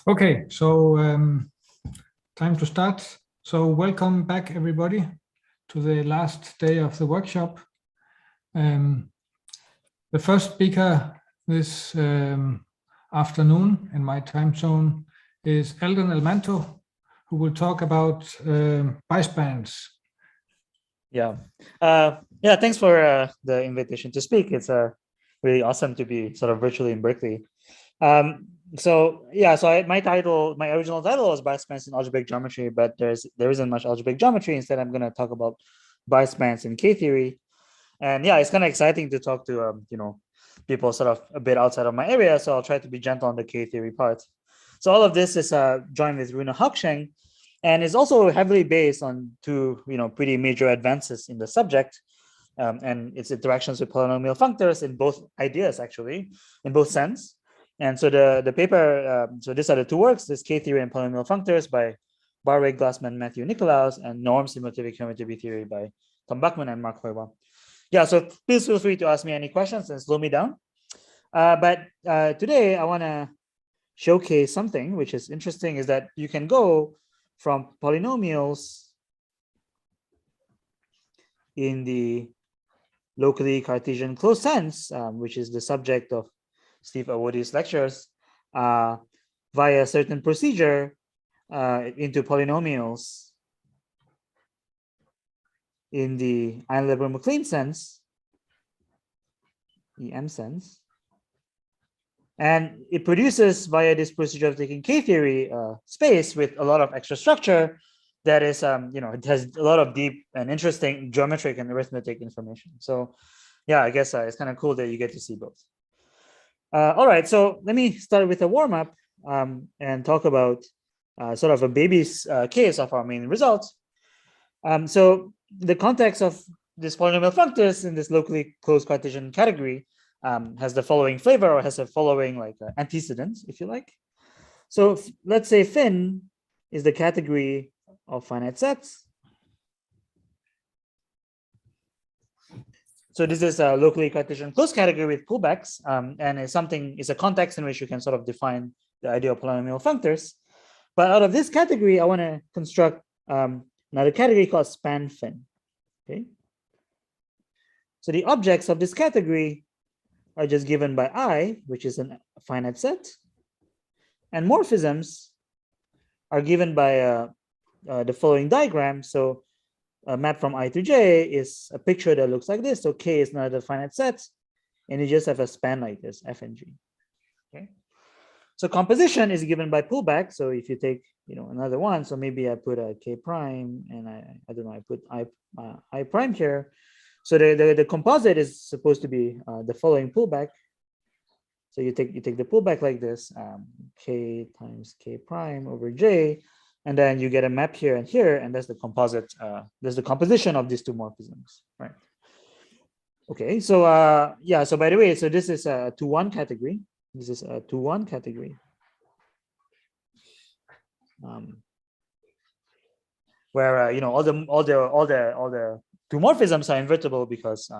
Okay, so time to start. So welcome back, everybody, to the last day of the workshop. The first speaker this afternoon in my time zone is Elmanto, who will talk about bispans. Yeah, thanks for the invitation to speak. It's really awesome to be sort of virtually in Berkeley. My original title was bispans in algebraic geometry, but there isn't much algebraic geometry. Instead, I'm going to talk about bispans in K-theory. And yeah, it's kind of exciting to talk to people sort of a bit outside of my area. So I'll try to be gentle on the K-theory part. So all of this is joined with Rune Hochscheng, and is also heavily based on two pretty major advances in the subject, and its interactions with polynomial functors in both ideas, actually, in both sense. And so the paper, so these are the two works: this K-theory and polynomial functors by Barway, Glassman, Matthew Nicolaus, and Norm Simultaneous commutative theory by Tom Bachmann and Mark Hoywa. Yeah, so please feel free to ask me any questions and slow me down. But today I want to showcase something which is interesting, is that you can go from polynomials in the locally Cartesian closed sense, which is the subject of Steve Awodi's lectures, via a certain procedure into polynomials in the Einleber-MacLean sense, EM sense. And it produces, via this procedure of taking K-theory space with a lot of extra structure that is, it has a lot of deep and interesting geometric and arithmetic information. So yeah, I guess it's kind of cool that you get to see both. All right, so let me start with a warm-up and talk about sort of a baby's case of our main results. So the context of this polynomial functors in this locally closed Cartesian category has the following flavor, or has the following antecedents, if you like. So let's say phin is the category of finite sets. So this is a locally Cartesian closed category with pullbacks, and is a context in which you can sort of define the ideal polynomial functors. But out of this category, I want to construct another category called span phin. Okay. So the objects of this category are just given by I, which is a finite set, and morphisms are given by the following diagram. So a map from I to J is a picture that looks like this. So K is another finite set, and you just have a span like this, F and G. Okay. So composition is given by pullback. So if you take another one, so maybe I put a K prime, and I don't know, I put I prime here. So the composite is supposed to be the following pullback. So you take the pullback like this, K times K prime over J, and then you get a map here and here, and that's the composite. There's the composition of these two morphisms, right? Okay, so so by the way, so this is a 2-1 category. This is a 2-1 category. Where all the two morphisms are invertible because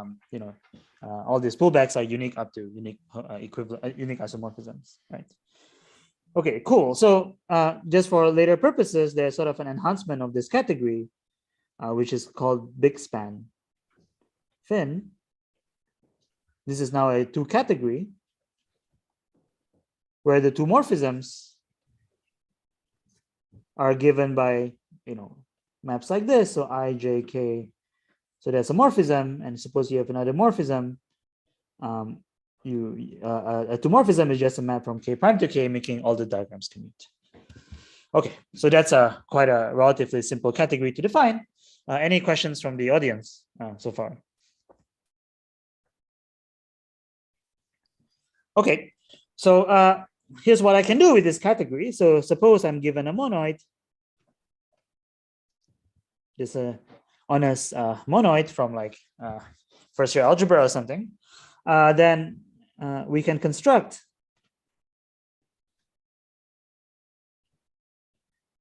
all these pullbacks are unique up to unique equivalent unique isomorphisms, right? Okay, cool. So just for later purposes, there's sort of an enhancement of this category, which is called big span phin. This is now a 2 category where the two morphisms are given by maps like this. So I, J, K. So there's a morphism, and suppose you have another morphism. A 2 morphism is just a map from K prime to K, making all the diagrams commute. Okay, so that's quite a relatively simple category to define. Any questions from the audience so far? Okay, so here's what I can do with this category. So suppose I'm given a monoid. Just a honest monoid from first year algebra or something. Then we can construct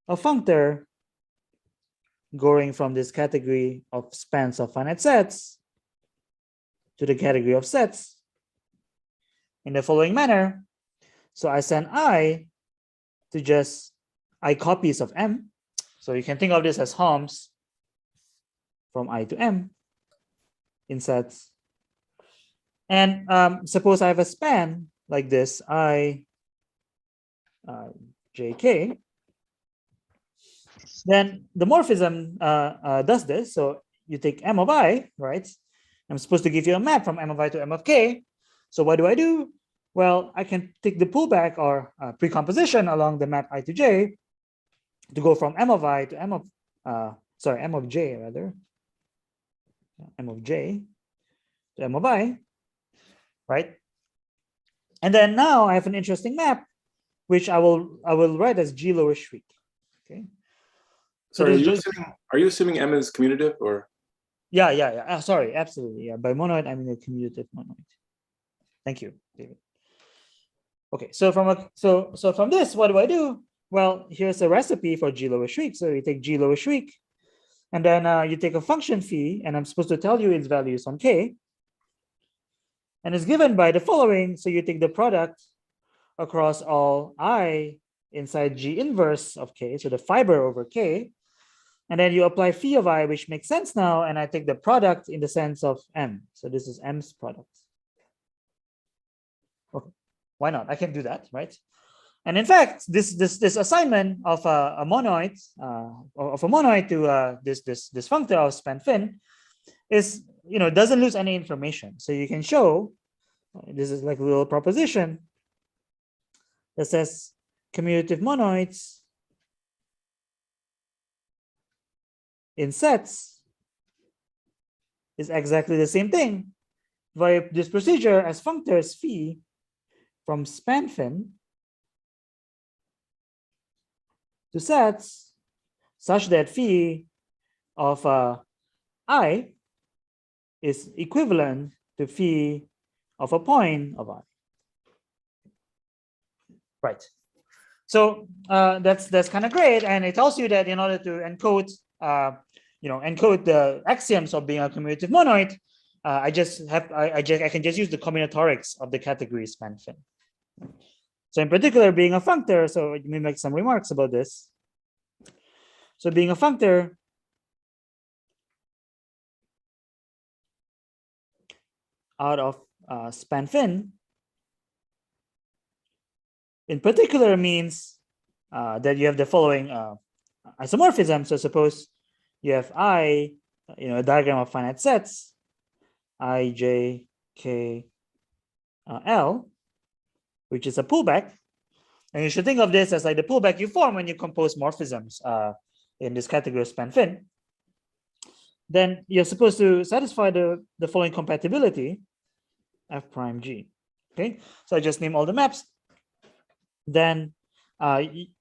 a functor going from this category of spans of finite sets to the category of sets in the following manner. So I send I to just I copies of M. So you can think of this as harms from I to M in sets. And suppose I have a span like this, I JK. Then the morphism does this. So you take M of I, right? I'm supposed to give you a map from M of I to M of K. So what do? Well, I can take the pullback or precomposition along the map I to J to go from M of I to M of M of J rather. M of J to M of I, right? And then now I have an interesting map, which I will write as G lower Schwick. Okay. So are you assuming M is commutative or? Yeah. Sorry, absolutely. Yeah, by monoid, I mean a commutative monoid. Thank you, David. Okay, so from this, what do? Well, here's a recipe for G lower Schwick. So you take G lower Schwick, and then you take a function phi, and I'm supposed to tell you its values on K. And it's given by the following. So you take the product across all I inside G inverse of K, so the fiber over K. And then you apply phi of I, which makes sense now. And I take the product in the sense of M. So this is M's product. Okay, why not? I can do that, right? And in fact, this assignment of a monoid to this functor of span fin is, doesn't lose any information. So you can show, this is like a little proposition that says commutative monoids in sets is exactly the same thing via this procedure as functors phi from span fin to sets such that phi of I is equivalent to phi of a point of I. Right. So that's kind of great, and it tells you that in order to encode encode the axioms of being a commutative monoid, I can just use the combinatorics of the category span fin. So in particular, being a functor, so let me make some remarks about this. So being a functor out of span fin, in particular means that you have the following isomorphism. So suppose you have I, a diagram of finite sets, I, J, K, L, which is a pullback. And you should think of this as like the pullback you form when you compose morphisms in this category of span fin. Then you're supposed to satisfy the following compatibility, F prime G. Okay, so I just name all the maps. Then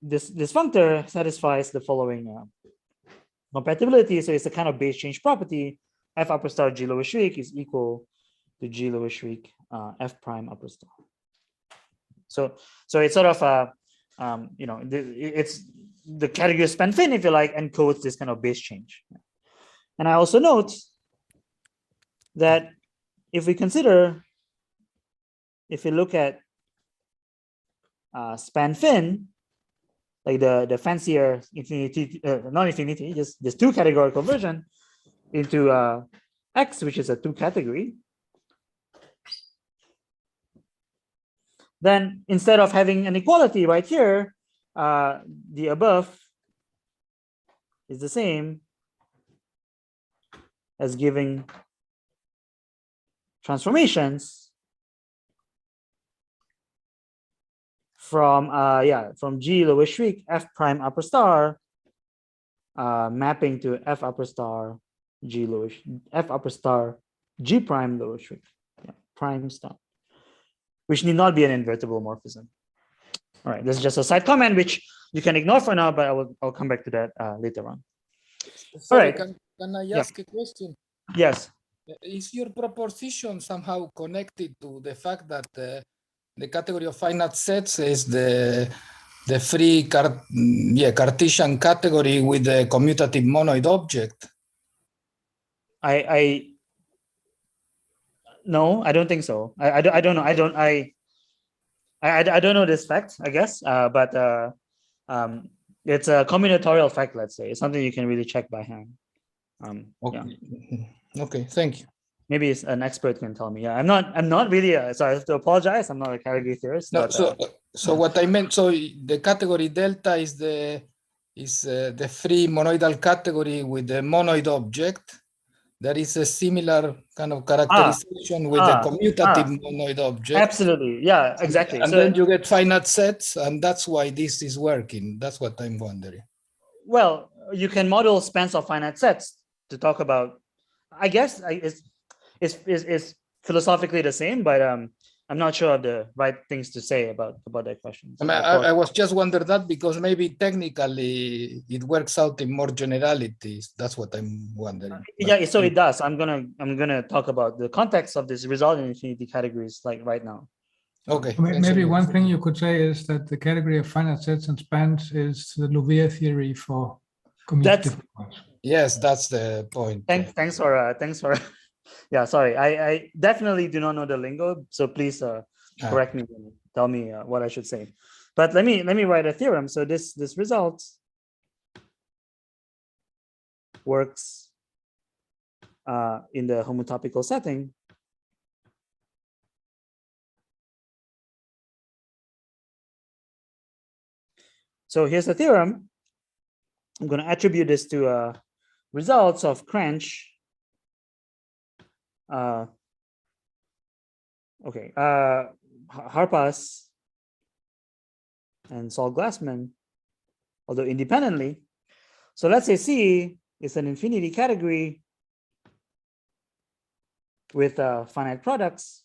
this functor satisfies the following compatibility. So it's a kind of base change property. F upper star G lower Schwick is equal to G lower Schwick F prime upper star. So it's sort of it's the category of span fin, if you like, encodes this kind of base change. And I also note that if we look at span fin, like the fancier infinity, not infinity, just this two categorical version into X, which is a two category, then instead of having an equality right here, the above is the same as giving transformations from G lower Schwick F prime upper star mapping to F upper star G lower F upper star G prime lower Schwick prime star, which need not be an invertible morphism. All right, this is just a side comment which you can ignore for now, but I'll come back to that later on. Sorry, all right. Can I ask a question? Yes. Is your proposition somehow connected to the fact that the category of finite sets is the free Cartesian category with the commutative monoid object? No, I don't think so. I don't know. I don't know this fact, I guess. But It's a combinatorial fact, let's say. It's something you can really check by hand. Okay. Yeah. Okay, thank you. Maybe an expert can tell me. Yeah, I'm not really so I have to apologize. I'm not a category theorist. No, but, so what I meant, so the category delta is the free monoidal category with the monoid object. There is a similar kind of characterization with the commutative monoid object. Absolutely. Yeah, exactly. And then you get finite sets, and that's why this is working. That's what I'm wondering. Well, you can model spans of finite sets to talk about. I guess it's philosophically the same, but I'm not sure of the right things to say about that question. I mean, I was just wondering that because maybe technically it works out in more generalities. That's what I'm wondering. Yeah, so it does. I'm gonna talk about the context of this result in infinity categories like right now. Okay. Maybe one thing you could say is that the category of finite sets and spans is the Louvier theory for commutative. Yes, that's the point. Thanks for yeah, sorry. I definitely do not know the lingo, so please correct me, tell me what I should say. But let me write a theorem. So this result works in the homotopical setting. So here's the theorem. I'm going to attribute this to results of Cranch. Harpas and Saul Glassman, although independently. So let's say C is an infinity category with finite products.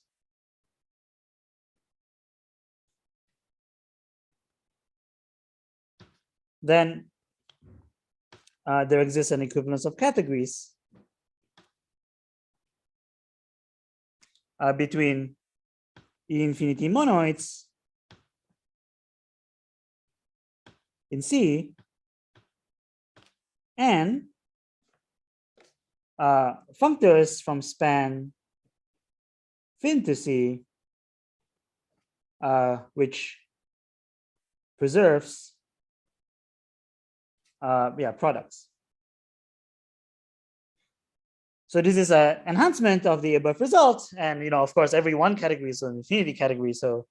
Then there exists an equivalence of categories between E infinity monoids in C and functors from span fin to C, which preserves products. So this is an enhancement of the above result, and of course, every one category is an infinity category, so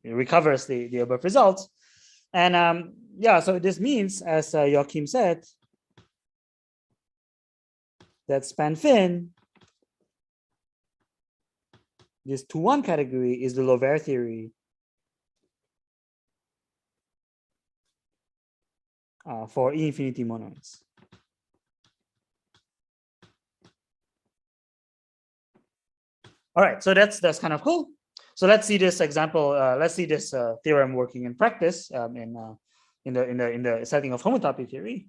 it recovers the above result. And so this means, as Joachim said, that span fin, this 2-1 category, is the Louvier theory for E infinity monoids. All right, so that's kind of cool. So let's see this example. Let's see this theorem working in practice in the setting of homotopy theory.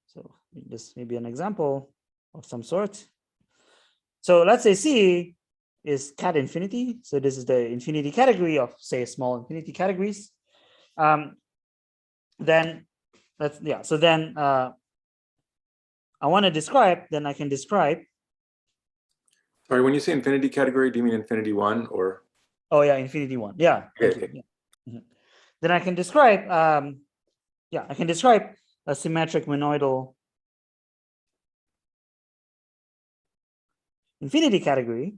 So this may be an example of some sort. So let's say C is cat infinity. So this is the infinity category of, say, small infinity categories. Then I want to describe. Then I can describe. Sorry, when you say infinity category, do you mean infinity 1 or? Oh yeah, infinity 1. Yeah. Okay. Yeah. Then I can describe. I can describe a symmetric monoidal infinity category,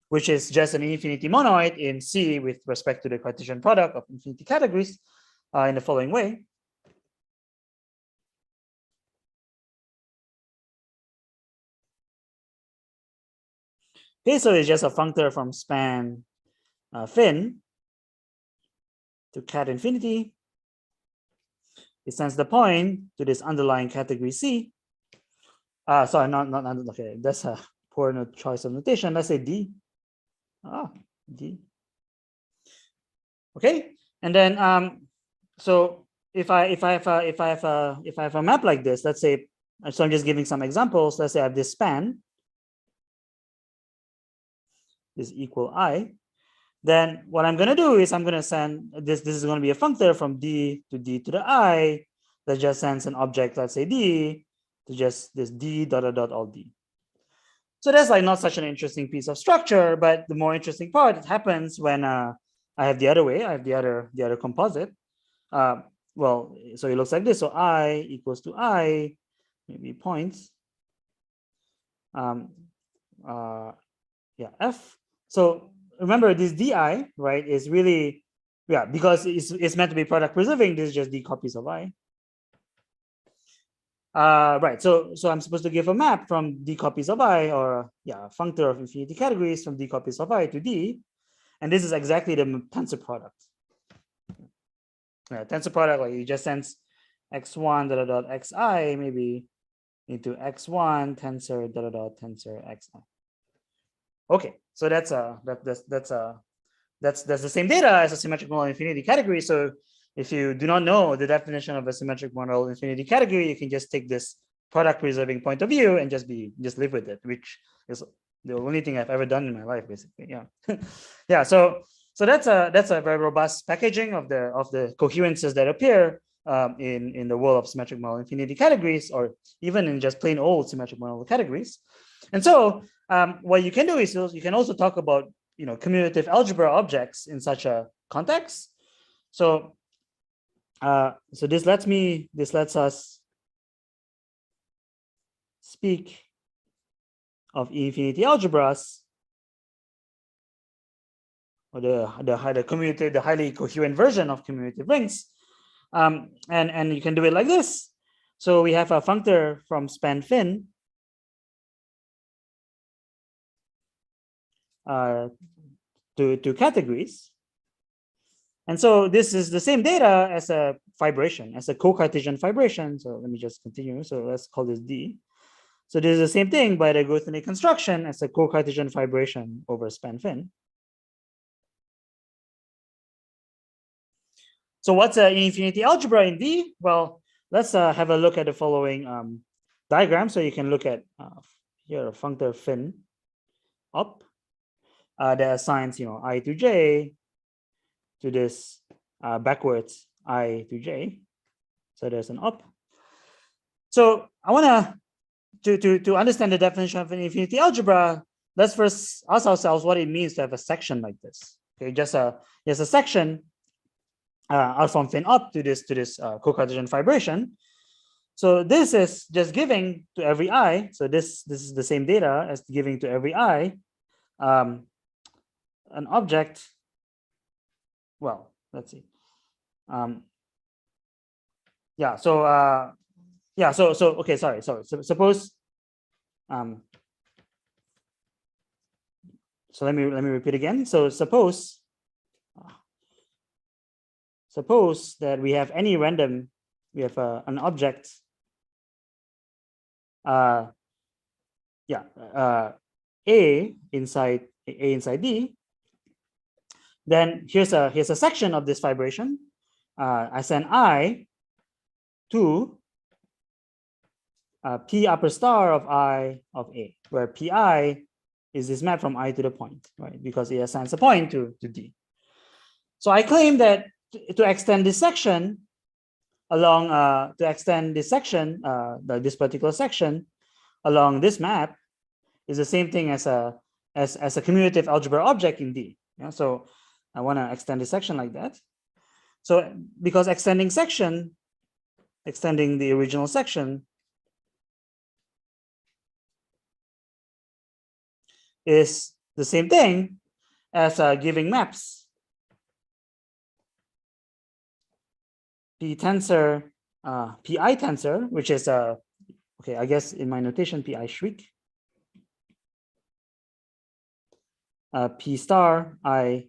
which is just an infinity monoid in C with respect to the Cartesian product of infinity categories in the following way. Okay, so it's just a functor from span fin to cat infinity. It sends the point to this underlying category C. Sorry, not okay. That's a poor choice of notation. Let's say D. D. Okay, and then so if I have a map like this, let's say, so I'm just giving some examples. Let's say I have this span is equal I. Then what I'm going to do is I'm going to send this. This is going to be a functor from D to the I that just sends an object, let's say D, to just this D dot all D. So that's like not such an interesting piece of structure, but the more interesting part, it happens when I have the other way. I have the other composite. well, so it looks like this. So I equals to I, maybe points. F. So remember this DI, right, is really, because it's meant to be product preserving, this is just D copies of I. Right, so I'm supposed to give a map from D copies of I, or a functor of infinity categories from D copies of I to D. And this is exactly the tensor product. Tensor product, like you just sense x1 dot dot xi maybe into x1 tensor dot dot tensor xi. Okay, so that's the same data as a symmetric model infinity category. So if you do not know the definition of a symmetric model infinity category, you can just take this product preserving point of view and just live with it, which is the only thing I've ever done in my life, basically. Yeah. So that's a very robust packaging of the coherences that appear in the world of symmetric model infinity categories, or even in just plain old symmetric model categories. And so what you can do is you can also talk about commutative algebra objects in such a context. So this lets us speak of infinity algebras, or the highly coherent version of commutative rings, and you can do it like this. So we have a functor from span fin to categories, and so this is the same data as a fibration, as a co-Cartesian fibration. So let me just continue. So let's call this D. So this is the same thing by the Goethene construction as a co-Cartesian fibration over span fin. So what's an infinity algebra in D? Well, let's have a look at the following diagram. So you can look at here a functor fin up that assigns I to J to this backwards I to J. So there's an up. So I want to understand the definition of an infinity algebra. Let's first ask ourselves what it means to have a section like this. Okay, just a section from fin up to this co-Cartesian fibration. So this is just giving to every I. So this is the same data as giving to every I an object. Well, let's see. Okay, sorry. So suppose so let me repeat again. So suppose that we have any random, we have an object A inside D. Then here's a section of this fibration. I send I to P upper star of I of A, where Pi is this map from I to the point, right? Because it assigns a point to D. So I claim that to extend this section along, this particular section along this map is the same thing as a commutative algebra object in D. Yeah, so I want to extend this section like that. So because extending the original section is the same thing as giving maps Pi tensor, which is okay, I guess in my notation Pi shriek, P star I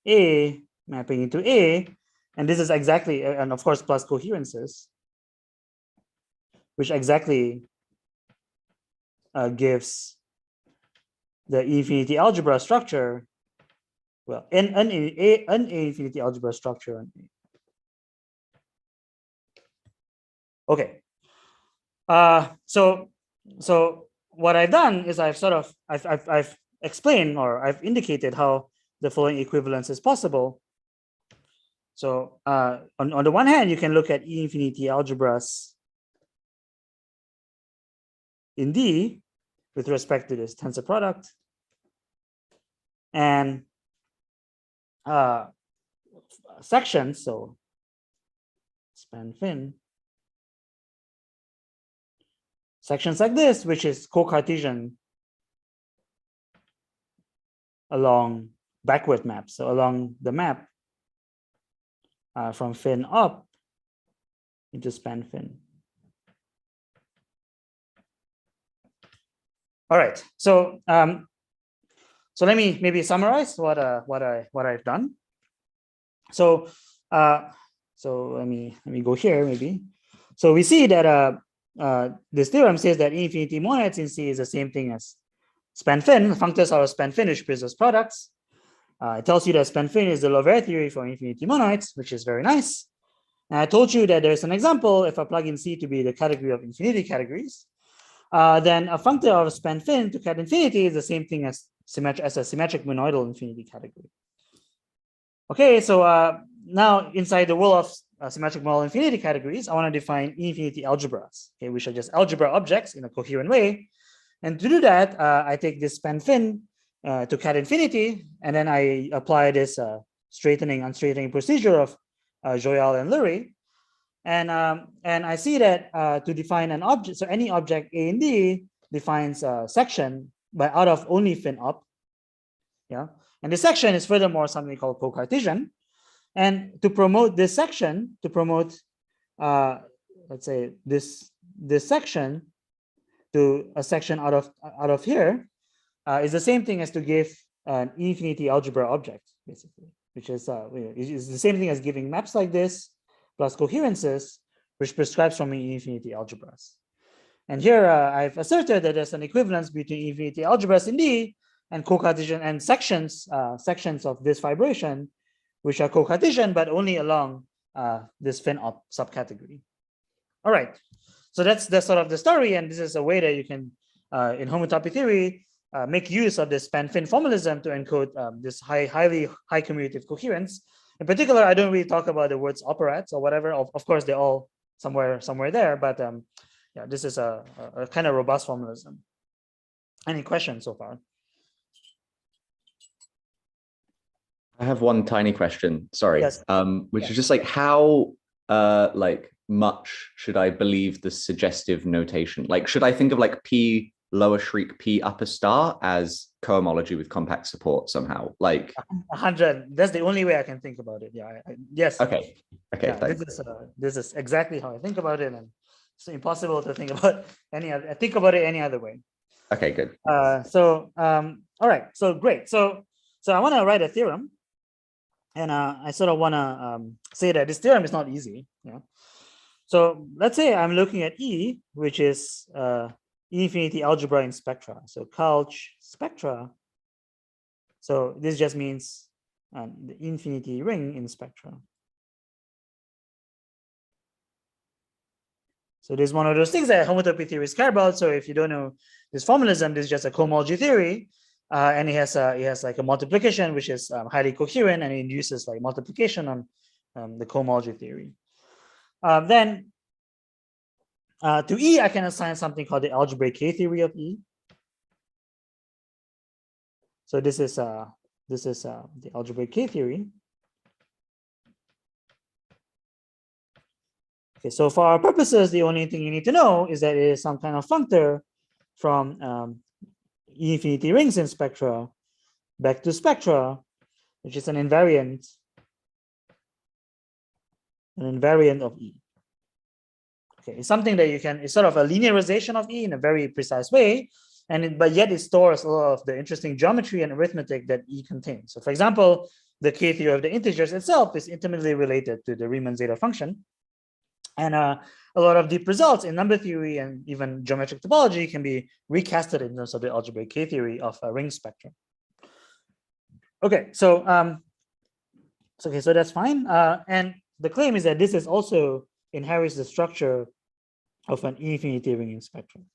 A mapping into A, and this is exactly, and of course plus coherences, which exactly gives the infinity algebra structure. Well, an infinity algebra structure on A. Okay. So what I've done is I've explained, or I've indicated how the following equivalence is possible. So on the one hand, you can look at E infinity algebras in D with respect to this tensor product, and sections. So span fin sections like this, which is co-Cartesian along backward map. So along the map from fin up into span fin. All right. So so let me maybe summarize what I've done. So so let me go here maybe. So we see that this theorem says that infinity monads in C is the same thing as span fin. Functors are span fin which preserves products. It tells you that span fin is the Lovere theory for infinity monoids, which is very nice. And I told you that there's an example. If I plug in C to be the category of infinity categories, then a functor of span fin to cat infinity is the same thing as a symmetric monoidal infinity category. Okay, so now inside the world of symmetric monoidal infinity categories, I want to define infinity algebras, okay, which are just algebra objects in a coherent way. And to do that, I take this span fin to cat infinity, and then I apply this straightening, unstraightening procedure of Joyal and Lurie. And I see that to define an object, so any object A and D defines a section by out of only fin up. Yeah. And the section is furthermore something called co-Cartesian. And to promote this section, to promote, let's say this section to a section out of here, is the same thing as to give an infinity algebra object, basically, which is the same thing as giving maps like this plus coherences, which prescribes from me infinity algebras. And here I've asserted that there's an equivalence between infinity algebras in D and co-Cartesian and sections of this fibration, which are co-Cartesian, but only along this fin up subcategory. All right, so that's sort of the story, and this is a way that you can, in homotopy theory, make use of this span fin formalism to encode this highly high commutative coherence. In particular, I don't really talk about the words operats or whatever. Of course, they're all somewhere there, but yeah, this is a kind of robust formalism. Any questions so far? I have one tiny question, sorry, Yes. which is just like how like much should I believe the suggestive notation? Like, should I think of like P lower shriek P upper star as cohomology with compact support somehow? Like 100. That's the only way I can think about it. Yeah. Yes. Okay. Yeah, Thanks. this is exactly how I think about it, and it's impossible to think about any other way. Okay, good. All right. So great. So I want to write a theorem, and I sort of want to say that this theorem is not easy. Yeah. So let's say I'm looking at E, which is infinity algebra in spectra. So Calch spectra. So this just means the infinity ring in spectra. So this is one of those things that homotopy theories care about. So if you don't know this formalism, this is just a cohomology theory, and it has like a multiplication which is highly coherent, and it induces like multiplication on the cohomology theory. Then to E, I can assign something called the algebraic K theory of E. So this is the algebraic K theory. Okay, so for our purposes, the only thing you need to know is that it is some kind of functor from infinity rings in spectra back to spectra, which is an invariant of E. Okay, it's something that you can, it's sort of a linearization of E in a very precise way, but yet it stores a lot of the interesting geometry and arithmetic that E contains. So for example, the K theory of the integers itself is intimately related to the Riemann zeta function. And a lot of deep results in number theory and even geometric topology can be recasted in terms of the algebraic K theory of a ring spectrum. Okay, so so that's fine. And the claim is that this is also inherits the structure of an infinity ring in spectrum.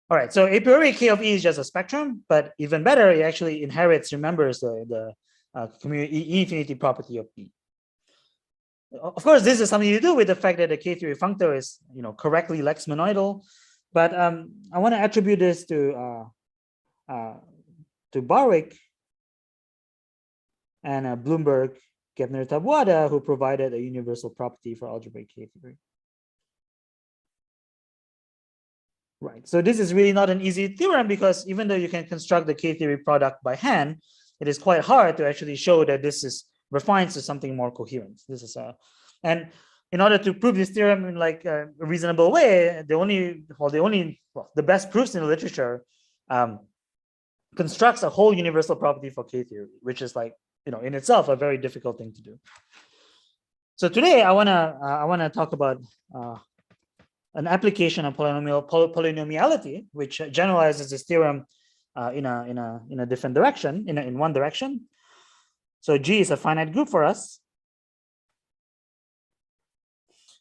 All right, so a priori K of E is just a spectrum, but even better, it actually remembers the infinity property of E. Of course, this is something to do with the fact that the K theory functor is, correctly Lex monoidal, but I want to attribute this to Barwick and Bloomberg Gebner-Tabuada, who provided a universal property for algebraic K-theory. Right, so this is really not an easy theorem because even though you can construct the K-theory product by hand, it is quite hard to actually show that this is refines to something more coherent. This is and in order to prove this theorem in like a reasonable way, the best proofs in the literature constructs a whole universal property for K-theory, which is like, in itself a very difficult thing to do. So today I wanna talk about an application of polynomiality, which generalizes this theorem in a different direction, in one direction. So G is a finite group for us.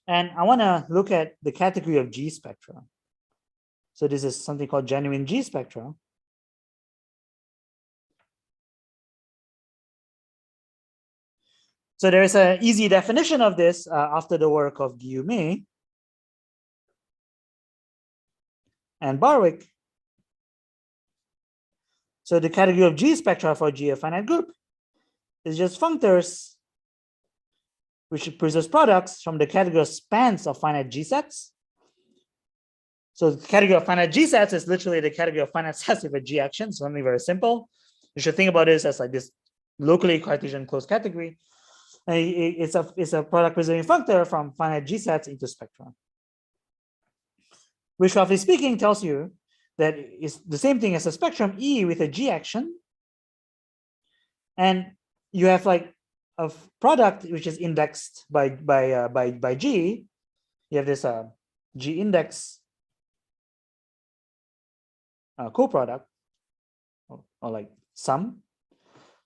And I want to look at the category of G spectra. So this is something called genuine G spectra. So there is an easy definition of this after the work of Guillaume and Barwick. So the category of G spectra for G, a finite group, is just functors which preserves products from the category of spans of finite G sets. So the category of finite G sets is literally the category of finite sets with a G action, so something very simple. You should think about this as like this locally Cartesian closed category. And it's a product preserving functor from finite G sets into spectra, which roughly speaking tells you that it's the same thing as a spectrum E with a G action. And you have like a product which is indexed by G. You have this G index coproduct or like sum,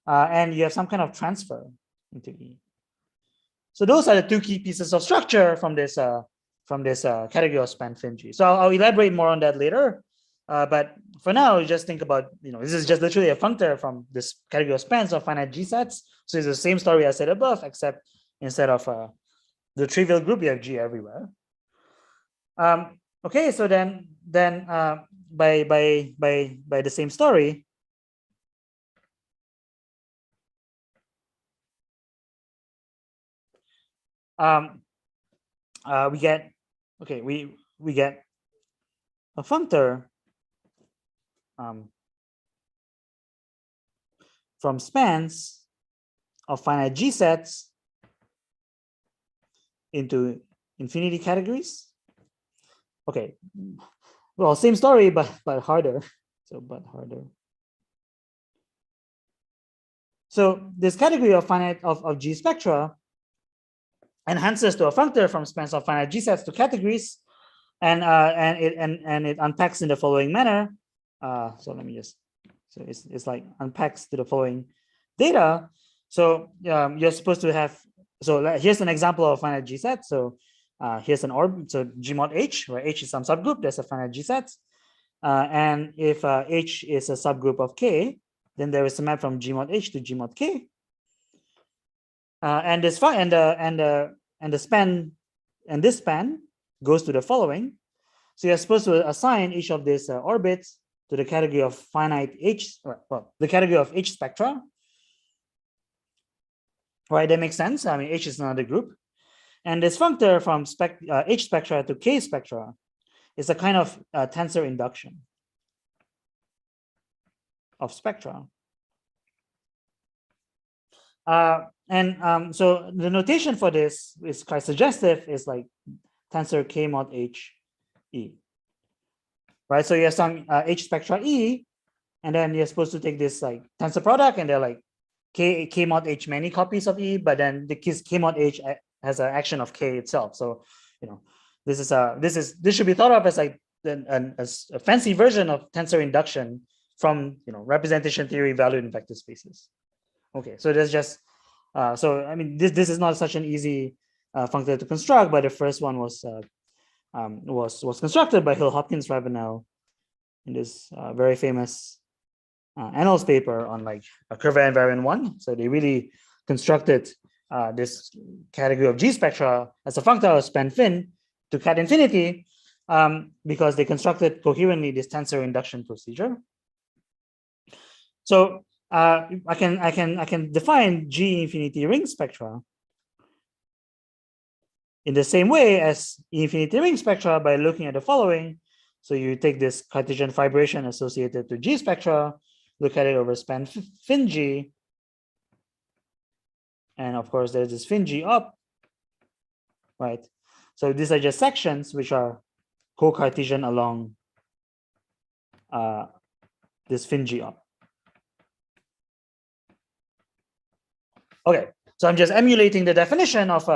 and you have some kind of transfer into E. So those are the two key pieces of structure from this category of span fin G. So I'll elaborate more on that later. But for now, just think about, this is just literally a functor from this category of spans of finite G sets. So it's the same story I said above, except instead of the trivial group, you have G everywhere. Okay, so then by the same story, we get a functor from spans of finite G sets into infinity categories. Okay, well, same story, but harder. So this category of finite of G spectra enhances to a functor from spans of finite G sets to categories, and it unpacks in the following manner. So it's like unpacks to the following data. So you're supposed to have, so here's an example of finite G set. So here's an orb, so G mod H, where H is some subgroup, there's a finite G set. And if H is a subgroup of K, then there is a map from G mod H to G mod K. And this the span, and this span goes to the following. So you're supposed to assign each of these orbits to the category of finite H, the category of H spectra. Right, that makes sense. I mean, H is another group. And this functor from H spectra to K spectra is a kind of tensor induction of spectra. So the notation for this is quite suggestive, is like tensor K mod H E. Right, so you have some H spectra E, and then you're supposed to take this like tensor product, and they're like K mod H many copies of E, but then the K mod H has an action of K itself. So this should be thought of as like a fancy version of tensor induction from representation theory valued in vector spaces. Okay, so there's just so I mean this is not such an easy functor to construct, but the first one was constructed by Hill, Hopkins, Ravenel in this very famous Annals paper on like a curvaire invariant one. So they really constructed this category of G spectra as a functor of span fin to cat infinity because they constructed coherently this tensor induction procedure. So I can define G infinity ring spectra in the same way as E infinity ring spectra by looking at the following. So you take this Cartesian fibration associated to G spectra, look at it over span fin G, and of course there's this fin G up, right? So these are just sections which are co-Cartesian along this fin G up. Okay, so I'm just emulating the definition of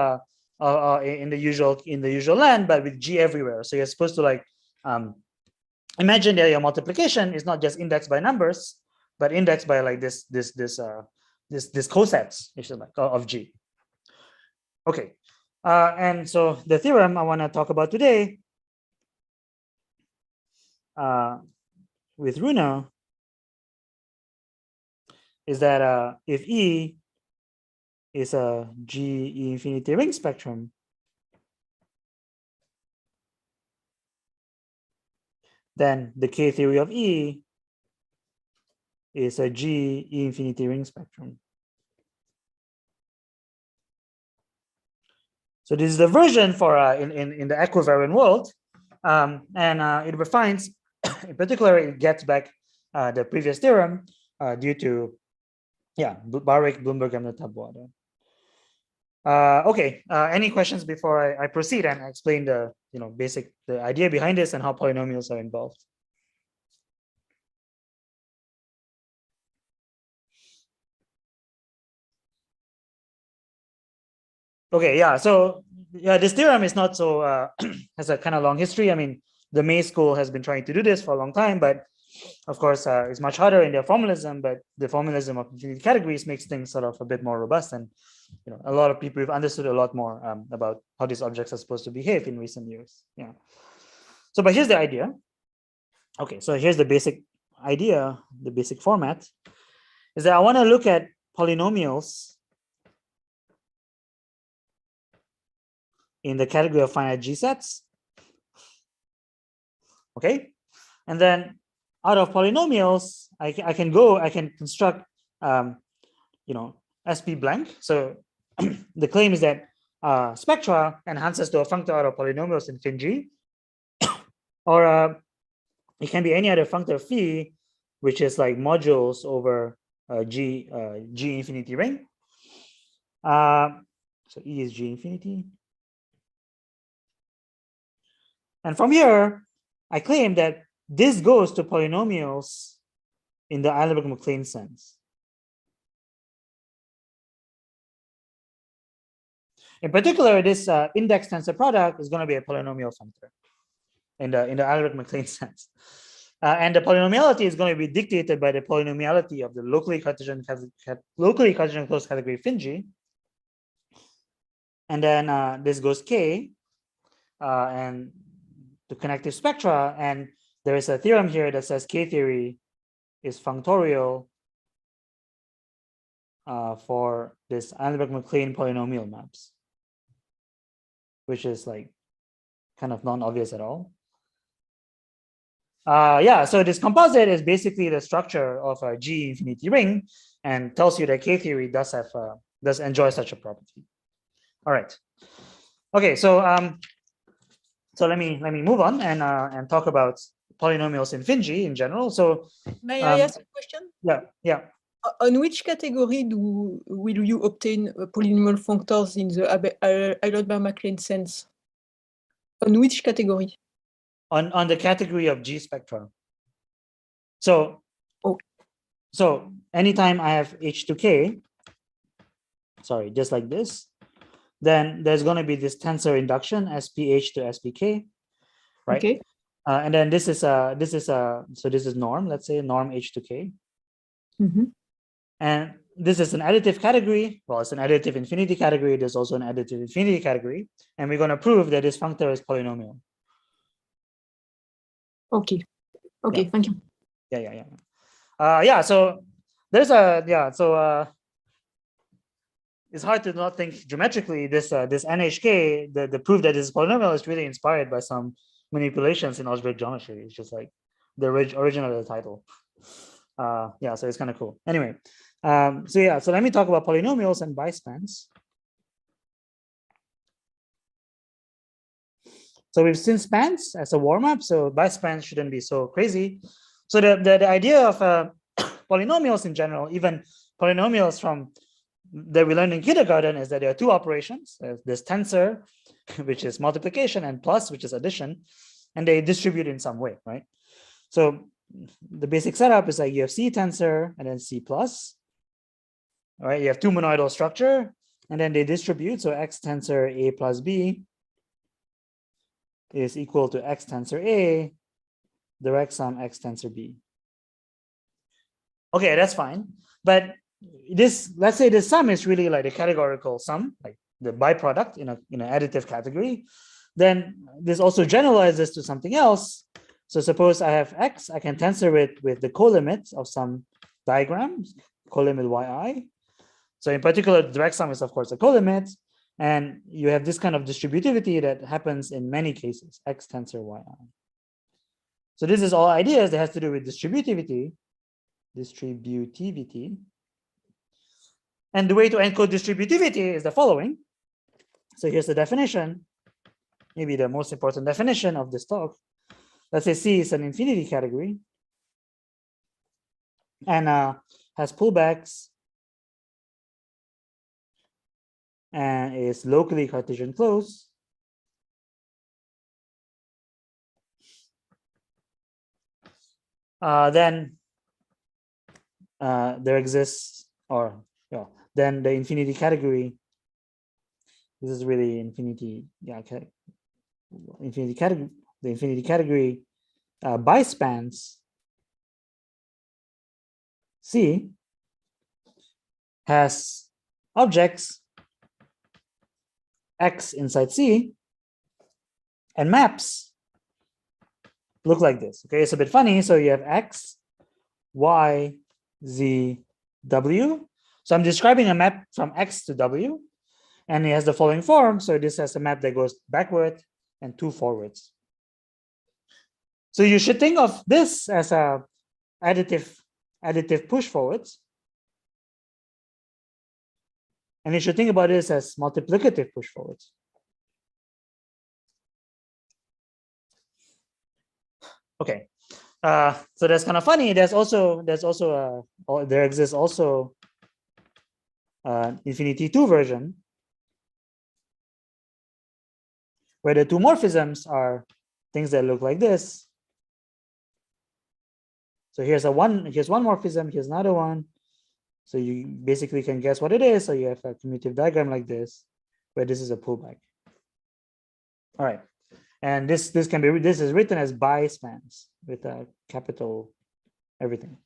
in the usual land, but with G everywhere. So you're supposed to like imagine that your multiplication is not just indexed by numbers, but indexed by like this cosets, if you like, of G. Okay, and so the theorem I want to talk about today with Runa is that if E is a G infinity ring spectrum, then the K theory of E is a G infinity ring spectrum. So this is the version for in the equivariant world, and it refines, in particular, it gets back the previous theorem due to Barwick, Bloomberg, and the Tabuada. Okay. Any questions before I proceed and explain the the idea behind this and how polynomials are involved? Okay. Yeah. So this theorem is not so has a kind of long history. I mean, the May school has been trying to do this for a long time, but of course, it's much harder in their formalism. But the formalism of infinity categories makes things sort of a bit more robust, and a lot of people have understood a lot more about how these objects are supposed to behave in recent years. Yeah. So, but here's the idea. Okay, so here's the basic idea, the basic format, is that I want to look at polynomials in the category of finite G sets. Okay, and then out of polynomials, I can construct SP blank. So the claim is that spectra enhances to a functor out of polynomials in fin G, or it can be any other functor phi, which is like modules over G infinity ring. So E is G infinity. And from here, I claim that this goes to polynomials in the Eilenberg-MacLean sense. In particular, this index tensor product is going to be a polynomial functor in the Eilenberg-MacLean sense. And the polynomiality is going to be dictated by the polynomiality of the locally Cartesian closed category fin G. And then this goes K and to connective spectra. And there is a theorem here that says K theory is functorial for this Eilenberg-MacLean polynomial maps, which is like kind of non-obvious at all. So this composite is basically the structure of a G infinity ring and tells you that K theory does enjoy such a property. All right. Okay, so so let me move on and talk about polynomials in fin G in general. So may I ask a question? Yeah. On which category will you obtain polynomial functors in the Eilenberg-MacLean sense? On which category? On the category of G spectra. So so anytime I have H to K, sorry, just like this, then there's going to be this tensor induction SPH to SPK, right? Okay. And then this is norm. Let's say norm H to K. Mm-hmm. And this is an additive category. Well, it's an additive infinity category. There's also an additive infinity category, and we're going to prove that this functor is polynomial. Okay. Okay. Yeah. Thank you. So there's it's hard to not think geometrically. This NHK, the proof that this is polynomial is really inspired by some manipulations in algebraic geometry. It's just like the original of the title. Yeah, so it's kind of cool. Anyway, so let me talk about polynomials and bispans. So we've seen spans as a warm-up, so bispans shouldn't be so crazy. So the idea of polynomials in general, even polynomials from that we learned in kindergarten, is that there are two operations. There's tensor, which is multiplication, and plus, which is addition, and they distribute in some way, right? So the basic setup is like you have C tensor and then C plus. All right, you have two monoidal structure, and then they distribute. So X tensor A plus B is equal to X tensor A, direct sum X tensor B. Okay, that's fine. But this, let's say the sum is really like the categorical sum, like the byproduct in an additive category. Then this also generalizes to something else. So suppose I have X, I can tensor it with the colimit of some diagram, colimit yi. So in particular, the direct sum is of course a colimit. And you have this kind of distributivity that happens in many cases, X tensor yi. So this is all ideas that has to do with distributivity. And the way to encode distributivity is the following. So here's the definition, maybe the most important definition of this talk. Let's say C is an infinity category and has pullbacks and is locally Cartesian closed. Then there exists, or then the infinity category. This is really infinity, okay. Infinity category. The infinity category bispans C has objects X inside C and maps look like this. Okay, it's a bit funny. So you have X, Y, Z, W. So I'm describing a map from X to W, and it has the following form. So this has a map that goes backward and two forwards. So you should think of this as a additive push forwards. And you should think about this as multiplicative push forwards. Okay, so that's kind of funny. There exists also infinity 2 version where the two morphisms are things that look like this. So here's one morphism, here's another one. So you basically can guess what it is. So you have a commutative diagram like this, where this is a pullback. All right, and this is written as bispans with a capital everything.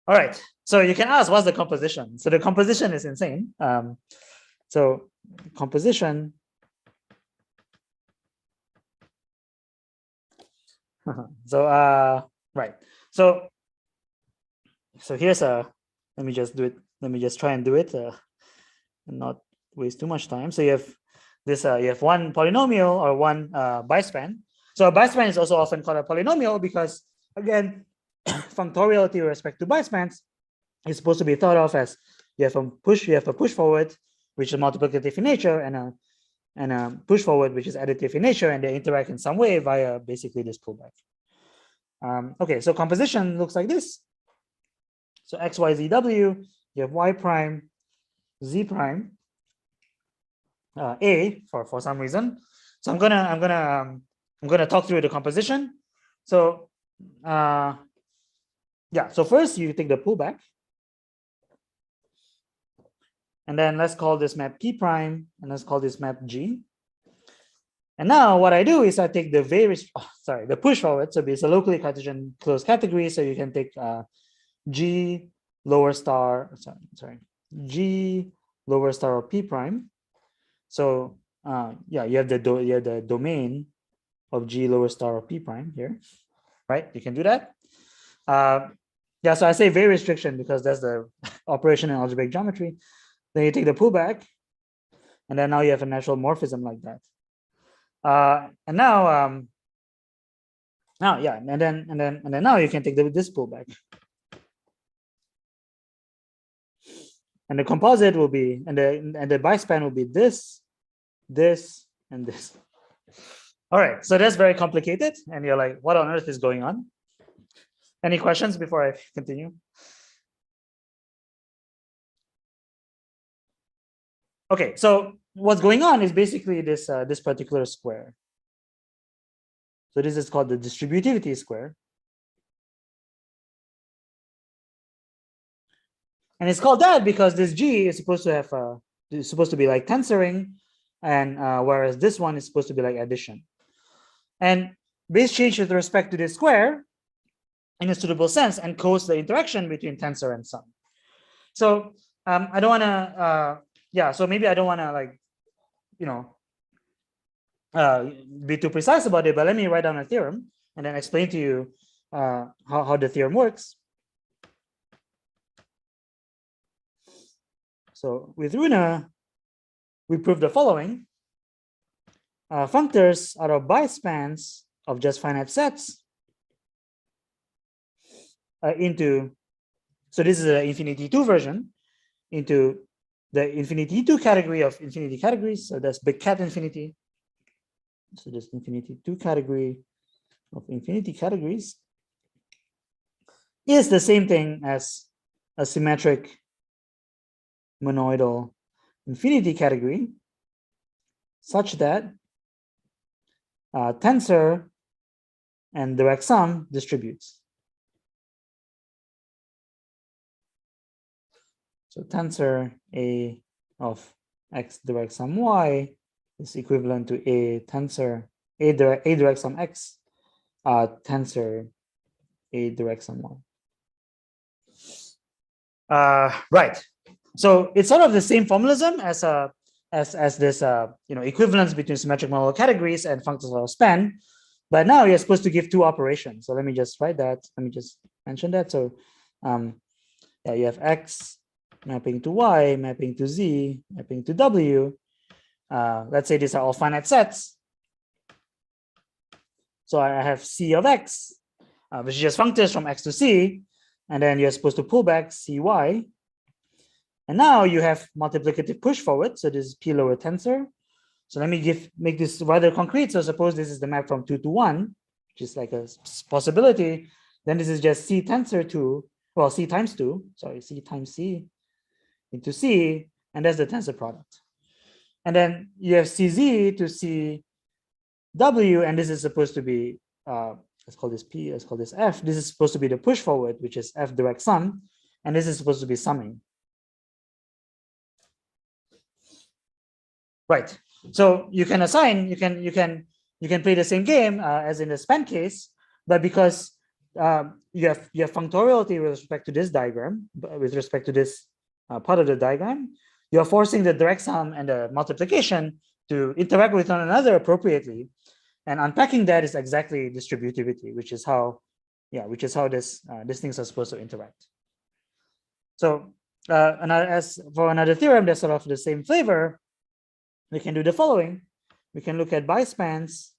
All right, so you can ask, what's the composition? So the composition is insane. So composition. So right. So here's let me just do it. Let me just try and do it and not waste too much time. So you have this. You have one polynomial or one bispan. So a bispan is also often called a polynomial because, again, functoriality with respect to bispans is supposed to be thought of as you have a push forward, which is multiplicative in nature, and a push forward, which is additive in nature, and they interact in some way via basically this pullback. Okay, so composition looks like this. So X, Y, Z, W, you have Y prime, Z prime, A for some reason. So I'm gonna talk through the composition. So yeah, so first you take the pullback, and then let's call this map P prime, and let's call this map G. And now what I do is I take the push forward. So it's a locally Cartesian closed category. So you can take G lower star, G lower star of P prime. So yeah, you have the domain of G lower star of P prime here, right? You can do that. Yeah, so I say very restriction because that's the operation in algebraic geometry. Then you take the pullback, and then now you have a natural morphism like that. And now, now you can take this pullback. And the composite will be, and the bispan will be this, this, and this. All right, so that's very complicated. And you're like, what on earth is going on? Any questions before I continue? Okay, so what's going on is basically this, this particular square. So this is called the distributivity square. And it's called that because this G is supposed to have is supposed to be like tensoring, and whereas this one is supposed to be like addition. And base change with respect to this square in a suitable sense encodes the interaction between tensor and sum. So I don't want to, yeah, so maybe I don't want to like, you know, be too precise about it, but let me write down a theorem and then explain to you how the theorem works. So with Runa, we prove the following. Functors are of bispans of just finite sets into, so this is an infinity 2 version, into the infinity 2 category of infinity categories. So that's big cat infinity. So this infinity 2 category of infinity categories is the same thing as a symmetric monoidal infinity category, such that tensor and direct sum distributes. So tensor A of x direct sum y is equivalent to a tensor A direct sum x tensor A direct sum y. Right. So it's sort of the same formalism as this you know, equivalence between symmetric monoidal categories and functors of span, but now you're supposed to give two operations. So let me just write that. Let me just mention that. So yeah, you have x mapping to y, mapping to z, mapping to w. Let's say these are all finite sets. So I have c of x, which is just functors from x to c, and then you're supposed to pull back cy. And now you have multiplicative push forward. So this is p lower tensor. So let me make this rather concrete. So suppose this is the map from 2 to 1, which is like a possibility. Then this is just c tensor 2, well, c times 2, sorry, c times c into c, and that's the tensor product. And then you have cz to cw, and this is supposed to be, let's call this p, let's call this f. This is supposed to be the push forward, which is f direct sum, and this is supposed to be summing. Right. So you can assign, you can play the same game as in the span case, but because you have functoriality with respect to this diagram, with respect to this part of the diagram, you are forcing the direct sum and the multiplication to interact with one another appropriately, and unpacking that is exactly distributivity, which is how, yeah, which is how these things are supposed to interact. So as for another theorem that's sort of the same flavor, we can do the following. We can look at bispans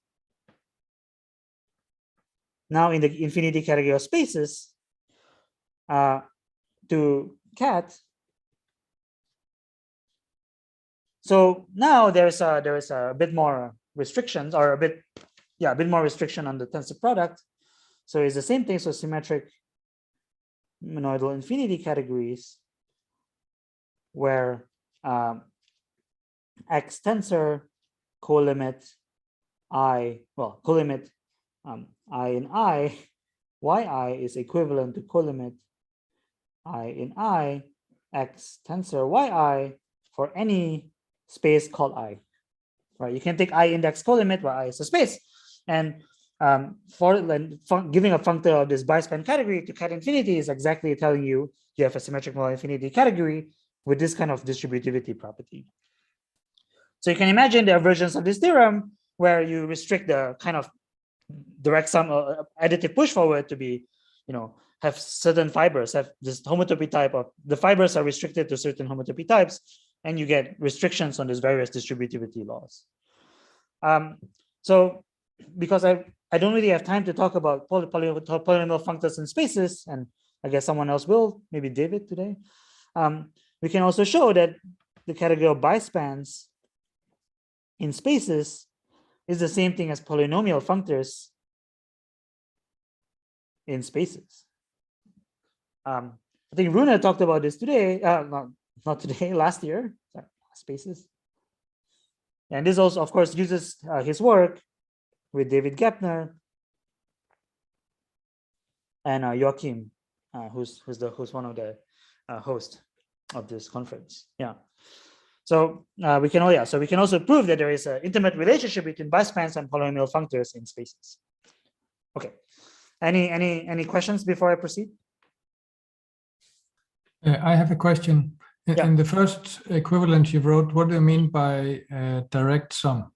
now in the infinity category of spaces to cat. So now there's a bit more restrictions, or a bit more restriction on the tensor product. So it's the same thing. So symmetric monoidal infinity categories where x tensor colimit I, well, colimit I in I, yi is equivalent to colimit I in I, x tensor yi for any space called I. Right? You can take I index colimit where I is a space, and for giving a functor of this bispan category to cat infinity is exactly telling you you have a symmetric monoidal infinity category with this kind of distributivity property. So you can imagine there are versions of this theorem where you restrict the kind of direct sum or additive push forward to be, you know, have certain fibers, have this homotopy type of, the fibers are restricted to certain homotopy types, and you get restrictions on these various distributivity laws. So because I don't really have time to talk about polynomial functors in spaces, and I guess someone else will, maybe David today. we can also show that the category of bispans in spaces is the same thing as polynomial functors in spaces. I think Rune talked about this today, not today, last year, sorry, spaces. And this also, of course, uses his work with David Gepner and Joachim, who's one of the hosts of this conference. Yeah. So we can also prove that there is an intimate relationship between bispans and polynomial functors in spaces. Okay. Any questions before I proceed? I have a question. Yeah. In the first equivalence you wrote, what do you mean by direct sum?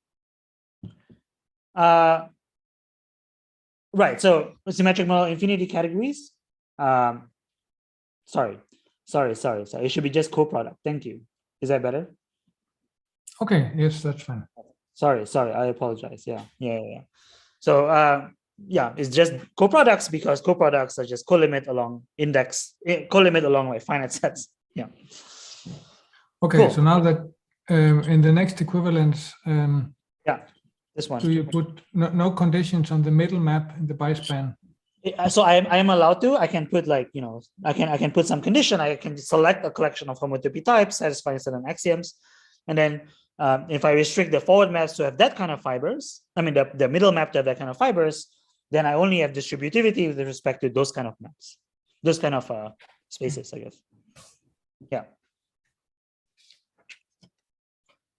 Right. So symmetric model infinity categories. Sorry. It should be just coproduct. Thank you. Is that better? Okay. Yes, that's fine. Sorry. I apologize. Yeah. So yeah, it's just coproducts because coproducts are just colimit along like finite sets. Yeah. Okay. Cool. So now that in the next equivalence, Yeah, this one. do you put no conditions on the middle map in the bispan? So I am allowed to. I can put like, I can put some condition. I can select a collection of homotopy types satisfying certain axioms, and then if I restrict the forward maps to have that kind of fibers, I mean the middle map to have that kind of fibers, then I only have distributivity with respect to those kind of maps, those kind of spaces, I guess. Yeah.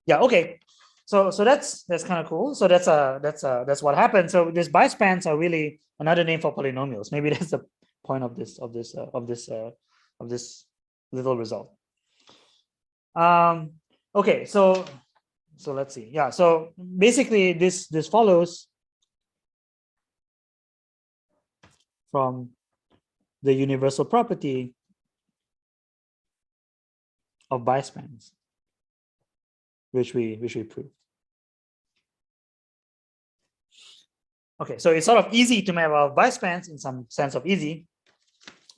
Yeah. Okay. So that's kind of cool. So that's what happened. So these bispans are really another name for polynomials. Maybe that's the point of this little result. Okay. So let's see. Yeah. So basically, this follows from the universal property of bispans, which we proved. Okay, so it's sort of easy to map out bispans in some sense of easy,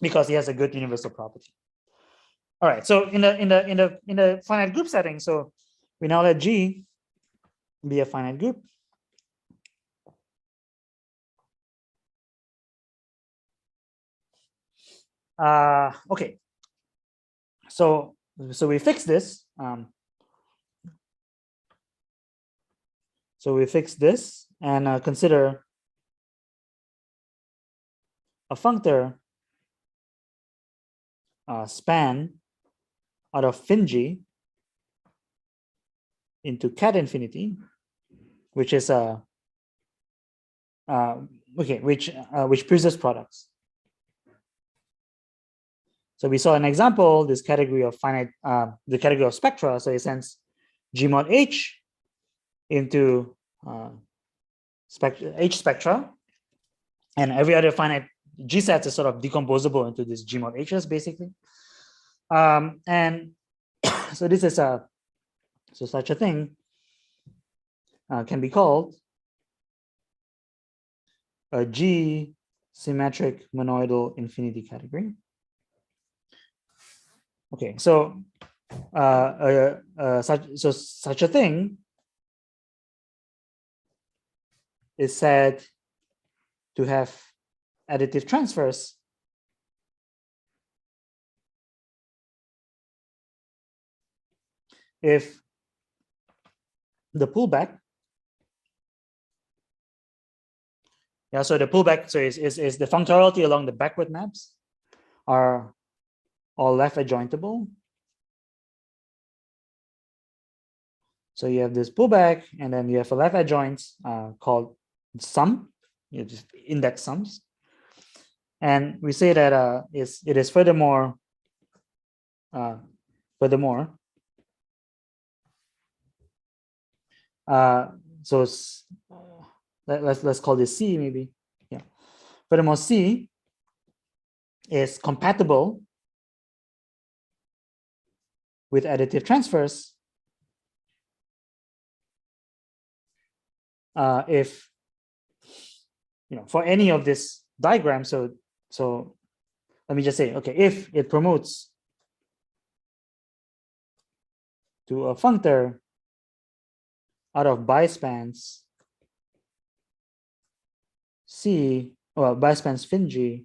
because it has a good universal property. All right, so in the finite group setting, so we now let G be a finite group. Okay, so we fix this. So we fix this and consider a functor span out of fin G into cat infinity, which is which produces products. So we saw an example, this category of finite, the category of spectra. So it sends G mod H into H spectra, and every other finite G sets is sort of decomposable into this G mod H's basically. And so this is such a thing can be called a G symmetric monoidal infinity category. Okay, so such a thing is said to have additive transfers if the pullback, so the pullback, so is the functoriality along the backward maps are all left adjointable. So you have this pullback, and then you have a left adjoint called sum, just index sums. And we say that it is furthermore, so let's call this C maybe. Yeah. Furthermore, C is compatible with additive transfers if for any of this diagram. So let me just say, okay, if it promotes to a functor out of bispans C, well, bispans fin G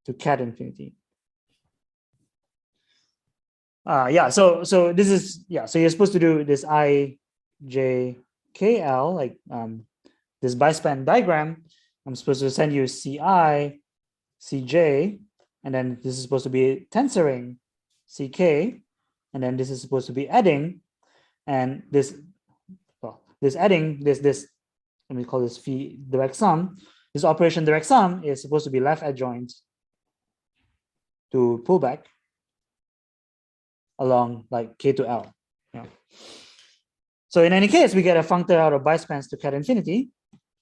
to cat infinity. Yeah, so this is, yeah, so you're supposed to do this I, J, K, L, like this bispan diagram. I'm supposed to send you CI, CJ, and then this is supposed to be tensoring CK, and then this is supposed to be adding, and this, well, this adding, this, let me call this phi direct sum. This operation direct sum is supposed to be left adjoint to pullback along like K to L. Yeah. So in any case, we get a functor out of bispans to cat infinity.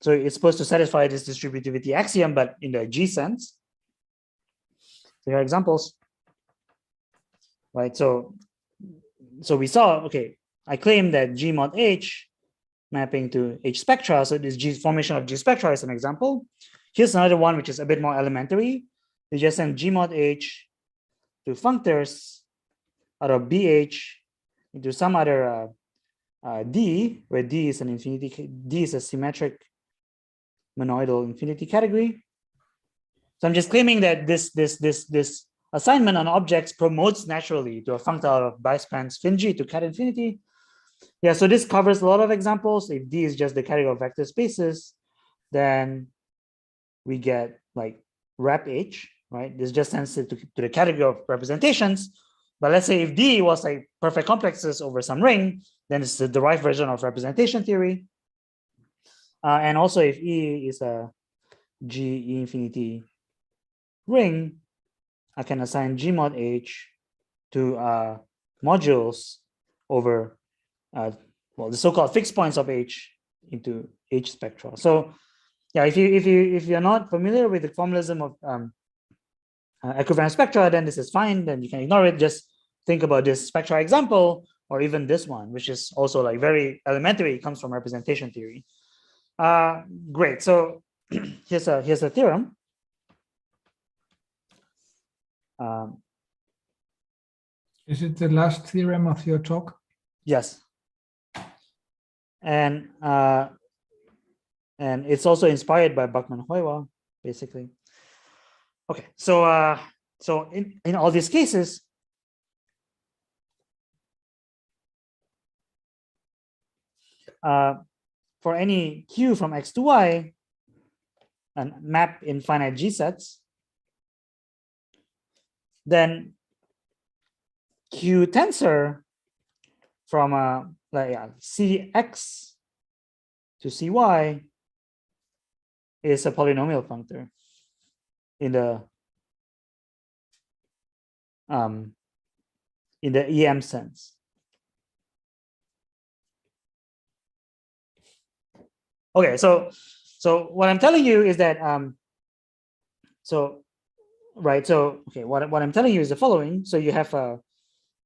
So it's supposed to satisfy this distributivity axiom, but in the G sense. So here are examples, right? So we saw, okay, I claim that G mod H mapping to H spectra. So this G formation of G spectra is an example. Here's another one, which is a bit more elementary. You just send G mod H to functors out of BH into some other D, where D is an infinity, D is a symmetric monoidal infinity category. So I'm just claiming that this assignment on objects promotes naturally to a functor out of bispans fin G to cat infinity. Yeah, so this covers a lot of examples. If D is just the category of vector spaces, then we get like rep H, right? This just sends it to the category of representations. But let's say if D was like perfect complexes over some ring, then it's the derived version of representation theory. And also if E is a G E infinity ring, I can assign G mod H to modules over well, the so-called fixed points of H into H spectra. So yeah, if you're not familiar with the formalism of equivalent spectra, then this is fine. Then you can ignore it. Just think about this spectra example, or even this one, which is also like very elementary. It comes from representation theory. Great. So here's a theorem. Is it the last theorem of your talk? Yes. And it's also inspired by Bachmann-Hoywa, basically. Okay, so so in all these cases, for any Q from X to Y, and map in finite G sets, then Q tensor from like Cx to Cy is a polynomial functor in the EM sense. Okay, so what I'm telling you is that okay, what I'm telling you is the following. So you have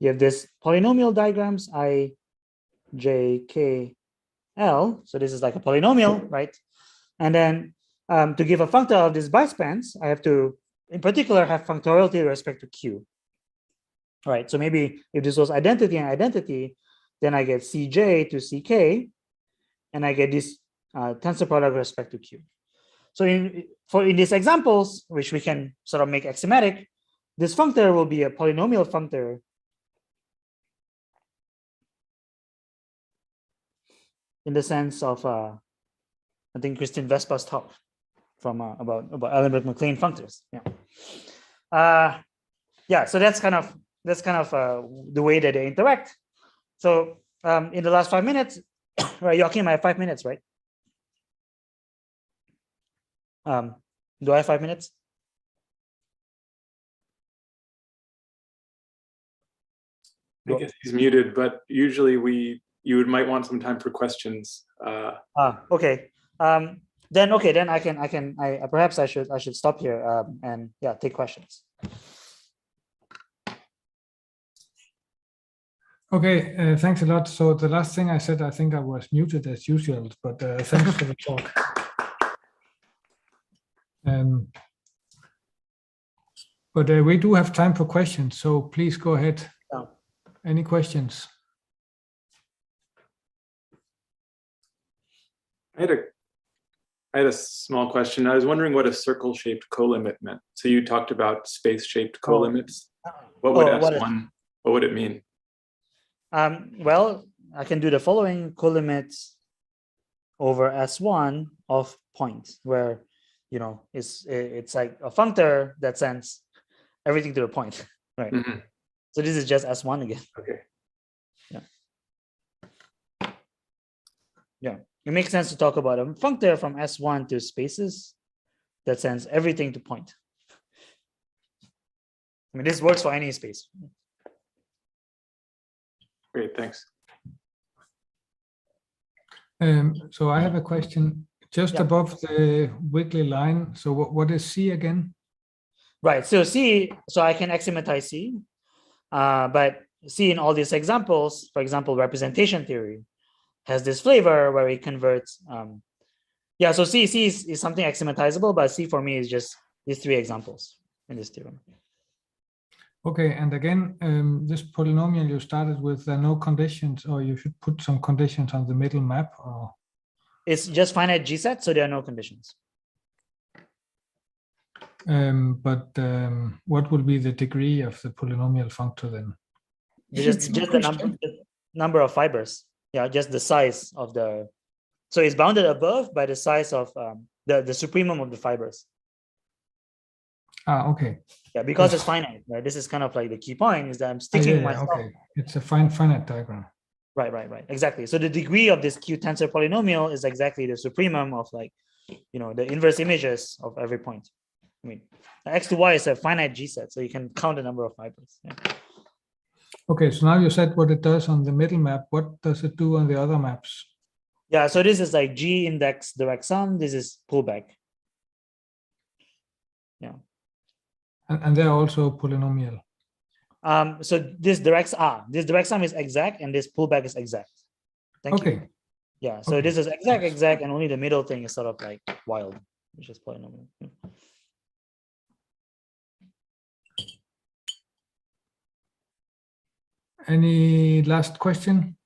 this polynomial diagrams I, J, K, L. So this is like a polynomial, right? And then to give a functor of these bispans, I have to, in particular, have functoriality with respect to Q. All right, so maybe if this was identity and identity, then I get Cj to Ck, and I get this tensor product with respect to Q. So in these examples, which we can sort of make axiomatic, this functor will be a polynomial functor in the sense of I think Christine Vespa's talk from about Ellenberg-MacLean functors. Yeah. Yeah. So that's kind of the way that they interact. So in the last 5 minutes, right, Joachim, I have 5 minutes, right? Do I have 5 minutes? I guess he's muted, but usually you might want some time for questions. Okay. Then I perhaps I should stop here and yeah, take questions. Okay, thanks a lot. So the last thing I said, I think I was muted as usual, but thanks for the talk. But we do have time for questions, so please go ahead. Any questions? I had a small question. I was wondering what a circle-shaped colimit meant. So you talked about space-shaped colimits. What would S1, what would it mean? Well, I can do the following: colimit over S1 of point, where, you know, it's like a functor that sends everything to the point, right? Mhm. So this is just S1 again. Okay. Yeah, it makes sense to talk about a functor from S1 to spaces that sends everything to point. I mean, this works for any space. Great, thanks. So I have a question just Yeah. above the wiggly line. So what is C again? Right, so C, so I can axiommatize C, but C in all these examples, for example, representation theory, has this flavor where it converts. Yeah, so C is something axiomatizable, but C for me is just these three examples in this theorem. Okay, and again, this polynomial you started with no conditions, or you should put some conditions on the middle map, or? It's just finite G set, so there are no conditions. But what will be the degree of the polynomial functor then? Just the number of fibers. Yeah, just the size of the. So it's bounded above by the size of the supremum of the fibers. Ah, okay. Yeah, because Yes. it's finite, right? This is kind of like the key point, is that I'm sticking myself. Okay, it's a finite diagram. Right, exactly. So the degree of this Q tensor polynomial is exactly the supremum of, like, you know, the inverse images of every point. I mean, X to Y is a finite G set, so you can count the number of fibers. Yeah. Okay, so now you said what it does on the middle map. What does it do on the other maps? Yeah, so this is like G index direct sum. This is pullback. Yeah. And they're also polynomial. So this direct sum is exact, and this pullback is exact. Thank you. Okay. Yeah, so Okay. this is exact, and only the middle thing is sort of like wild, which is polynomial. Any last question?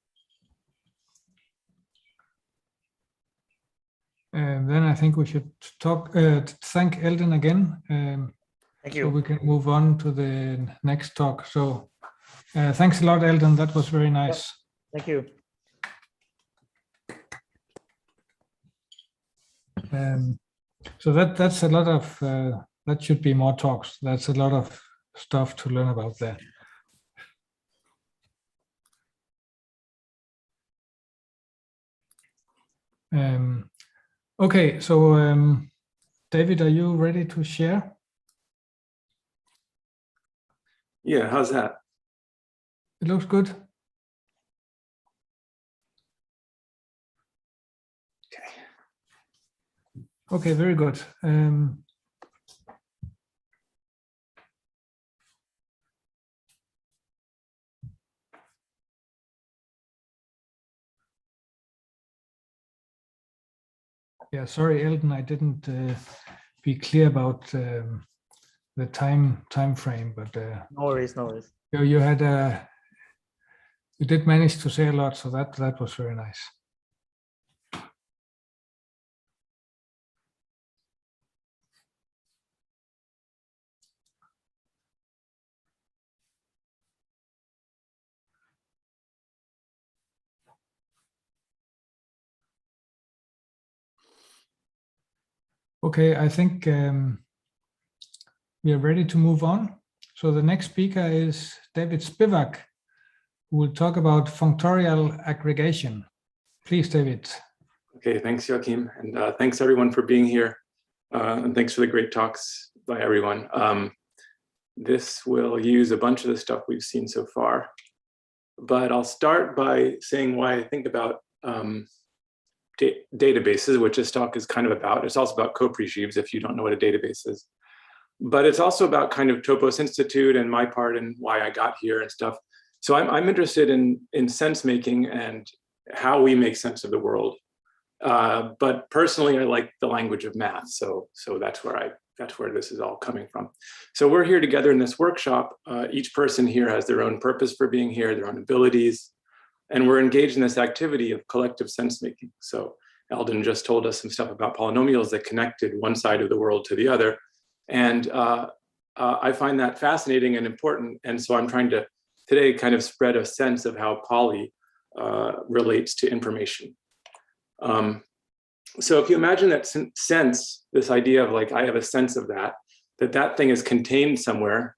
Then I think we should thank Eldon again. Thank So you. we can move on to the next talk. So thanks a lot, Eldon. That was very nice. Thank you. So that's a lot of, that should be more talks. That's a lot of stuff to learn about there. Okay, so David, are you ready to share? Yeah, how's that? It looks good. Okay, very good. Yeah, sorry, Eldon, I didn't be clear about the time frame, but No worries, no worries. you had you did manage to say a lot, so that was very nice. Okay, I think we are ready to move on. So the next speaker is David Spivak, who will talk about functorial aggregation. Please, David. Okay, thanks, Joachim. And thanks everyone for being here. And thanks for the great talks by everyone. This will use a bunch of the stuff we've seen so far. But I'll start by saying why I think about databases, which this talk is kind of about. It's also about co-pregives if you don't know what a database is. But it's also about kind of Topos Institute and my part and why I got here and stuff. So I'm interested in sense making and how we make sense of the world. But personally, I like the language of math. So that's where That's where this is all coming from. So we're here together in this workshop. Each person here has their own purpose for being here, their own abilities, and we're engaged in this activity of collective sense making. So Eldon just told us some stuff about polynomials that connected one side of the world to the other. And I find that fascinating and important. And so I'm trying to today kind of spread a sense of how poly relates to information. So if you imagine that sense, this idea of like, I have a sense of that thing is contained somewhere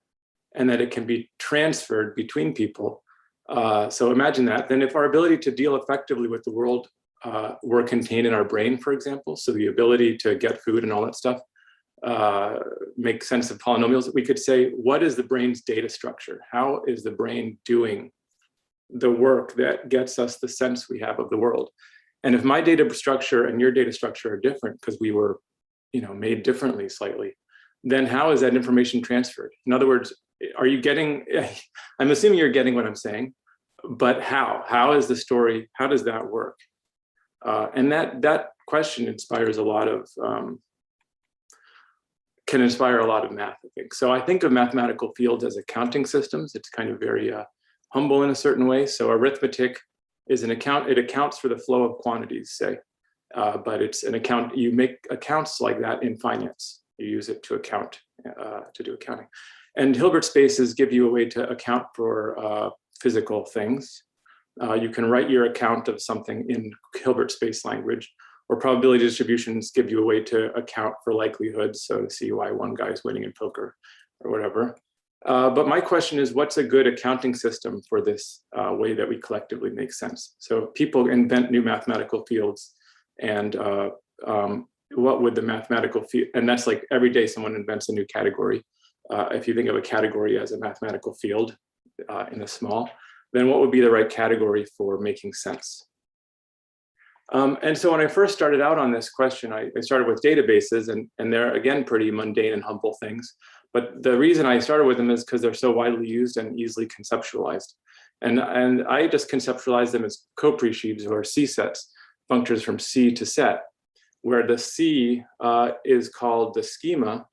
and that it can be transferred between people. So imagine that, then if our ability to deal effectively with the world were contained in our brain, for example, so the ability to get food and all that stuff, make sense of polynomials, we could say, what is the brain's data structure? How is the brain doing the work that gets us the sense we have of the world? And if my data structure and your data structure are different because we were, made differently slightly, then how is that information transferred? In other words, are you getting, I'm assuming you're getting what I'm saying, but how? How is the story, how does that work? And that question inspires a lot of, can inspire a lot of math, I think. So I think of mathematical fields as accounting systems. It's kind of very humble in a certain way. So arithmetic is an account, it accounts for the flow of quantities, say, but it's an account, you make accounts like that in finance. You use it to account, to do accounting. And Hilbert spaces give you a way to account for physical things. You can write your account of something in Hilbert space language, or probability distributions give you a way to account for likelihoods, so to see why one guy's winning in poker or whatever. But my question is, what's a good accounting system for this way that we collectively make sense? So people invent new mathematical fields, and what would the mathematical field, and that's like every day someone invents a new category. If you think of a category as a mathematical field in the small, then what would be the right category for making sense? And so when I first started out on this question, I started with databases, and they're again pretty mundane and humble things. But the reason I started with them is because they're so widely used and easily conceptualized. And I just conceptualize them as Coprey sheaves, or C sets, functors from C to set, where the C is called the schema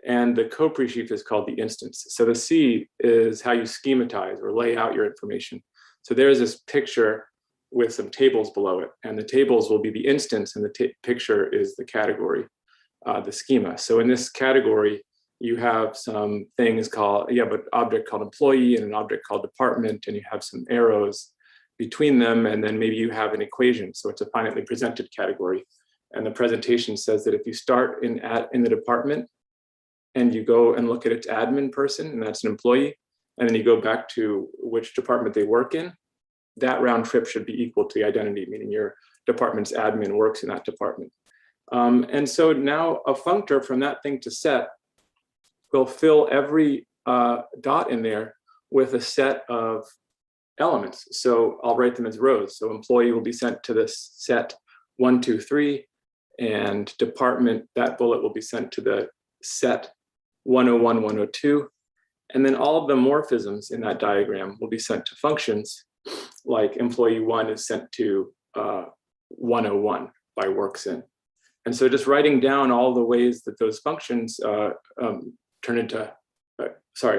and the Coprey sheaf is called the instance. So the C is how you schematize or lay out your information. So there's this picture with some tables below it, and the tables will be the instance, and the picture is the category, the schema. So in this category, you have some things called, you have an object called employee and an object called department, and you have some arrows between them, and then maybe you have an equation. So it's a finitely presented category. And the presentation says that if you start in the department and you go and look at its admin person, and that's an employee, and then you go back to which department they work in, that round trip should be equal to the identity, meaning your department's admin works in that department. And so now a functor from that thing to set will fill every dot in there with a set of elements. So I'll write them as rows. So employee will be sent to this set 1, 2, 3, and department, that bullet will be sent to the set 101, 102. And then all of the morphisms in that diagram will be sent to functions, like employee 1 is sent to 101 by works in. And so just writing down all the ways that those functions turn into,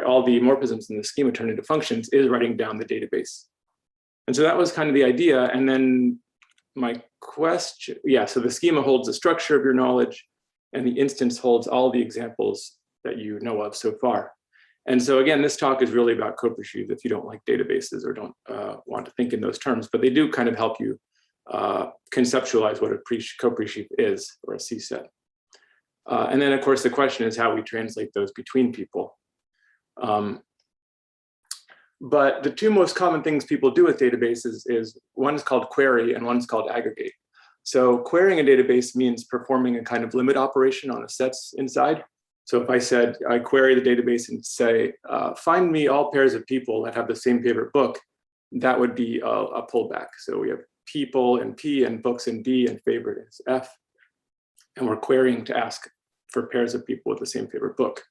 all the morphisms in the schema turn into functions is writing down the database. And so that was kind of the idea. And then my question, so the schema holds the structure of your knowledge, and the instance holds all the examples that you know of so far. And so again, this talk is really about Coprey sheaves if you don't like databases or don't want to think in those terms, but they do kind of help you conceptualize what a Coprey sheaf is, or a C set. And then of course, the question is how we translate those between people. But the two most common things people do with databases is one's called query and one's called aggregate. So querying a database means performing a kind of limit operation on a set's inside. So if I said, I query the database and say, find me all pairs of people that have the same favorite book, that would be a pullback. So we have people in P and books in B and favorite is F. And we're querying to ask for pairs of people with the same favorite book.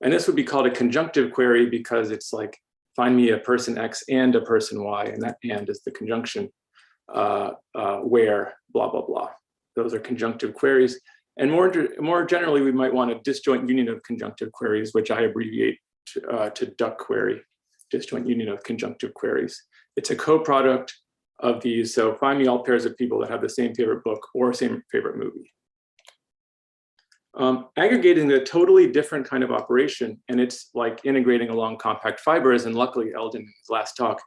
And this would be called a conjunctive query because it's like, find me a person X and a person Y, and that and is the conjunction where blah, blah, blah. Those are conjunctive queries. And more generally, we might want a disjoint union of conjunctive queries, which I abbreviate to duck query, disjoint union of conjunctive queries. It's a co-product of these. So find me all pairs of people that have the same favorite book or same favorite movie. Aggregating a totally different kind of operation, and it's like integrating along compact fibers. And luckily, Eldon, in his last talk,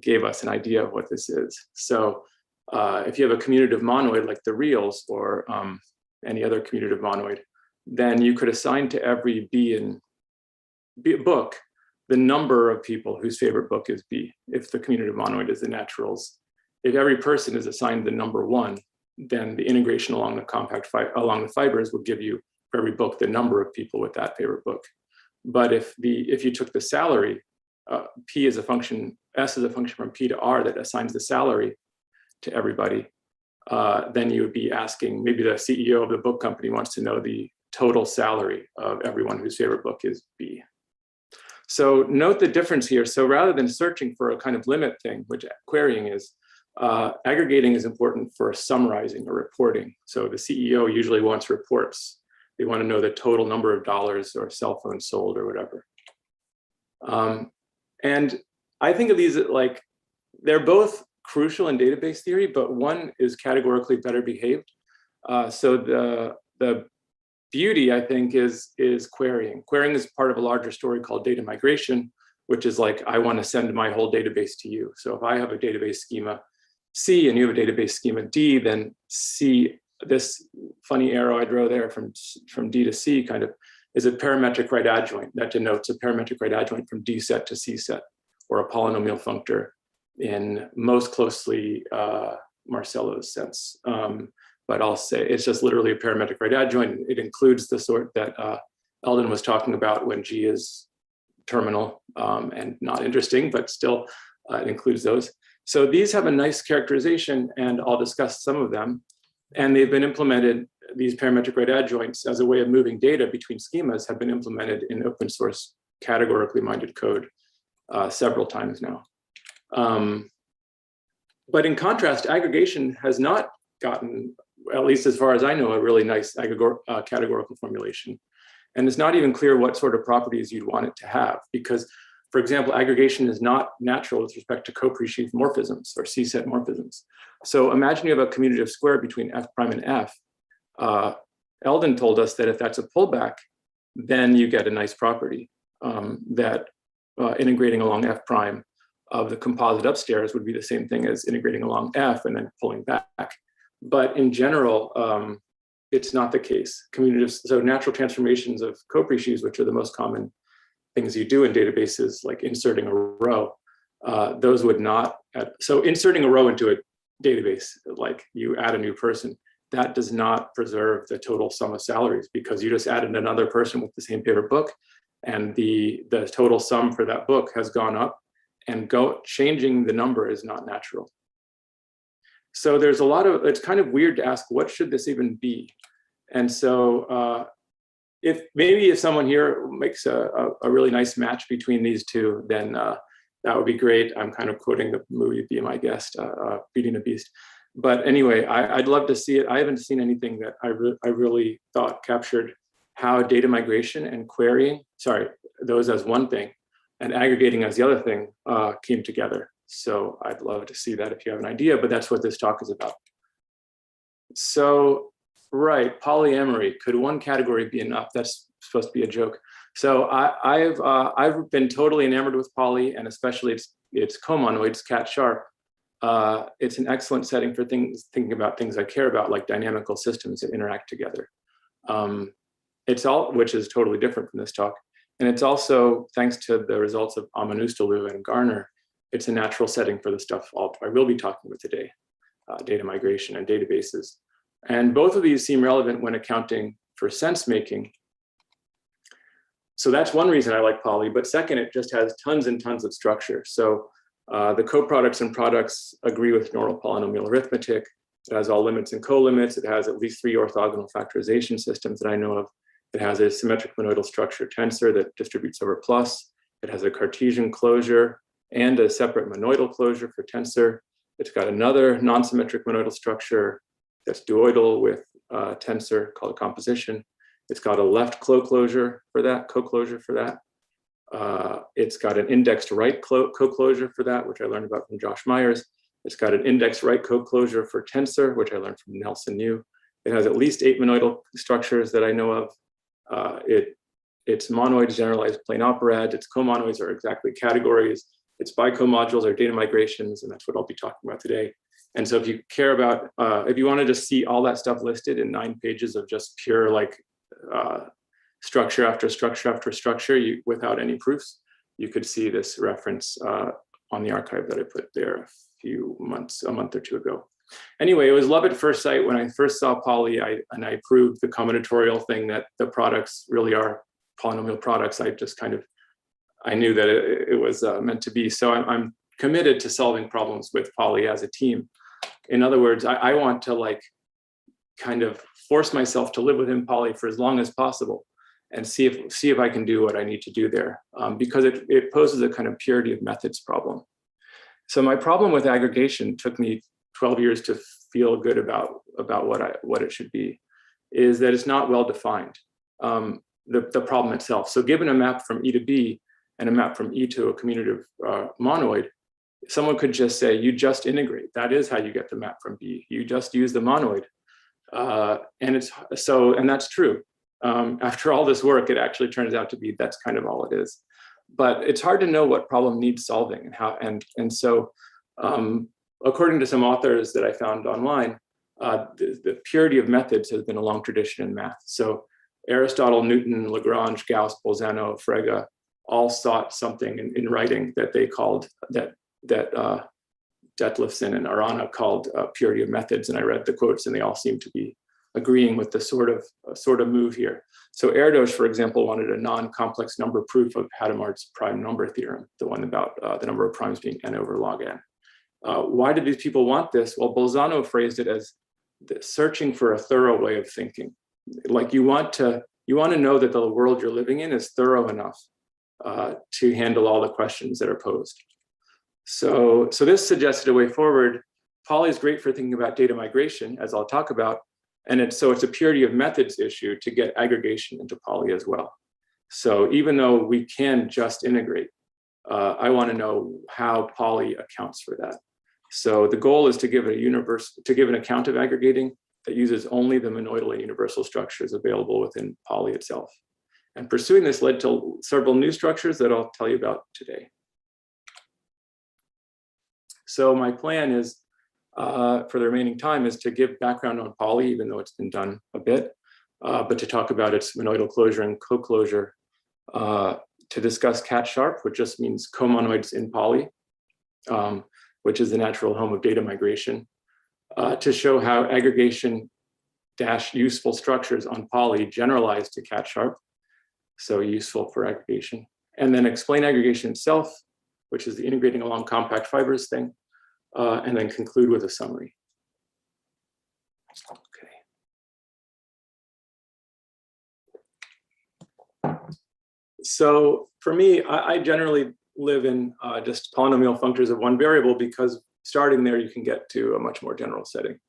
gave us an idea of what this is. So if you have a commutative monoid like the reals or any other commutative monoid, then you could assign to every B in book the number of people whose favorite book is B, if the commutative monoid is the naturals. If every person is assigned the number 1, then the integration along the along the fibers would give you for every book the number of people with that favorite book. But if you took the salary, P is a function, S is a function from P to R that assigns the salary to everybody, then you would be asking, maybe the CEO of the book company wants to know the total salary of everyone whose favorite book is B. So note the difference here. So rather than searching for a kind of limit thing, which querying is, aggregating is important for summarizing or reporting. So the CEO usually wants reports. They want to know the total number of dollars or cell phones sold or whatever. And I think of these like, they're both crucial in database theory, but one is categorically better behaved. So the beauty, I think, is querying. Querying is part of a larger story called data migration, which is like, I want to send my whole database to you. So if I have a database schema C and you have a database schema D, then C, this funny arrow I drew there from D to C kind of is a parametric right adjoint that denotes a parametric right adjoint from D set to C set, or a polynomial functor in most closely Marcello's sense. But I'll say it's just literally a parametric right adjoint. It includes the sort that Eldon was talking about when G is terminal and not interesting, but still it includes those. So these have a nice characterization, and I'll discuss some of them. And they've been implemented, these parametric right adjoints as a way of moving data between schemas have been implemented in open source categorically minded code several times now. But in contrast, aggregation has not gotten, at least as far as I know, a really nice categorical formulation. And it's not even clear what sort of properties you'd want it to have, because, for example, aggregation is not natural with respect to co-presheaf morphisms or C-set morphisms. So imagine you have a commutative square between F prime and F. Eldon told us that if that's a pullback, then you get a nice property that integrating along F prime of the composite upstairs would be the same thing as integrating along F and then pulling back. But in general, it's not the case. Commutatives, so natural transformations of co-presheaves, which are the most common things you do in databases, like inserting a row, those would not, so inserting a row into a database, like you add a new person, that does not preserve the total sum of salaries, because you just added another person with the same favorite book, and the total sum for that book has gone up, and changing the number is not natural. So there's a lot of, it's kind of weird to ask, what should this even be? And so if someone here makes a really nice match between these two, then that would be great. I'm kind of quoting the movie Be My Guest, Beauty and the Beast. But anyway, I'd love to see it. I haven't seen anything that I really thought captured how data migration and querying, those as one thing, and aggregating as the other thing came together. So I'd love to see that if you have an idea, but that's what this talk is about. So, right, polyamory, could one category be enough? That's supposed to be a joke. So I've been totally enamored with poly, and especially its comonoids, cat sharp. It's an excellent setting for thinking about things I care about, like dynamical systems that interact together. Which is totally different from this talk. And it's also, thanks to the results of Amanustaloo and Garner, it's a natural setting for the stuff I will be talking about today, data migration and databases. And both of these seem relevant when accounting for sense making. So that's one reason I like poly, but second, it just has tons and tons of structure. So the coproducts and products agree with normal polynomial arithmetic. It has all limits and co-limits. It has at least 3 orthogonal factorization systems that I know of. It has a symmetric monoidal structure tensor that distributes over plus. It has a Cartesian closure and a separate monoidal closure for tensor. It's got another non-symmetric monoidal structure that's duoidal with tensor called a composition. It's got a left co-closure for that. It's got an indexed right co-closure for that, which I learned about from Josh Myers. It's got an indexed right co-closure for tensor, which I learned from Nelson New. It has at least 8 monoidal structures that I know of. Its monoids generalized plane operads. Its comonoids are exactly categories. Its bicomodules are data migrations, and that's what I'll be talking about today. And so if you care about, if you want to just see all that stuff listed in 9 pages of just pure like structure after structure after structure without any proofs, you could see this reference on the archive that I put there a month or two ago. Anyway, it was love at first sight when I first saw Poly, and I proved the combinatorial thing that the products really are polynomial products. I knew that it was meant to be. So I'm committed to solving problems with Poly as a team. In other words, I want to like kind of force myself to live within Poly for as long as possible and see if I can do what I need to do there, because it poses a kind of purity of methods problem. So my problem with aggregation took me 12 years to feel good about what it should be, is that it's not well defined, the problem itself. So given a map from E to B and a map from E to a commutative monoid, someone could just say, you just integrate. That is how you get the map from B. You just use the monoid. And that's true. After all this work, it actually turns out to be that's kind of all it is. But it's hard to know what problem needs solving and how. So according to some authors that I found online, the purity of methods has been a long tradition in math. So Aristotle, Newton, Lagrange, Gauss, Bolzano, Frege all sought something in writing that they called that Detlefsen and Arana called purity of methods. And I read the quotes, and they all seem to be agreeing with the sort of move here. So Erdos, for example, wanted a non-complex number proof of Hadamard's prime number theorem, the one about the number of primes being n over log n. Why did these people want this? Well, Bolzano phrased it as searching for a thorough way of thinking. Like you want to know that the world you're living in is thorough enough to handle all the questions that are posed. So this suggested a way forward. Poly is great for thinking about data migration, as I'll talk about, and it's a purity of methods issue to get aggregation into Poly as well. So even though we can just integrate, I want to know how Poly accounts for that. So the goal is to give an account of aggregating that uses only the monoidal and universal structures available within Poly itself. And pursuing this led to several new structures that I'll tell you about today. So my plan is, for the remaining time, is to give background on Poly, even though it's been done a bit, but to talk about its monoidal closure and co-closure, to discuss cat-sharp, which just means comonoids in Poly, which is the natural home of data migration, to show how aggregation dash useful structures on Poly generalize to cat-sharp, so useful for aggregation, and then explain aggregation itself, which is the integrating along compact fibers thing, and then conclude with a summary. Okay. So for me, I generally live in just polynomial functors of one variable, because starting there, you can get to a much more general setting.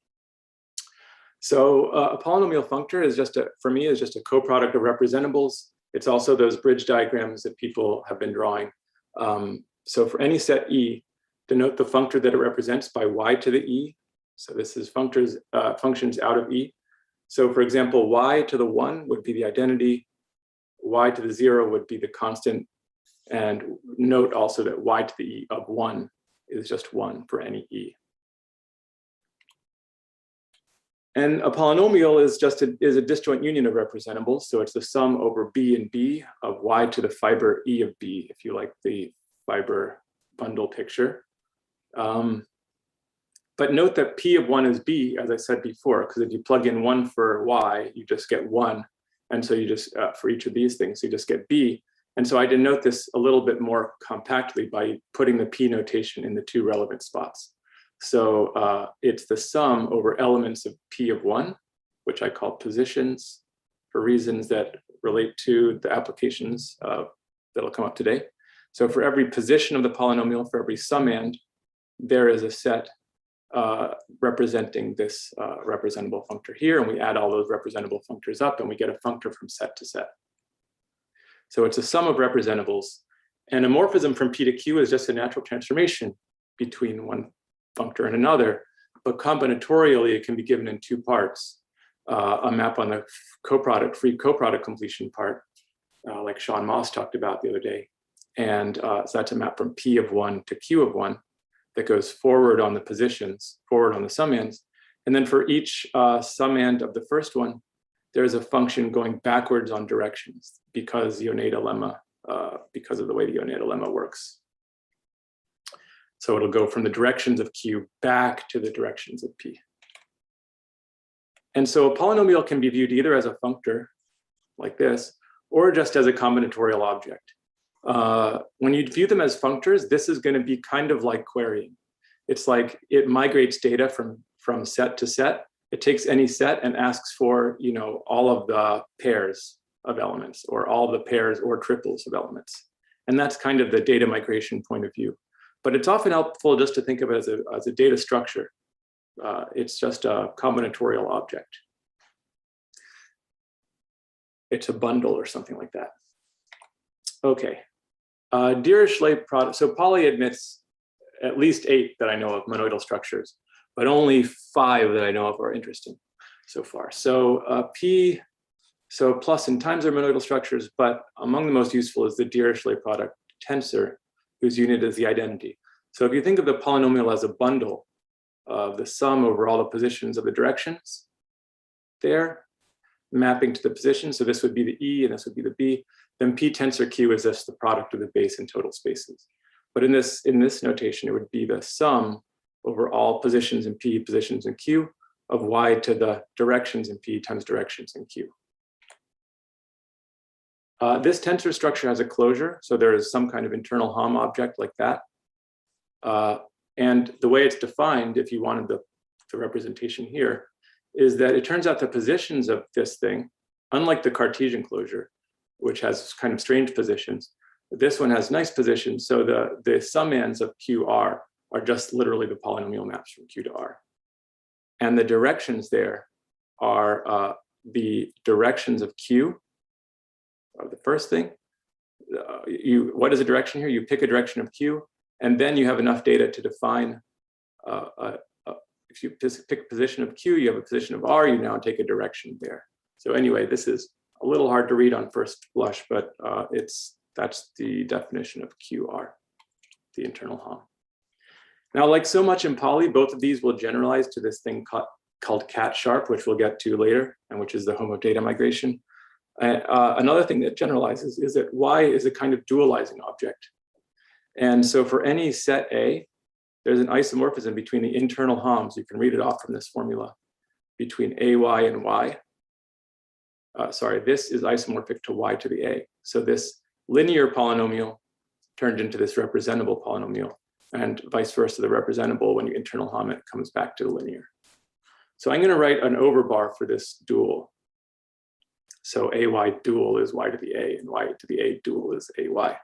So a polynomial functor is for me, is just a coproduct of representables. It's also those bridge diagrams that people have been drawing. So for any set E, denote the functor that it represents by y to the E. So this is functions out of E. So for example, y to the 1 would be the identity, y to the 0 would be the constant, and note also that y to the E of 1 is just 1 for any E. And a polynomial is a disjoint union of representables. So it's the sum over B and B of y to the fiber E of B, if you like the fiber bundle picture. But note that P of 1 is B, as I said before, because if you plug in 1 for Y, you just get 1. And so you just, for each of these things, you just get B. And so I denote this a little bit more compactly by putting the P notation in the 2 relevant spots. So it's the sum over elements of P of 1, which I call positions for reasons that relate to the applications that'll come up today. So for every position of the polynomial, for every summand, there is a set representing this representable functor here, and we add all those representable functors up, and we get a functor from set to set. So it's a sum of representables, and a morphism from P to Q is just a natural transformation between one functor and another, but combinatorially it can be given in two parts. A map on the coproduct, free coproduct completion part, like Sean Moss talked about the other day. And so that's a map from P of 1 to Q of 1 that goes forward on the positions, forward on the summands. And then for each summand of the first one, there's a function going backwards on directions because Yoneda lemma, because of the way the Yoneda lemma works. So it'll go from the directions of Q back to the directions of P. And so a polynomial can be viewed either as a functor, like this, or just as a combinatorial object. When you view them as functors, this is going to be kind of like querying. It's like it migrates data from set to set. It takes any set and asks for, you know, all of the pairs of elements, or all the pairs or triples of elements. And that's kind of the data migration point of view. But it's often helpful just to think of it as a data structure. It's just a combinatorial object. It's a bundle or something like that. Okay. Dirichlet product. So Poly admits at least 8 that I know of monoidal structures, but only 5 that I know of are interesting so far. So P, so plus and times are monoidal structures, but among the most useful is the Dirichlet product tensor, whose unit is the identity. So if you think of the polynomial as a bundle of the sum over all the positions of the directions there, mapping to the position, so this would be the E and this would be the B, then P tensor Q is just the product of the base and total spaces. But in this notation, it would be the sum over all positions in P, positions in Q, of Y to the directions in P times directions in Q. This tensor structure has a closure, so there is some kind of internal Hom object like that. And the way it's defined, if you wanted the representation here, is that it turns out the positions of this thing, unlike the Cartesian closure, which has kind of strange positions, this one has nice positions. So the summands of QR are just literally the polynomial maps from Q to R. And the directions there are the directions of Q, of the first thing. What is a direction here? You pick a direction of Q, and then you have enough data to define, if you pick a position of Q, you have a position of R, you now take a direction there. So anyway, this is a little hard to read on first blush, but that's the definition of QR, the internal Hom. Now, like so much in Poly, both of these will generalize to this thing called cat sharp, which we'll get to later, and which is the Hom of data migration. Another thing that generalizes is that Y is a kind of dualizing object. And so for any set A, there's an isomorphism between the internal Homs. You can read it off from this formula between AY and Y. Sorry, this is isomorphic to Y to the A. So this linear polynomial turned into this representable polynomial, and vice versa, the representable, when you internal Hom it, comes back to the linear. So I'm going to write an overbar for this dual. So AY dual is Y to the A, and Y to the A dual is AY.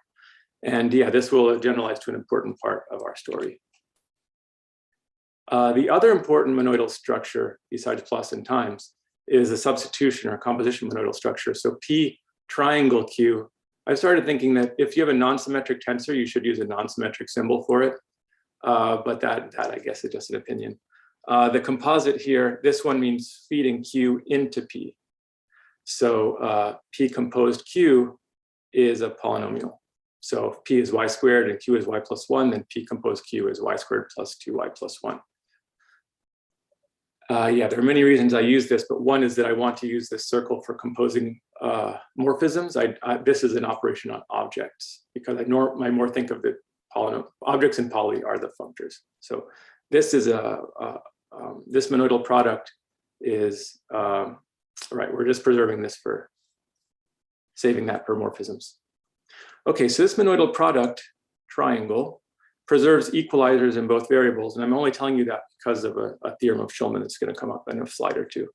And yeah, this will generalize to an important part of our story. The other important monoidal structure, besides plus and times, is a substitution or composition monoidal structure. So P triangle Q, I started thinking that if you have a non-symmetric tensor, you should use a non-symmetric symbol for it. But that I guess is just an opinion. The composite here, this one means feeding Q into P. So P composed Q is a polynomial. So if P is Y squared and Q is Y plus 1, then P composed Q is Y squared plus 2Y plus 1. Yeah, there are many reasons I use this, but one is that I want to use this circle for composing morphisms. This is an operation on objects, because I more think of the polynomial objects in Poly are the functors. So this is this monoidal product is right. We're just preserving this for saving that for morphisms. Okay, so this monoidal product triangle preserves equalizers in both variables, and I'm only telling you that because of a theorem of Schulman that's going to come up in a slide or two.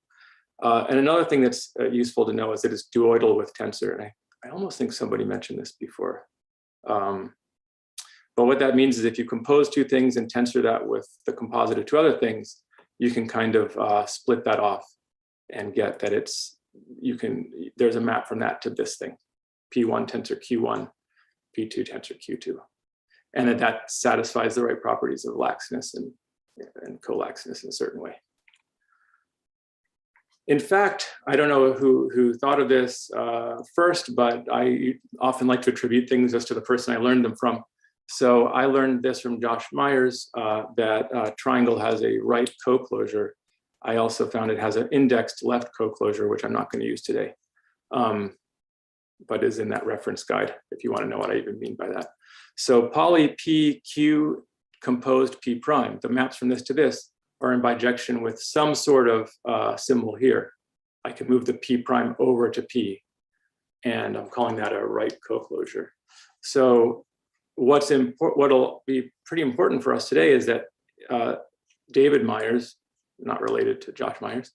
And another thing that's useful to know is that it's duoidal with tensor, and I almost think somebody mentioned this before. But But what that means is if you compose two things and tensor that with the composite of two other things, you can kind of split that off and get that there's a map from that to this thing, P1 tensor Q1, P2 tensor Q2. And that satisfies the right properties of laxness and collaxness in a certain way. In fact, I don't know who thought of this first, but I often like to attribute things just to the person I learned them from. So I learned this from Josh Myers, that triangle has a right co-closure. I also found it has an indexed left co-closure, which I'm not going to use today, but is in that reference guide if you want to know what I even mean by that. So poly P, Q, composed P prime, the maps from this to this are in bijection with some sort of symbol here. I can move the P prime over to P, and I'm calling that a right co-closure. So what'll be pretty important for us today is that David Myers, not related to Josh Myers,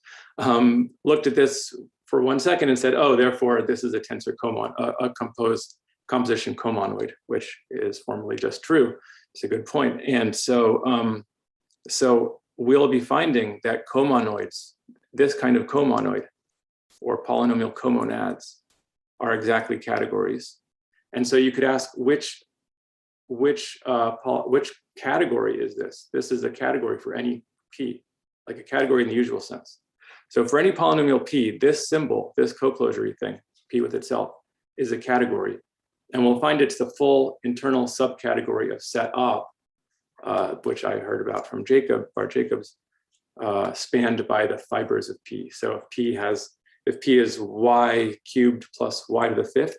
looked at this for 1 second and said, oh, therefore this is a tensor a composition comonoid, which is formally just true. It's a good point. And so, so we'll be finding that comonoids, this kind of comonoid or polynomial comonads, are exactly categories. And so you could ask which category is this? This is a category for any P, like a category in the usual sense. So for any polynomial P, this symbol, this co-closure thing, P with itself, is a category. And we'll find it's the full internal subcategory of set op, which I heard about from Bar Jacobs, spanned by the fibers of P. So if P is y cubed plus y to the fifth,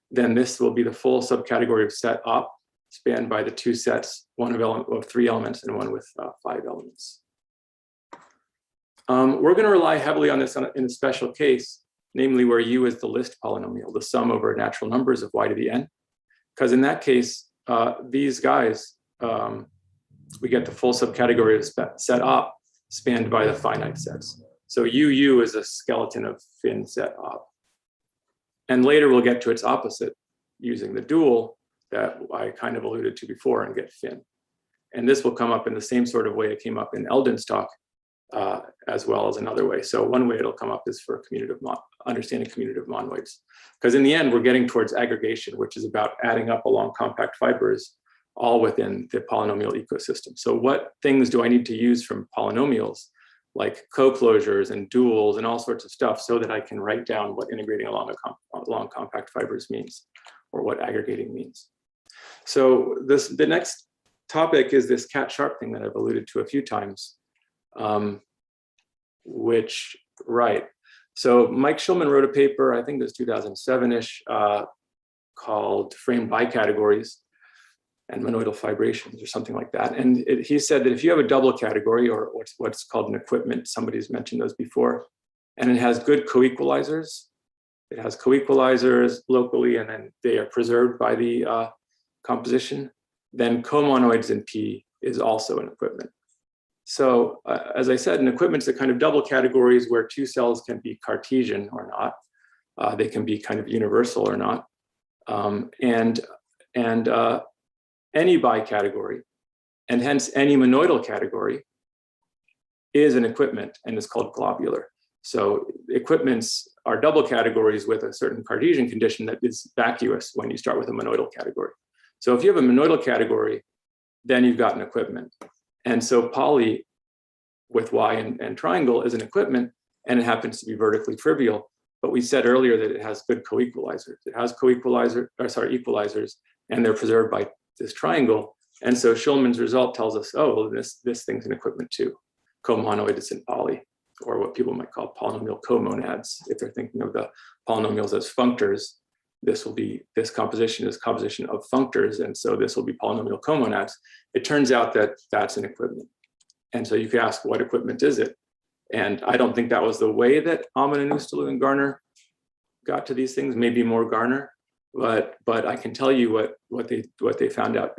then this will be the full subcategory of set op, spanned by the two sets, one of 3 elements and one with 5 elements. We're going to rely heavily on this in a special case, namely where U is the list polynomial, the sum over natural numbers of y to the n. Because in that case, these guys, we get the full subcategory of set op spanned by the finite sets. So UU is a skeleton of fin set op. And later we'll get to its opposite using the dual that I kind of alluded to before and get fin. And this will come up in the same sort of way it came up in Eldon's talk, as well as another way. So one way it'll come up is for understanding commutative monoids. Because in the end, we're getting towards aggregation, which is about adding up along compact fibers, all within the polynomial ecosystem. So what things do I need to use from polynomials, like co-closures and duals and all sorts of stuff, so that I can write down what integrating along compact fibers means, or what aggregating means. So the next topic is this cat-sharp thing that I've alluded to a few times, So Mike Schulman wrote a paper, I think it was 2007-ish, called Framed Bicategories and Monoidal Fibrations or something like that. And he said that if you have a double category, or what's called an equipment, somebody's mentioned those before, and it has good coequalizers, it has coequalizers locally, and then they are preserved by the composition, then comonoids in P is also an equipment. So as I said, an equipment's a kind of double categories where two cells can be Cartesian or not. They can be kind of universal or not. Any bicategory, and hence any monoidal category, is an equipment and is called globular. So equipments are double categories with a certain Cartesian condition that is vacuous when you start with a monoidal category. So if you have a monoidal category, then you've got an equipment. And so poly with Y and triangle is an equipment, and it happens to be vertically trivial. But we said earlier that it has good coequalizers. It has equalizers, and they're preserved by this triangle. And so Schulman's result tells us, oh, well, this thing's an equipment too. Comonoid is in poly, or what people might call polynomial comonads. If they're thinking of the polynomials as functors, this composition is composition of functors, and so this will be polynomial comonads. It turns out that that's an equipment. And so you could ask, what equipment is it? And I don't think that was the way that Amon and Ustalu and Garner got to these things, maybe more Garner, but I can tell you what they found out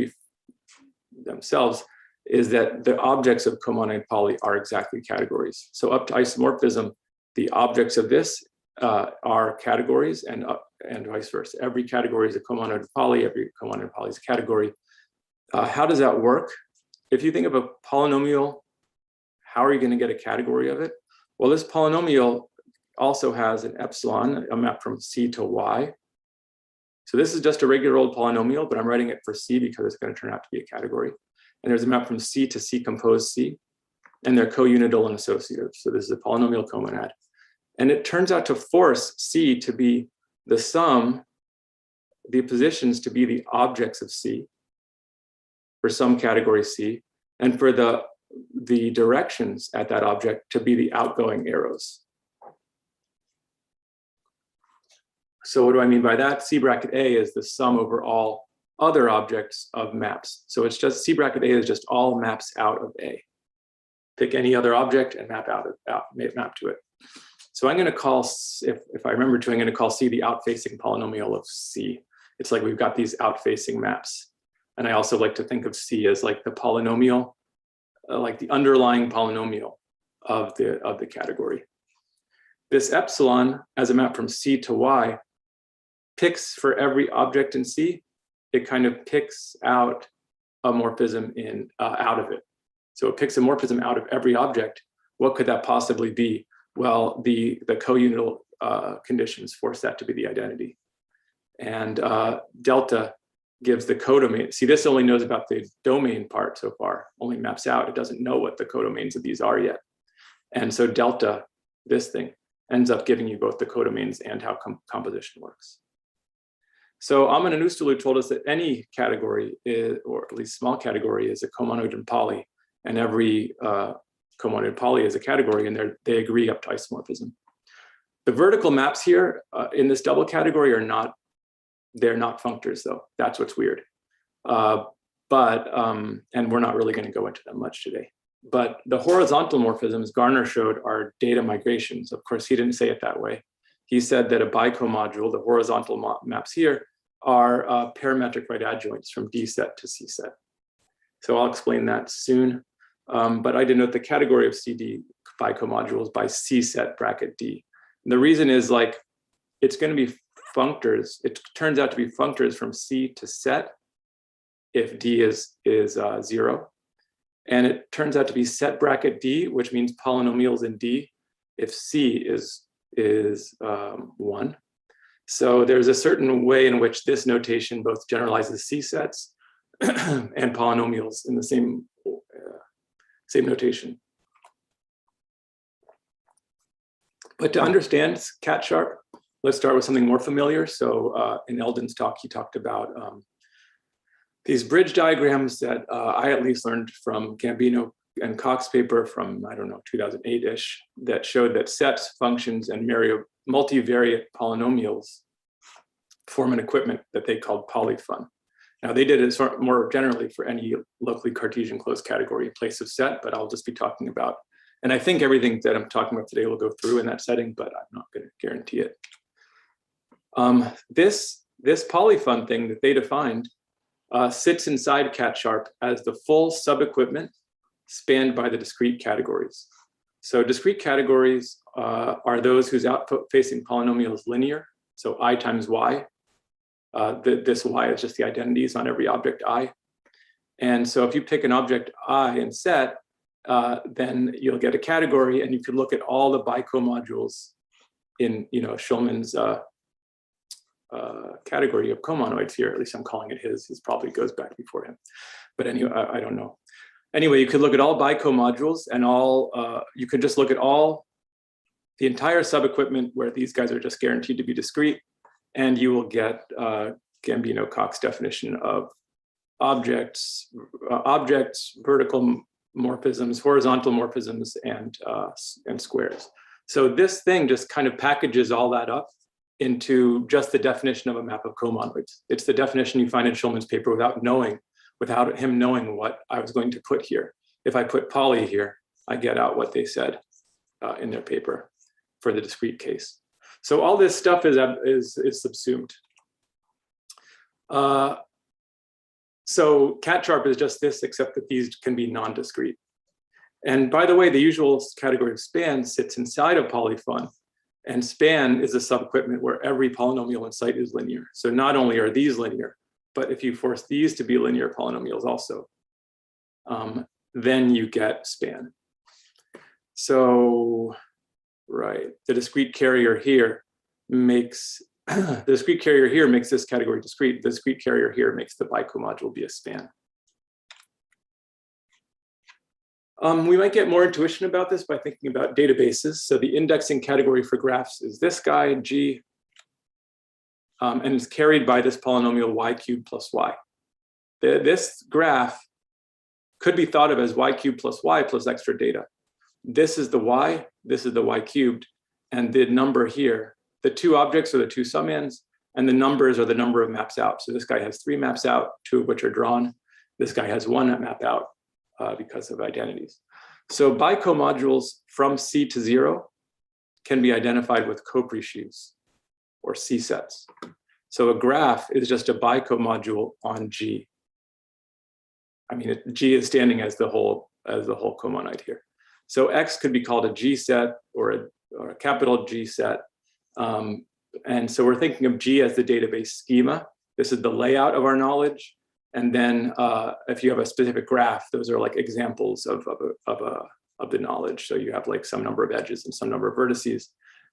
themselves is that the objects of comonoid poly are exactly categories. So up to isomorphism, the objects of this are categories, and vice versa. Every category is a comonoid poly, every comonoid poly is a category. How does that work? If you think of a polynomial, how are you going to get a category of it? Well, this polynomial also has an epsilon, a map from C to Y. So this is just a regular old polynomial, but I'm writing it for C because it's going to turn out to be a category. And there's a map from C to C composed C, and they're co-unidal and associative. So this is a polynomial comonad. And it turns out to force C to be the sum, the positions to be the objects of C for some category C, and for the directions at that object to be the outgoing arrows. So what do I mean by that? C bracket A is the sum over all other objects of maps. So it's just C bracket A is just all maps out of A. Pick any other object and map to it. So I'm going to call, if I remember to, I'm going to call C the outfacing polynomial of C. It's like we've got these outfacing maps. And I also like to think of C as like the polynomial, like the underlying polynomial of the category. This epsilon as a map from C to Y picks for every object in C, it kind of picks out a morphism out of it. So it picks a morphism out of every object. What could that possibly be? Well, the co-unidal conditions force that to be the identity. And delta gives the codomain. See, this only knows about the domain part so far, only maps out. It doesn't know what the codomains of these are yet. And so delta, this thing, ends up giving you both the codomains and how composition works. So Aman and Ustalu told us that any category is, or at least small category, is a comonoid in poly, and every comonoid poly is a category, and they agree up to isomorphism. The vertical maps here in this double category are not, they're not functors though. That's what's weird. And we're not really going to go into them much today. But the horizontal morphisms Garner showed are data migrations. Of course, he didn't say it that way. He said that a bicomodule, the horizontal maps here, are parametric right adjoints from D set to C set. So I'll explain that soon. But I denote the category of CD bicomodules by C set bracket D. And the reason is like, it's going to be functors. It turns out to be functors from C to set if D is 0. And it turns out to be set bracket D, which means polynomials in D, if C is 1. So there's a certain way in which this notation both generalizes C sets and polynomials in the same notation. But to understand cat sharp, let's start with something more familiar. So in Eldon's talk, he talked about these bridge diagrams that I at least learned from Gambino and Cox paper from, I don't know, 2008-ish, that showed that sets, functions, and multivariate polynomials form an equipment that they called polyfun. Now they did it more generally for any locally Cartesian closed category in place of set, but I'll just be talking about, and I think everything that I'm talking about today will go through in that setting, but I'm not going to guarantee it. This polyfun thing that they defined sits inside cat sharp as the full sub-equipment spanned by the discrete categories. So discrete categories are those whose output-facing polynomial is linear, so I times y. This y is just the identities on every object I. And so if you pick an object I and set, then you'll get a category, and you could look at all the bicomodules in Schulman's category of comonoids here. At least I'm calling it his. His probably goes back before him. But anyway, I don't know. Anyway, you could look at all bicomodules and all, you could just look at the entire sub-equipment where these guys are just guaranteed to be discrete, and you will get Gambino-Cox definition of objects, vertical morphisms, horizontal morphisms, and squares. So this thing just kind of packages all that up into just the definition of a map of comonoids. It's the definition you find in Schulman's paper without him knowing what I was going to put here. If I put poly here, I get out what they said in their paper for the discrete case. So all this stuff is subsumed. So cat sharp is just this, except that these can be non-discrete. And by the way, the usual category of span sits inside of polyfun, and span is a sub-equipment where every polynomial in sight is linear. So not only are these linear, but if you force these to be linear polynomials also, then you get span. So, right, the discrete carrier here makes the discrete carrier here makes this category discrete. The discrete carrier here makes the bicomodule be a span. We might get more intuition about this by thinking about databases. So the indexing category for graphs is this guy, G, and is carried by this polynomial y cubed plus y. This graph could be thought of as y cubed plus y plus extra data. This is the y, this is the y cubed, and the number here, the two objects are the two summands, and the numbers are the number of maps out. So this guy has 3 maps out, 2 of which are drawn. This guy has 1 map out because of identities. So bicomodules from C to 0 can be identified with coprecisions or C sets. So a graph is just a bicomodule on G. I mean, G is standing as the whole comonide here. So X could be called a G set or a capital G set. And so we're thinking of G as the database schema. This is the layout of our knowledge. And then if you have a specific graph, those are like examples of the knowledge. So you have like some number of edges and some number of vertices.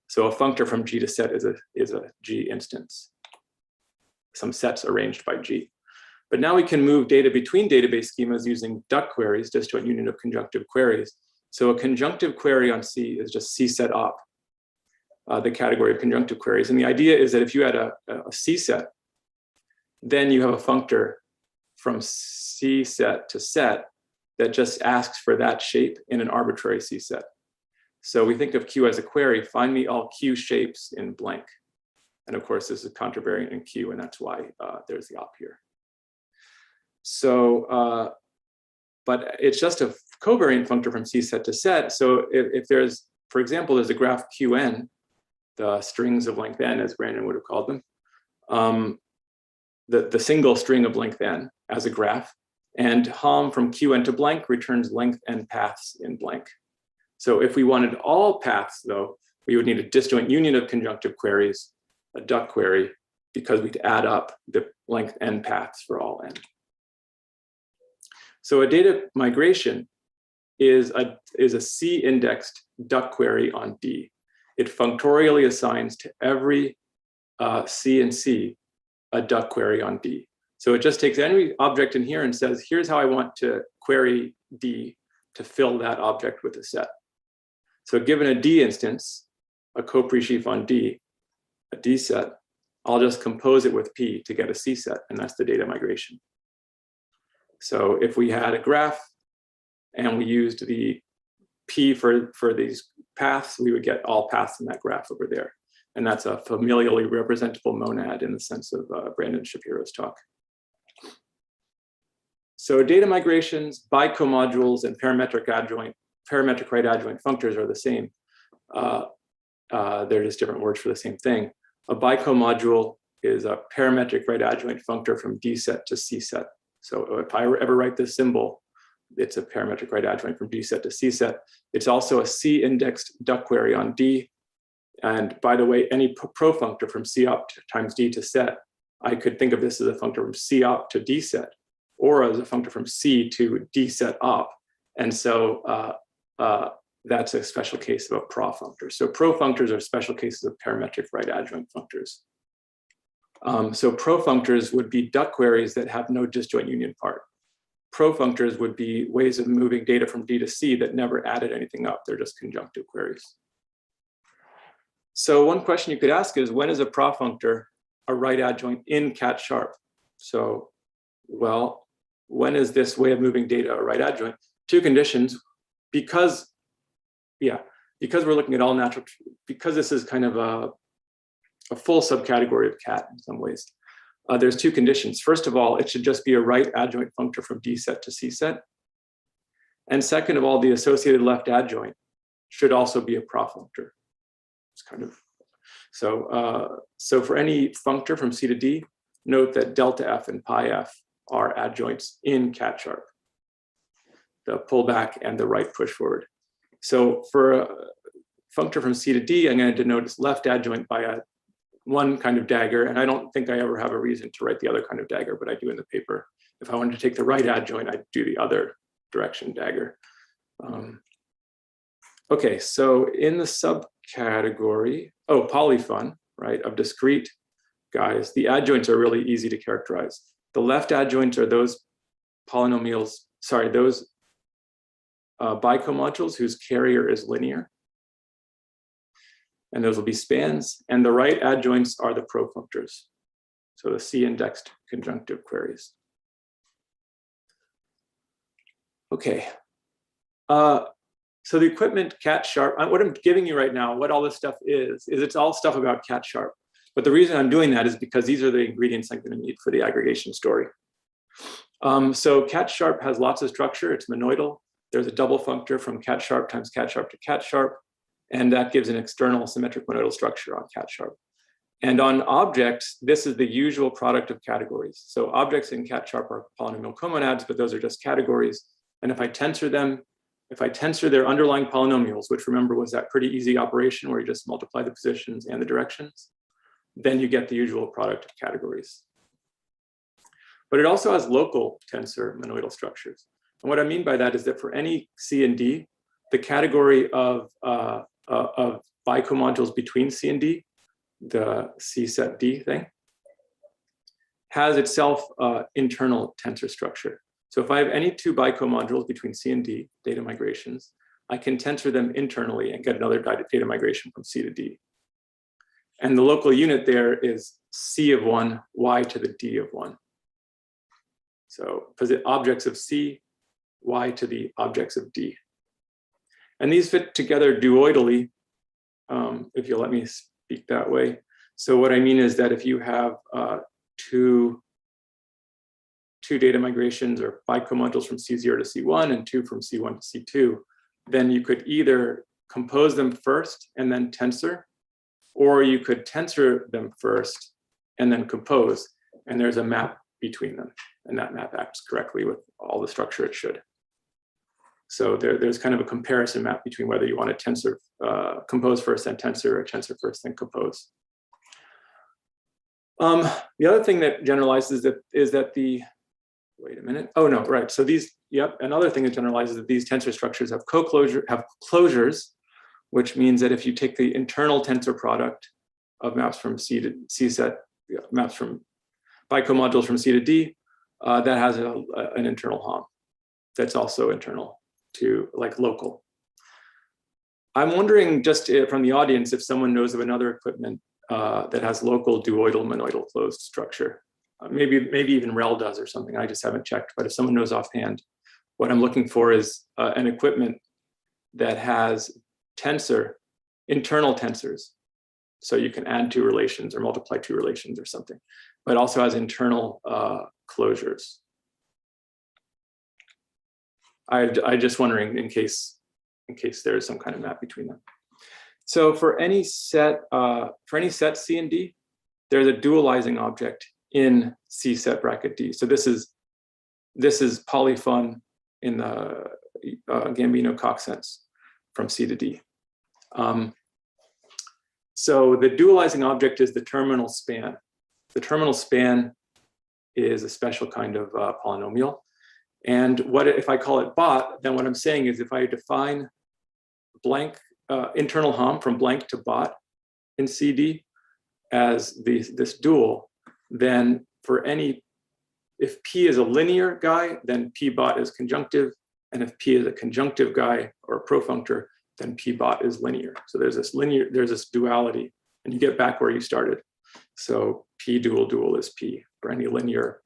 So a functor from G to set is a G instance. Some sets arranged by G. But now we can move data between database schemas using duck queries, disjoint union of conjunctive queries. So a conjunctive query on C is just C set op, the category of conjunctive queries. And the idea is that if you had a C set, then you have a functor from C set to set that just asks for that shape in an arbitrary C set. So we think of Q as a query, find me all Q shapes in blank. And of course, this is contravariant in Q, and that's why there's the op here. So, but it's just a covariant functor from C set to set. So if there's, for example, there's a graph Qn, the strings of length n, as Brandon would have called them, the single string of length n as a graph, and hom from Qn to blank returns length n paths in blank. So if we wanted all paths, though, we would need a disjoint union of conjunctive queries, a duck query, because we'd add up the length n paths for all n. So a data migration is a C-indexed duck query on D. It functorially assigns to every C and C a duck query on D. So it just takes any object in here and says, here's how I want to query D to fill that object with a set. So given a D instance, a coprecision on D, a D set, I'll just compose it with P to get a C set, and that's the data migration. So if we had a graph and we used the P for these paths, we would get all paths in that graph over there. And that's a familially representable monad in the sense of Brandon Shapiro's talk. So data migrations, bicomodules, and parametric right adjoint functors are the same. They're just different words for the same thing. A bicomodule is a parametric right adjoint functor from D set to C set. So if I ever write this symbol, it's a parametric right adjoint from D set to C set. It's also a C-indexed duck query on D. And by the way, any profunctor from C op times D to set, I could think of this as a functor from C op to D set, or as a functor from C to D set op. And so that's a special case of a profunctor. So profunctors are special cases of parametric right adjoint functors. So profunctors would be duck queries that have no disjoint union part. Profunctors would be ways of moving data from D to C that never added anything up. They're just conjunctive queries. So one question you could ask is, when is a profunctor a right adjoint in cat sharp? So, well, when is this way of moving data a right adjoint? Two conditions, because we're looking at all natural, because this is kind of a full subcategory of cat in some ways. There's two conditions. First of all, it should just be a right adjoint functor from D set to C set. And second of all, the associated left adjoint should also be a profunctor. It's kind of, so for any functor from C to D, note that delta F and pi F are adjoints in cat sharp, the pullback and the right push forward. So for a functor from C to D, I'm going to denote its left adjoint by one kind of dagger, and I don't think I ever have a reason to write the other kind of dagger, but I do in the paper. If I wanted to take the right adjoint, I'd do the other direction dagger. Okay, so in the subcategory, polyfun, right, of discrete guys, the adjoints are really easy to characterize. The left adjoints are those polynomials, sorry, those bicomodules whose carrier is linear. And those will be spans. And the right adjoints are the profunctors. So the C-indexed conjunctive queries. Okay. So the equipment cat sharp, what I'm giving you right now, what all this stuff is it's all stuff about cat sharp. But the reason I'm doing that is because these are the ingredients I'm going to need for the aggregation story. So cat sharp has lots of structure. It's monoidal. There's a double functor from cat sharp times cat sharp to cat sharp. And that gives an external symmetric monoidal structure on cat sharp. And on objects, this is the usual product of categories. So objects in cat sharp are polynomial comonads, but those are just categories. And if I tensor them, if I tensor their underlying polynomials, which remember was that pretty easy operation where you just multiply the positions and the directions, then you get the usual product of categories. But it also has local tensor monoidal structures. And what I mean by that is that for any C and D, the category of bicomodules between C and D, the C set D thing, has itself internal tensor structure. So if I have any two bicomodules between C and D, data migrations, I can tensor them internally and get another data migration from C to D. And the local unit there is C of 1, Y to the D of 1. So objects of C, Y to the objects of D. And these fit together duoidally, if you'll let me speak that way. So what I mean is that if you have two data migrations or bicomodules from C0 to C1 and two from C1 to C2, then you could either compose them first and then tensor, or you could tensor them first and then compose, and there's a map between them, and that map acts correctly with all the structure it should. So there's kind of a comparison map between whether you want to tensor, compose first then tensor, or tensor first then compose. The other thing that generalizes is that the, wait a minute, oh no, right. So these, yep, another thing that generalizes that these tensor structures have closures, which means that if you take the internal tensor product of maps from C to C set, maps from bicomodules from C to D, that has an internal HOM that's also internal to like local. I'm wondering just from the audience if someone knows of another equipment that has local duoidal monoidal closed structure. Maybe even REL does or something. I just haven't checked, but if someone knows offhand, what I'm looking for is an equipment that has internal tensors. So you can add two relations or multiply two relations or something, but also has internal closures. I just wondering in case there is some kind of map between them. So for any set C and D, there's a dualizing object in C set bracket D. So this is polyfun in the Gambino-Cox sense from C to D. So the dualizing object is the terminal span. The terminal span is a special kind of polynomial. And what if I call it bot, then what I'm saying is if I define blank internal HOM from blank to bot in CD as this dual, then for if P is a linear guy, then P bot is conjunctive. And if P is a conjunctive guy or a profunctor, then P bot is linear. So there's this duality, and you get back where you started. So P dual is P for any linear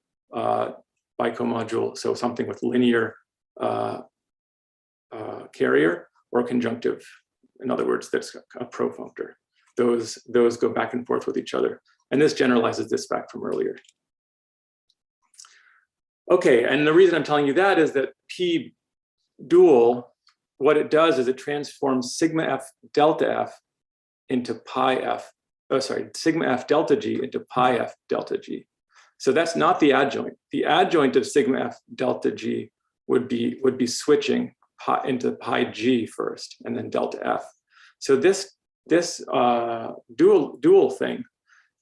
bicomodule. So something with linear carrier or conjunctive. In other words, that's a profunctor. Those go back and forth with each other. And this generalizes this back from earlier. Okay, and the reason I'm telling you that is that P dual, what it does is it transforms sigma f delta f into pi f, sigma f delta g into pi f delta g. So that's not the adjoint. The adjoint of sigma f delta g would be switching into pi g first and then delta f. So this dual thing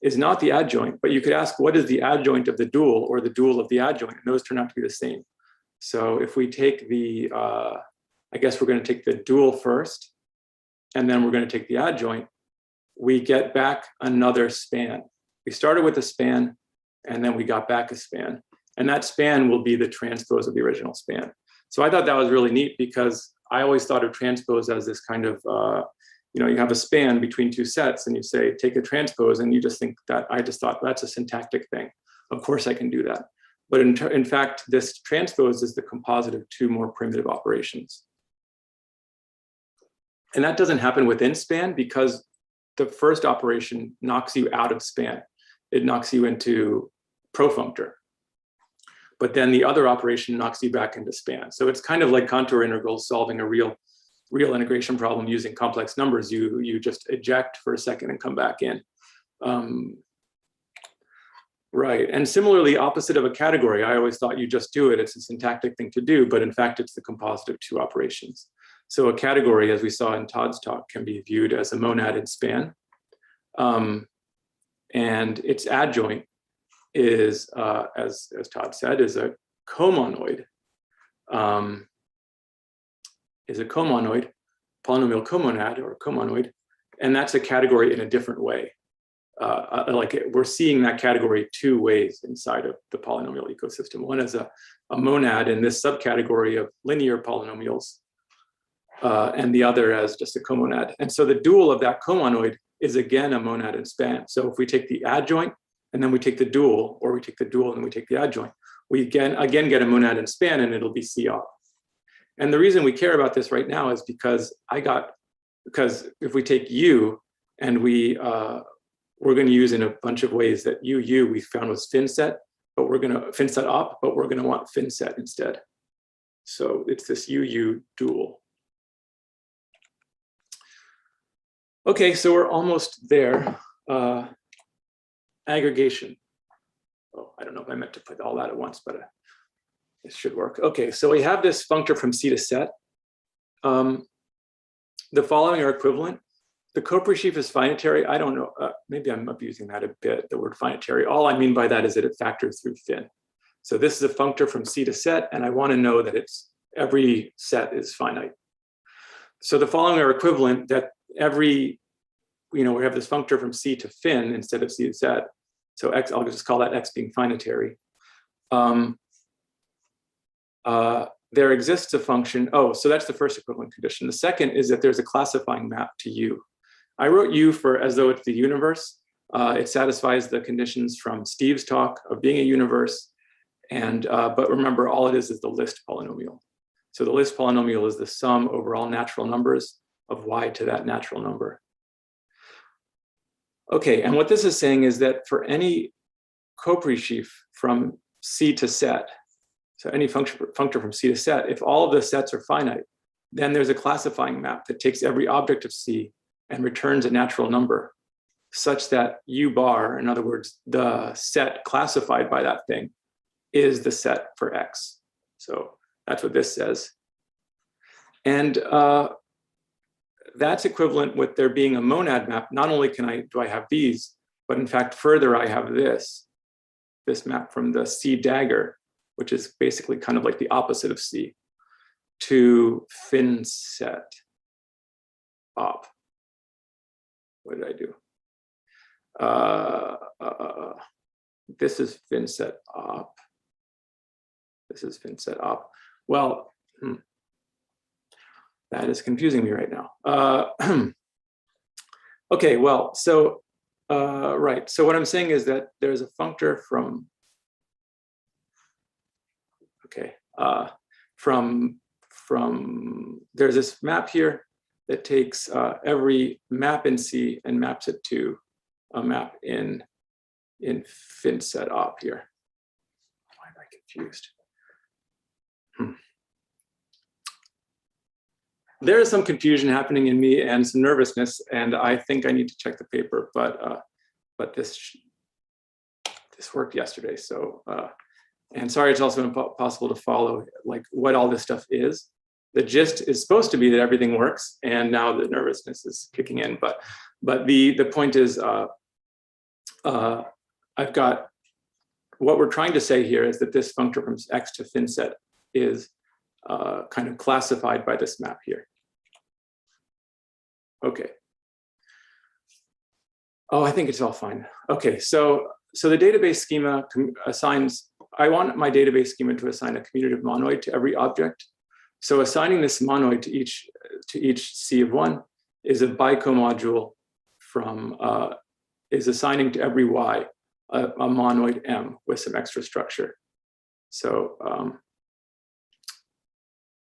is not the adjoint, but you could ask what is the adjoint of the dual or the dual of the adjoint, and those turn out to be the same. So if we take the, I guess we're going to take the dual first, and then we're going to take the adjoint, we get back another span. We started with a span, and then we got back a span. And that span will be the transpose of the original span. So I thought that was really neat because I always thought of transpose as this kind of, you have a span between two sets and you say, take a transpose, and you just think that, I just thought that's a syntactic thing. Of course I can do that. But in fact, this transpose is the composite of two more primitive operations. And that doesn't happen within span because the first operation knocks you out of span. It knocks you into profunctor. But then the other operation knocks you back into span. So it's kind of like contour integrals solving a real integration problem using complex numbers. You just eject for a second and come back in. Right, and similarly, opposite of a category, I always thought you just do it. It's a syntactic thing to do, but in fact, it's the composite of two operations. So a category, as we saw in Todd's talk, can be viewed as a monad in span. And its adjoint is, as Todd said, is a comonoid. Polynomial comonad or comonoid, and that's a category in a different way. We're seeing that category two ways inside of the polynomial ecosystem. One is a monad in this subcategory of linear polynomials, and the other as just a comonad. And so the dual of that comonoid is again a monad in span. So if we take the adjoint and then we take the dual, or we take the dual and then we take the adjoint, we again get a monad in span, and it'll be C off. And the reason we care about this right now is because if we take U and we're going to use in a bunch of ways that UU we found was finset, but we're going to finset op, but we're going to want finset instead. So it's this UU dual. Okay, so we're almost there. Aggregation. Oh, I don't know if I meant to put all that at once, but it should work. Okay, so we have this functor from C to set. The following are equivalent. The Coprey sheaf is finitary. I don't know, maybe I'm abusing that a bit, the word finitary. All I mean by that is that it factors through fin. So this is a functor from C to set, and I want to know that every set is finite. So the following are equivalent, that we have this functor from C to fin instead of C to set. So X, I'll just call that X being finitary. There exists a function, so that's the first equivalent condition. The second is that there's a classifying map to U. I wrote U for as though it's the universe. It satisfies the conditions from Steve's talk of being a universe. But remember, all it is the list polynomial. So the list polynomial is the sum over all natural numbers of y to that natural number. Okay, and what this is saying is that for any Coprey sheaf from C to set, so any functor from C to set, if all of the sets are finite, then there's a classifying map that takes every object of C and returns a natural number such that U bar, in other words, the set classified by that thing, is the set for X. So that's what this says. And that's equivalent with there being a monad map. Not only do I have these, but in fact, further, I have this map from the C dagger, which is basically kind of like the opposite of C, to finset op. What did I do? This is finset op. This is finset op. Well, that is confusing me right now. Okay, well, so, right. So what I'm saying is that there's a functor from, there's this map here that takes every map in C and maps it to a map in finset op here. Why am I confused? There is some confusion happening in me and some nervousness, and I think I need to check the paper, but this worked yesterday, so and sorry, it's also impossible to follow like what all this stuff is. The gist is supposed to be that everything works, and now the nervousness is kicking in. But the point is, I've got, what we're trying to say here is that this functor from X to fin set is kind of classified by this map here. Okay. Oh, I think it's all fine. Okay, so the database schema assigns, I want my database schema to assign a commutative monoid to every object. So assigning this monoid to each C of 1 is a bicomodule from, is assigning to every Y a monoid M with some extra structure. So,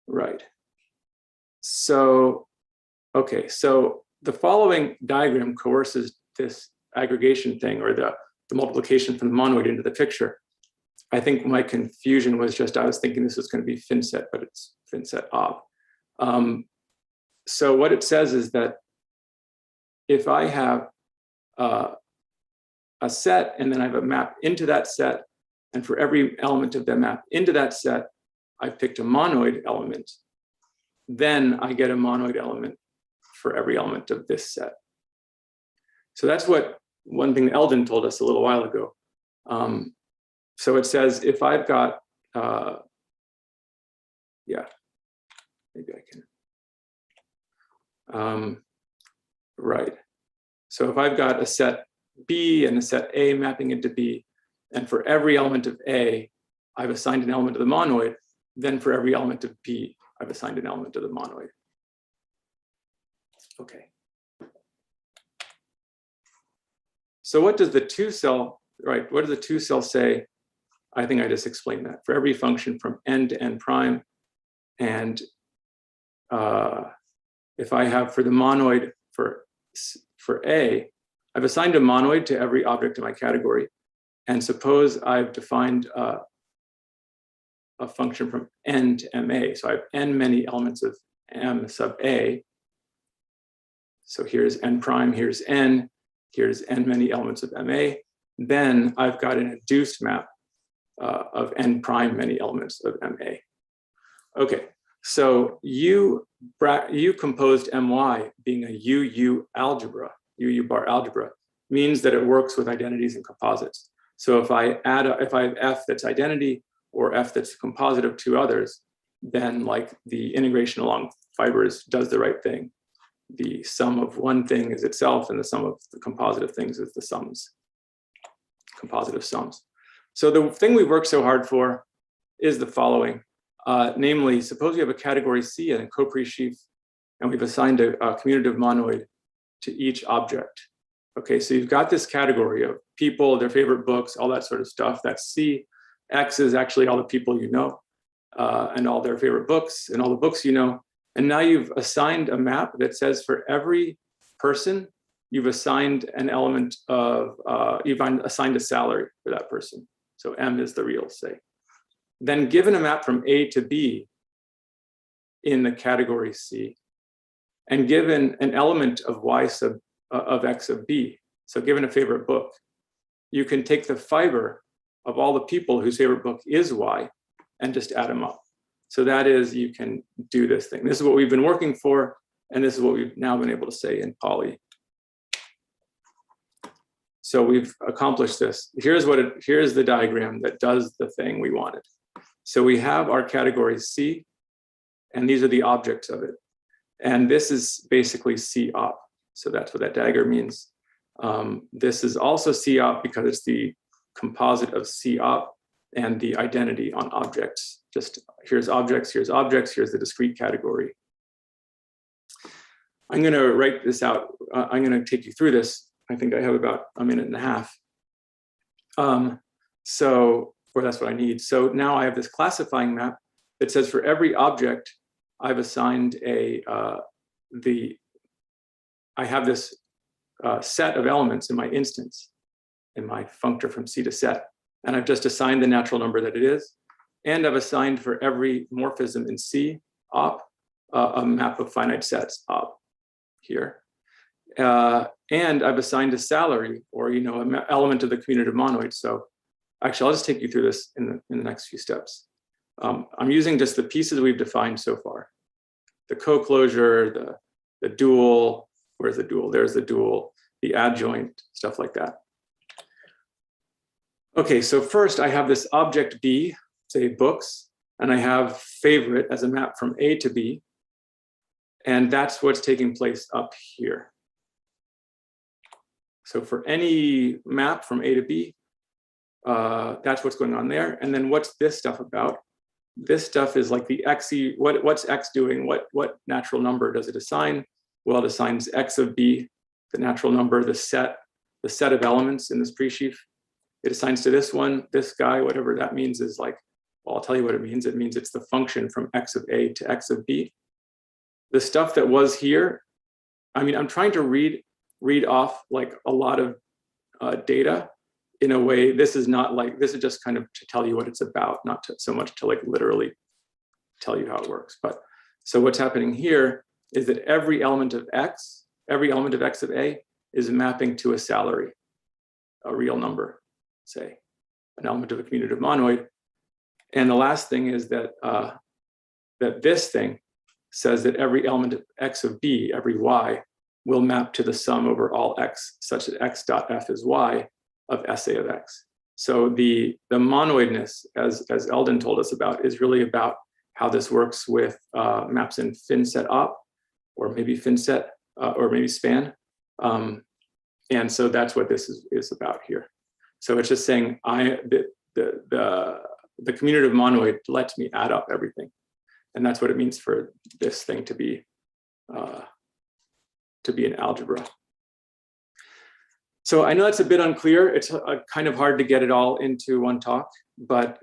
right. So, okay, so the following diagram coerces this aggregation thing, or the multiplication from the monoid into the picture. I think my confusion was just, I was thinking this was going to be fin set, but it's fin set ob. So what it says is that if I have a set, and then I have a map into that set, and for every element of the map into that set, I've picked a monoid element, then I get a monoid element for every element of this set. So that's what one thing Eldon told us a little while ago. So it says if I've got, yeah, maybe I can. Right. So if I've got a set B and a set A mapping into B, and for every element of A, I've assigned an element of the monoid, then for every element of B, I've assigned an element of the monoid. Okay. So what does the two cell, right, what does the two cell say? I think I just explained that. For every function from n to n prime, and if I have for the monoid for A, I've assigned a monoid to every object in my category. And suppose I've defined a function from n to ma. So I have n many elements of m sub a. So here's n prime, here's n many elements of ma. Then I've got an induced map of n prime many elements of ma. Okay, so you composed my being a UU algebra, UU bar algebra, means that it works with identities and composites. So if I have f that's identity or f that's a composite of two others, then like the integration along fibers does the right thing. The sum of one thing is itself, and the sum of the composite of things is the sums, composite of sums. So the thing we worked so hard for is the following. Namely, suppose we have a category C and a Copri sheaf, and we've assigned a commutative monoid to each object. Okay, so you've got this category of people, their favorite books, all that sort of stuff. That's C. X is actually all the people you know, and all their favorite books, and all the books you know. And now you've assigned a map that says for every person, you've assigned an element of, you've assigned a salary for that person. So M is the real, say. Then given a map from A to B in the category C, and given an element of Y sub of X of B, so given a favorite book, you can take the fiber of all the people whose favorite book is Y and just add them up. So that is, you can do this thing. This is what we've been working for, and this is what we've now been able to say in Poly. So we've accomplished this. Here's the diagram that does the thing we wanted. So we have our category C, and these are the objects of it. And this is basically C op. So that's what that dagger means. This is also C op because it's the composite of C op and the identity on objects. Just here's objects, here's the discrete category. I'm going to write this out. I'm going to take you through this. I think I have about a minute and a half. Or that's what I need. So now I have this classifying map that says for every object, I've assigned I have this set of elements in my instance, in my functor from C to set. And I've just assigned the natural number that it is. And I've assigned for every morphism in C op a map of finite sets op here. And I've assigned a salary, or an element of the commutative monoid. So actually, I'll just take you through this in the next few steps. I'm using just the pieces we've defined so far. The co-closure, the dual, where's the dual? There's the dual, the adjoint, stuff like that. Okay, so first I have this object B, say books, and I have favorite as a map from A to B. And that's what's taking place up here. So for any map from A to B, that's what's going on there. And then what's this stuff about? This stuff is like the XE, what's X doing? What natural number does it assign? Well, it assigns X of B, the natural number, the set of elements in this pre-sheaf. It assigns to this one, this guy, whatever that means is like, well, I'll tell you what it means. It means it's the function from X of A to X of B. The stuff that was here, I mean, I'm trying to read off like a lot of data in a way. This is not like, this is just kind of to tell you what it's about, not to, so much to like literally tell you how it works. But so what's happening here is that every element of X of A is mapping to a salary, a real number, say, an element of a commutative monoid. And the last thing is that that this thing says that every element of X of B, every Y, will map to the sum over all X, such that X dot F is Y of SA of X. So the monoidness, as Eldon told us about, is really about how this works with maps in FinSet op, or maybe FinSet, or maybe span. And so that's what this is about here. So it's just saying the commutative monoid lets me add up everything. And that's what it means for this thing to be an algebra. So I know that's a bit unclear. It's kind of hard to get it all into one talk, but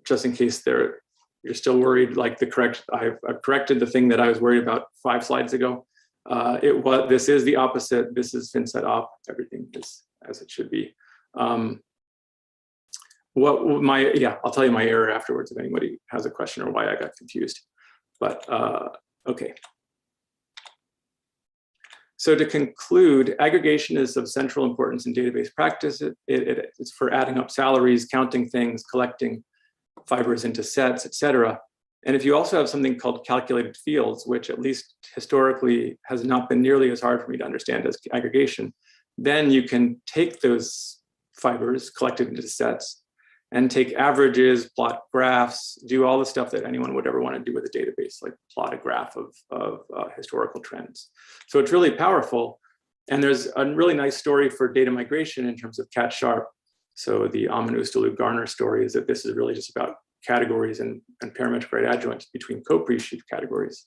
just in case you're still worried, like I've corrected the thing that I was worried about 5 slides ago. This is the opposite. This is FinSet op. Everything is as it should be. I'll tell you my error afterwards if anybody has a question or why I got confused. But okay. So to conclude, aggregation is of central importance in database practice. It's for adding up salaries, counting things, collecting fibers into sets, etc. And if you also have something called calculated fields, which at least historically has not been nearly as hard for me to understand as aggregation, then you can take those fibers collected into sets and take averages, plot graphs, do all the stuff that anyone would ever want to do with a database, like plot a graph of historical trends. So it's really powerful. And there's a really nice story for data migration in terms of cat-sharp. So the Amin Ustalu-Garner story is that this is really just about categories and parametric right adjoints between co-pre-sheaf categories.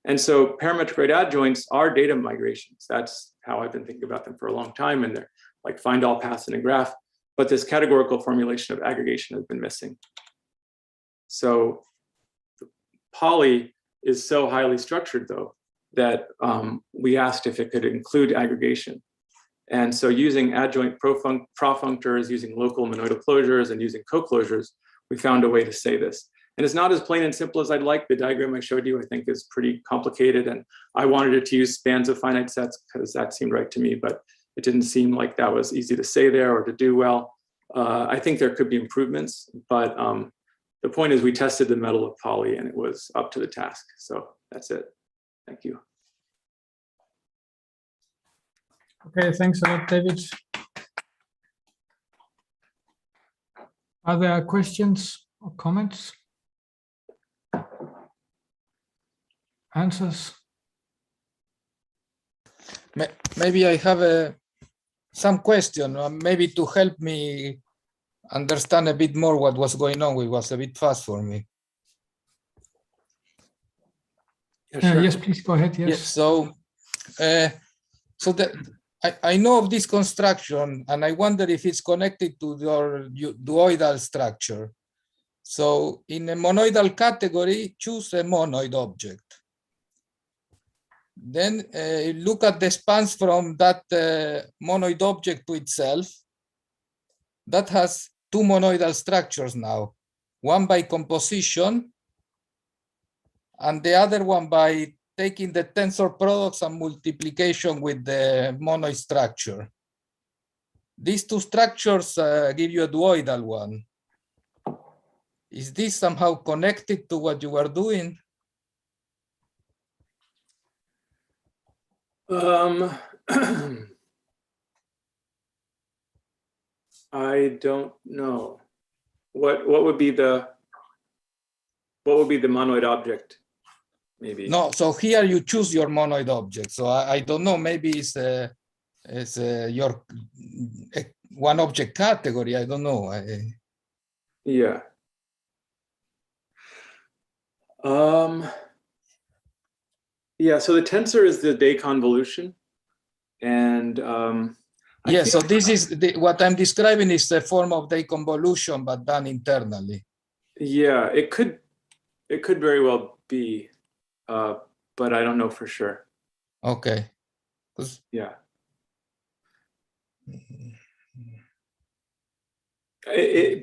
And so parametric right adjoints are data migrations. That's how I've been thinking about them for a long time. And they're like find all paths in a graph. But this categorical formulation of aggregation has been missing. So Poly is so highly structured, though, that we asked if it could include aggregation. And so using adjoint profunctors, using local monoidal closures, and using co-closures, we found a way to say this. And it's not as plain and simple as I'd like. The diagram I showed you, I think, is pretty complicated. And I wanted it to use spans of finite sets because that seemed right to me. But it didn't seem like that was easy to say there or to do well. I think there could be improvements, but the point is we tested the metal of Poly and it was up to the task. So that's it. Thank you. Okay, thanks a lot, David. Are there questions or comments? Answers? Maybe I have some question, maybe to help me understand a bit more what was going on. It was a bit fast for me. Yeah, sure. Yes, please go ahead. Yes. So I know of this construction, and I wonder if it's connected to your duoidal structure. So in a monoidal category, choose a monoid object. Then look at the spans from that monoid object to itself. That has 2 monoidal structures now, one by composition and the other one by taking the tensor products and multiplication with the monoid structure. These 2 structures give you a duoidal one. Is this somehow connected to what you were doing? I don't know. What would be the monoid object? Maybe. No, so here you choose your monoid object. So I don't know, maybe it's your one object category. I don't know. Yeah. Yeah, so the tensor is the day convolution. And yeah, so this is what I'm describing is the form of day convolution, but done internally. Yeah, it could very well be, but I don't know for sure. Okay. Yeah.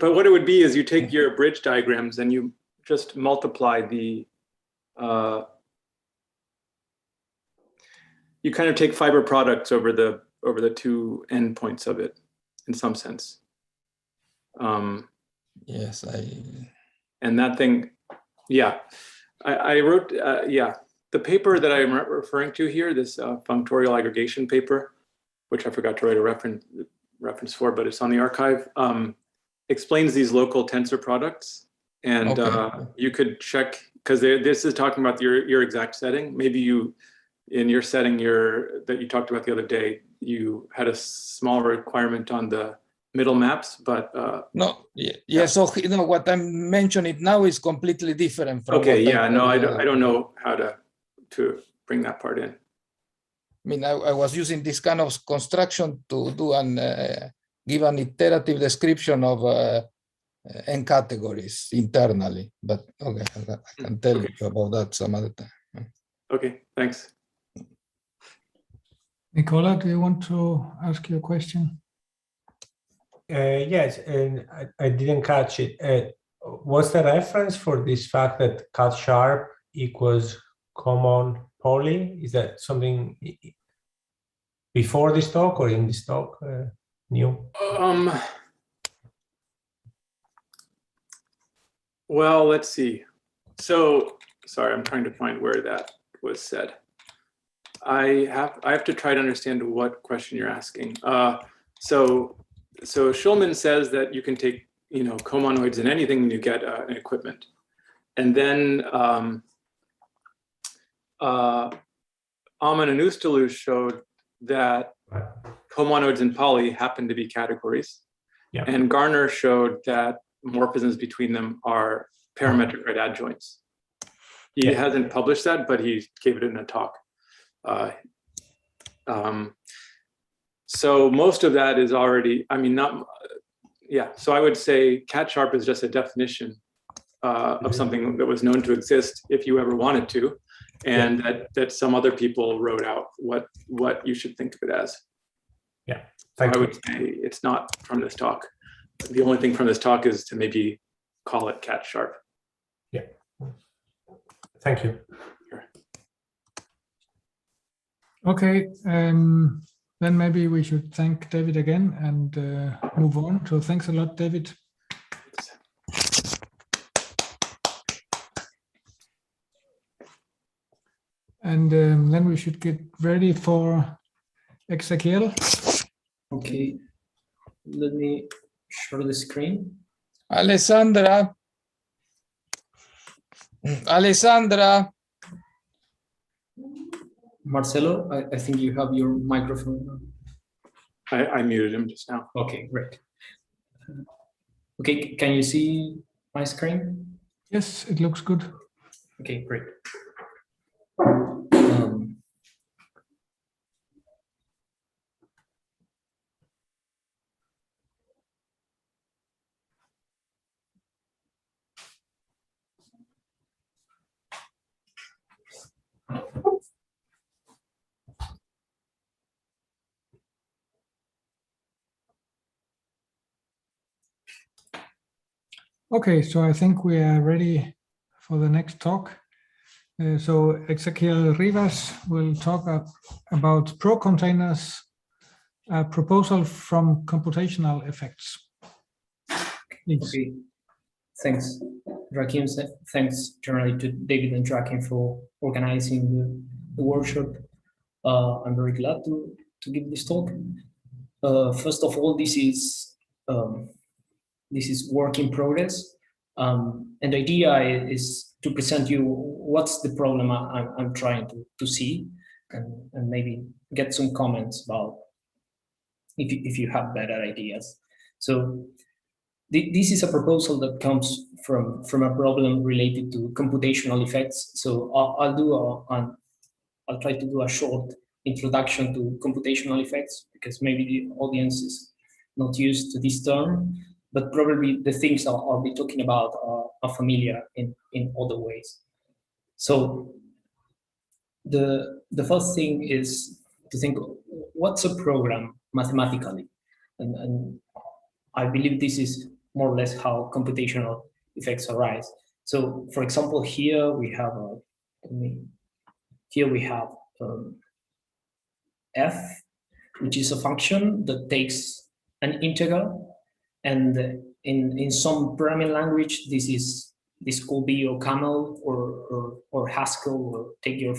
But what it would be is you take your bridge diagrams and you just multiply the, you kind of take fiber products over the two endpoints of it, in some sense. Yes, and that thing, yeah, I wrote, yeah, the paper that I'm referring to here, this functorial aggregation paper, which I forgot to write a reference for, but it's on the archive, explains these local tensor products. And you could check, because this is talking about your exact setting. Maybe you, in your setting that you talked about the other day, you had a small requirement on the middle maps, but no, yeah. So what I'm mentioning now is completely different from. Okay, yeah, no, I don't know how to bring that part in. I mean, I was using this kind of construction to do give an iterative description of n categories internally, but okay, I can tell you about that some other time. Okay, thanks. Nicola, do you want to ask your question? Yes, and I didn't catch it. What's the reference for this fact that cut sharp equals common poly? Is that something before this talk or in this talk? New? Well, let's see. So, sorry, I'm trying to find where that was said. I have to try to understand what question you're asking. So Schulman says that you can take, comonoids in anything when you get an equipment. And then Aman and Ustalou showed that comonoids in poly happen to be categories. Yeah. And Garner showed that morphisms between them are parametric right adjoints. He hasn't published that, but he gave it in a talk. So most of that is already, so I would say cat sharp is just a definition of something that was known to exist if you ever wanted to, and that some other people wrote out what you should think of it as. Yeah, I would say it's not from this talk. The only thing from this talk is to maybe call it cat sharp. Yeah. Thank you. Sure. Okay, then maybe we should thank David again and move on. So thanks a lot, David. And then we should get ready for Ezequiel. Okay, let me share the screen. Alessandra. Marcelo, I think you have your microphone on. I muted him just now. Okay, great. Okay, can you see my screen? Yes, it looks good. Okay, great. Okay, so I think we are ready for the next talk. So Ezequiel Rivas will talk about pro containers, a proposal from computational effects. Please. Okay, thanks, Joachim. Thanks generally to David and Joachim for organizing the workshop. I'm very glad to give this talk. First of all, this is this is work in progress. And the idea is to present you what's the problem I'm trying to see, and maybe get some comments about if you have better ideas. So this is a proposal that comes from a problem related to computational effects. So I'll try to do a short introduction to computational effects, because maybe the audience is not used to this term, but probably the things I'll be talking about are familiar in other ways. So the first thing is to think, what's a program mathematically? And I believe this is more or less how computational effects arise. So for example, here we have f, which is a function that takes an integral, and in some programming language, this could be OCaml or Haskell, or take your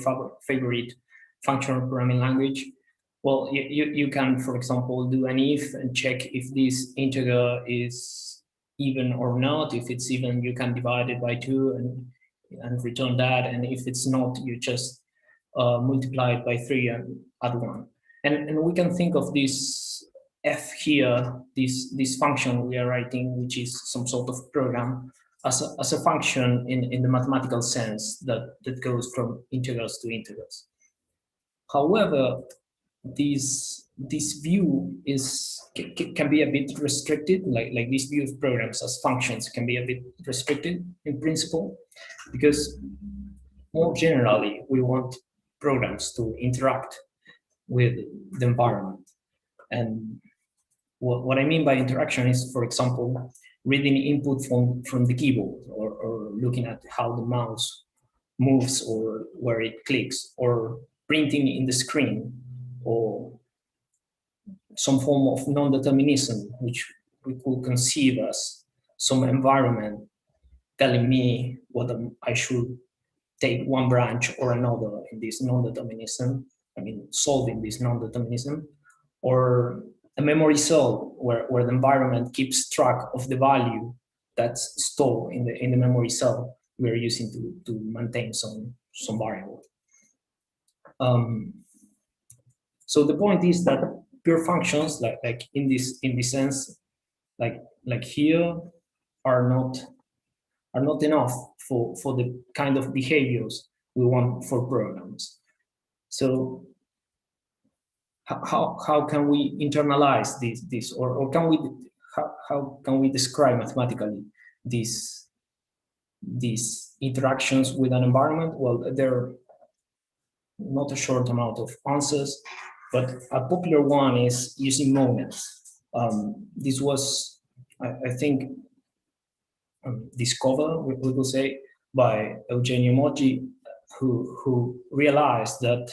favorite functional programming language. Well, you can, for example, do an if and check if this integer is even or not. If it's even, you can divide it by 2 and return that. And if it's not, you just multiply it by 3 and add 1. And we can think of this f here, this function we are writing, which is some sort of program, as a function in the mathematical sense that goes from integrals to integrals. However, this view can be a bit restricted, like this view of programs as functions can be a bit restricted in principle, because more generally we want programs to interact with the environment. And what I mean by interaction is, for example, reading input from the keyboard, or looking at how the mouse moves or where it clicks, or printing in the screen, or some form of non-determinism, which we could conceive as some environment telling me whether I should take one branch or another in this non-determinism, solving this non-determinism, or a memory cell where the environment keeps track of the value that's stored in the memory cell we're using to maintain some variable. So the point is that pure functions, like in this sense, like here, are not enough for the kind of behaviors we want for programs. So how can we internalize this, or can we how can we describe mathematically these interactions with an environment? Well, there are not a short amount of answers, but a popular one is using monads. This was, I think, discovered, we will say, by Eugenio Moggi, who realized that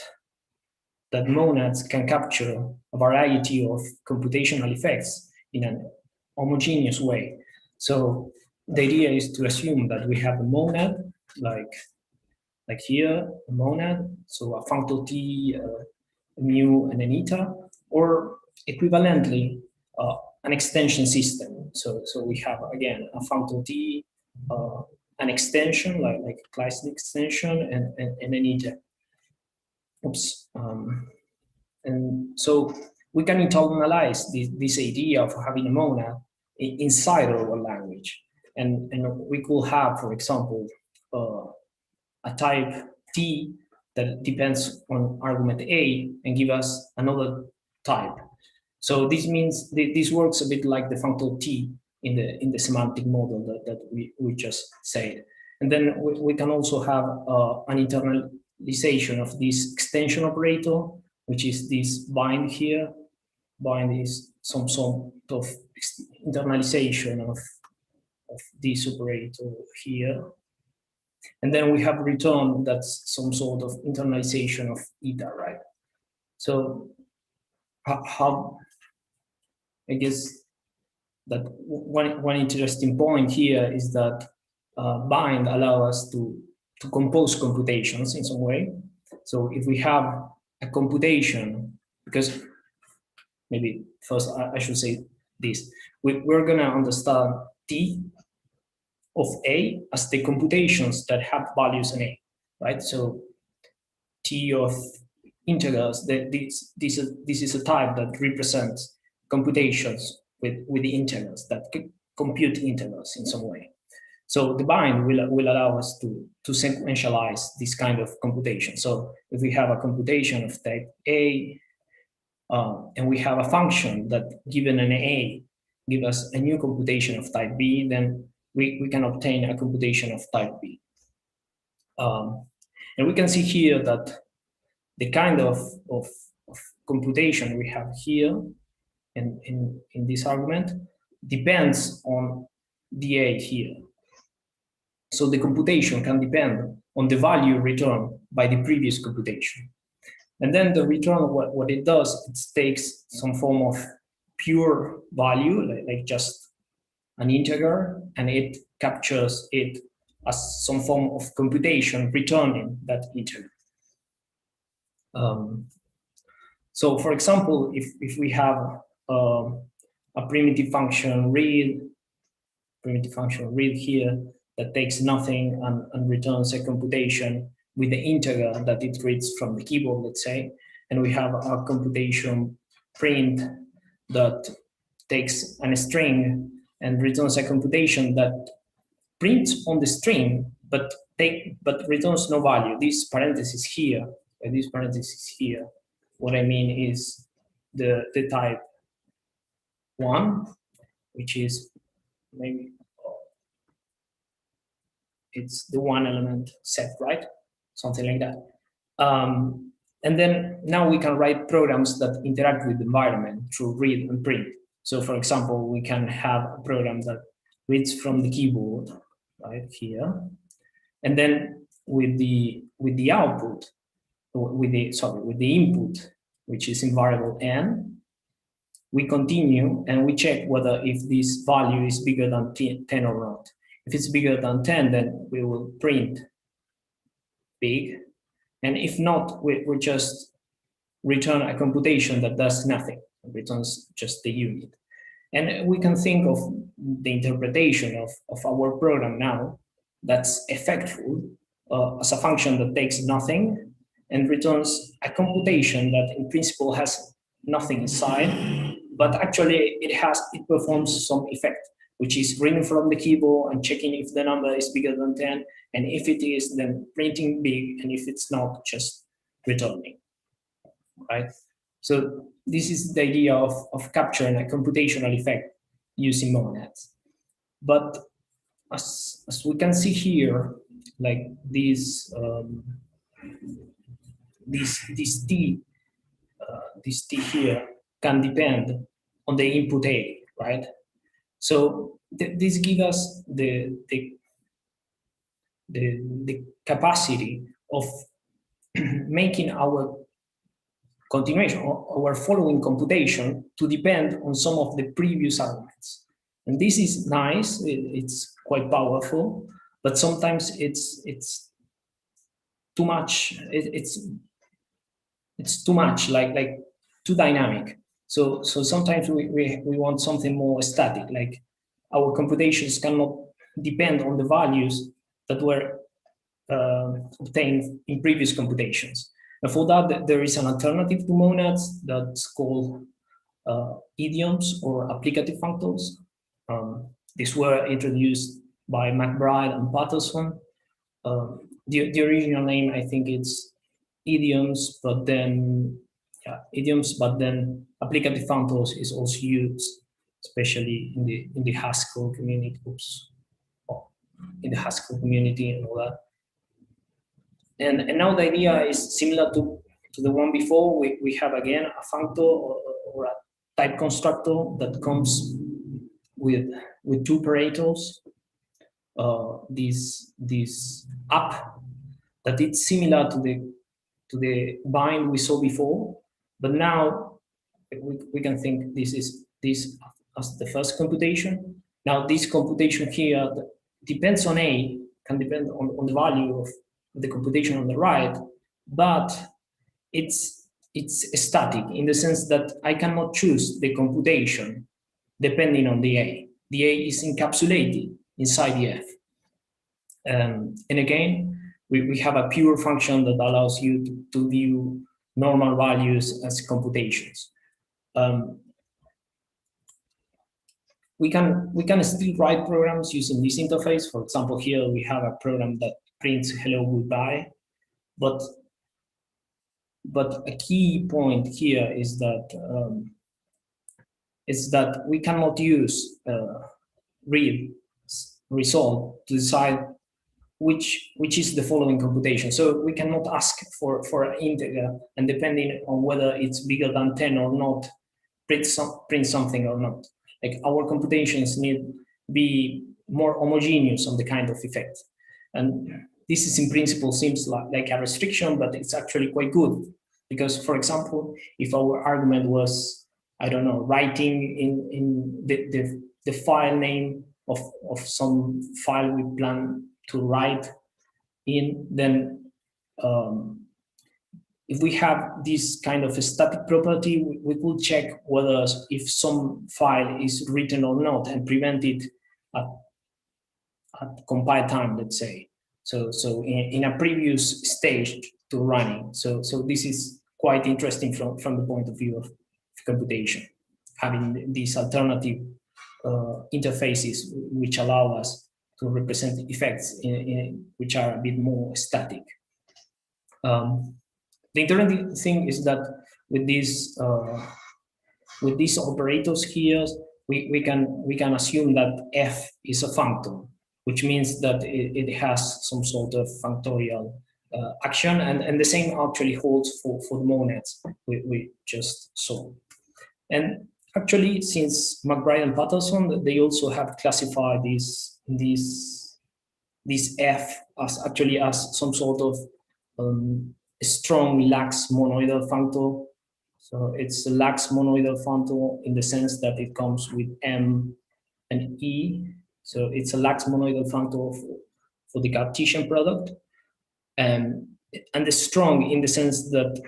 monads can capture a variety of computational effects in an homogeneous way. So the idea is to assume that we have a monad, like here, a monad, so a functor T, a mu, and an eta, or equivalently, an extension system. So we have, again, a functor T, an extension, like a Kleist extension, and an eta. Oops. And so we can internalize this idea of having a monad inside our language. And we could have, for example, a type T that depends on argument A and give us another type. So this means this works a bit like the functor T in the semantic model that we just said. And then we can also have an internalization of this extension operator, which is this bind here. Bind is some sort of internalization of this operator here. And then we have return, that's some sort of internalization of eta, right? So how I guess that one interesting point here is that bind allows us to compose computations in some way. So if we have a computation, because maybe first I should say this. We're going to understand T of A as the computations that have values in A, right? So T of integers, this is a type that represents computations with the integers that compute integers in some way. So the bind will allow us to sequentialize this kind of computation. So if we have a computation of type A, and we have a function that given an A give us a new computation of type B, then we can obtain a computation of type B. And we can see here that the kind of computation we have here in this argument depends on the A here. So the computation can depend on the value returned by the previous computation. And then the return, what it does, it takes some form of pure value, like just an integer, and it captures it as some form of computation returning that integer. So for example, if we have a primitive function read here that takes nothing and returns a computation with the integer that it reads from the keyboard, let's say, and we have a computation print that takes a string and returns a computation that prints on the string, but returns no value. This parenthesis here, and this parenthesis here, what I mean is the type 1, which is maybe it's the one element set, right? Something like that. And then now we can write programs that interact with the environment through read and print. So for example, we can have a program that reads from the keyboard right here. And then with the output, with the input, which is in variable n, we continue and we check whether if this value is bigger than 10 or not. If it's bigger than 10, then we will print big. And if not, we just return a computation that does nothing, it returns just the unit. And we can think of the interpretation of our program now that's effectful as a function that takes nothing and returns a computation that in principle has nothing inside, but actually it performs some effect, which is reading from the keyboard and checking if the number is bigger than 10, and if it is, then printing big, and if it's not, just returning, right? So this is the idea of capturing a computational effect using monads. But as we can see here, like this T here can depend on the input A, right? So this gives us the capacity of making our continuation, our following computation to depend on some of the previous arguments. And this is nice, it's quite powerful, but sometimes it's too much, it's too much, like too dynamic. So sometimes we want something more static, like our computations cannot depend on the values that were obtained in previous computations. And for that, there is an alternative to monads that's called idioms or applicative functors. These were introduced by McBride and Patterson. The original name, I think it's idioms, but then applicative functors is also used, especially in the Haskell community. In the Haskell community and all that. And now the idea is similar to the one before. We have again a functor or a type constructor that comes with two operators. This up that it's similar to the bind we saw before, but now we can think this as the first computation. Now this computation here depends on A, can depend on the value of the computation on the right, but it's static in the sense that I cannot choose the computation depending on the A. The A is encapsulated inside the F. And again, we have a pure function that allows you to view normal values as computations. We can still write programs using this interface. For example, here we have a program that prints hello goodbye, but a key point here is that we cannot use read result to decide which is the following computation. So we cannot ask for an integer, and depending on whether it's bigger than 10 or not, print something or not. Like, our computations need be more homogeneous on the kind of effect. And this is in principle seems like a restriction, but it's actually quite good. Because, for example, if our argument was, I don't know, writing in the file name of some file we plan to write in, then if we have this kind of a static property, we could check whether if some file is written or not and prevent it at compile time, let's say. So in a previous stage to running. So this is quite interesting from the point of view of computation, having these alternative interfaces which allow us to represent effects which are a bit more static. The interesting thing is that with these operators here, we can assume that F is a functor, which means that it has some sort of functorial action, and the same actually holds for the monads we just saw. And actually, since McBride and Patterson, they also have classified this F as some sort of strong lax monoidal functor. So it's a lax monoidal functor in the sense that it comes with M and E. So it's a lax monoidal functor for the Cartesian product. And the strong in the sense that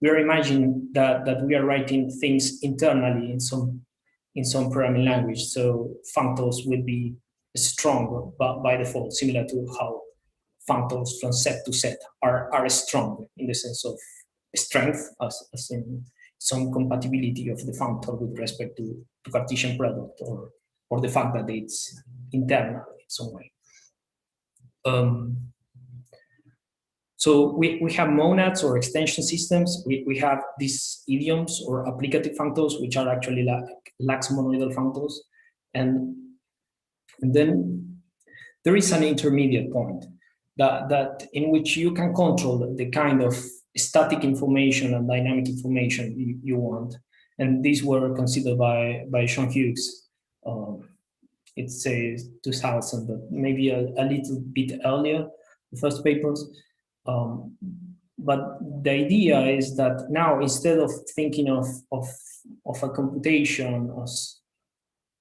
we are imagining that we are writing things internally in some programming language. So functors will be strong by default, similar to how functors from set to set are strong in the sense of strength, as in some compatibility of the functor with respect to Cartesian product, or the fact that it's internal in some way. So we have monads or extension systems. We have these idioms or applicative functors, which are actually lax monoidal functors. And then there is an intermediate point that in which you can control the kind of static information and dynamic information you want. And these were considered by Sean Hughes. It says 2000, but maybe a little bit earlier, the first papers. But the idea is that now, instead of thinking of a computation as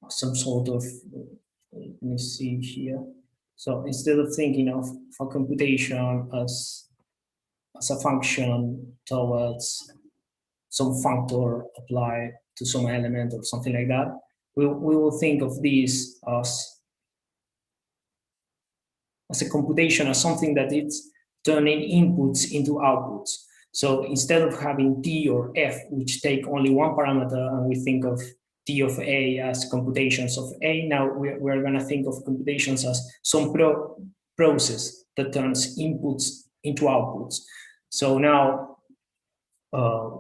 some sort of, let me see here. So instead of thinking of a computation as a function towards some functor applied to some element or something like that, we will think of this as a computation, as something that it's turning inputs into outputs. So instead of having T or F, which take only one parameter, and we think of T of A as computations of A, now we're going to think of computations as some process that turns inputs into outputs. So now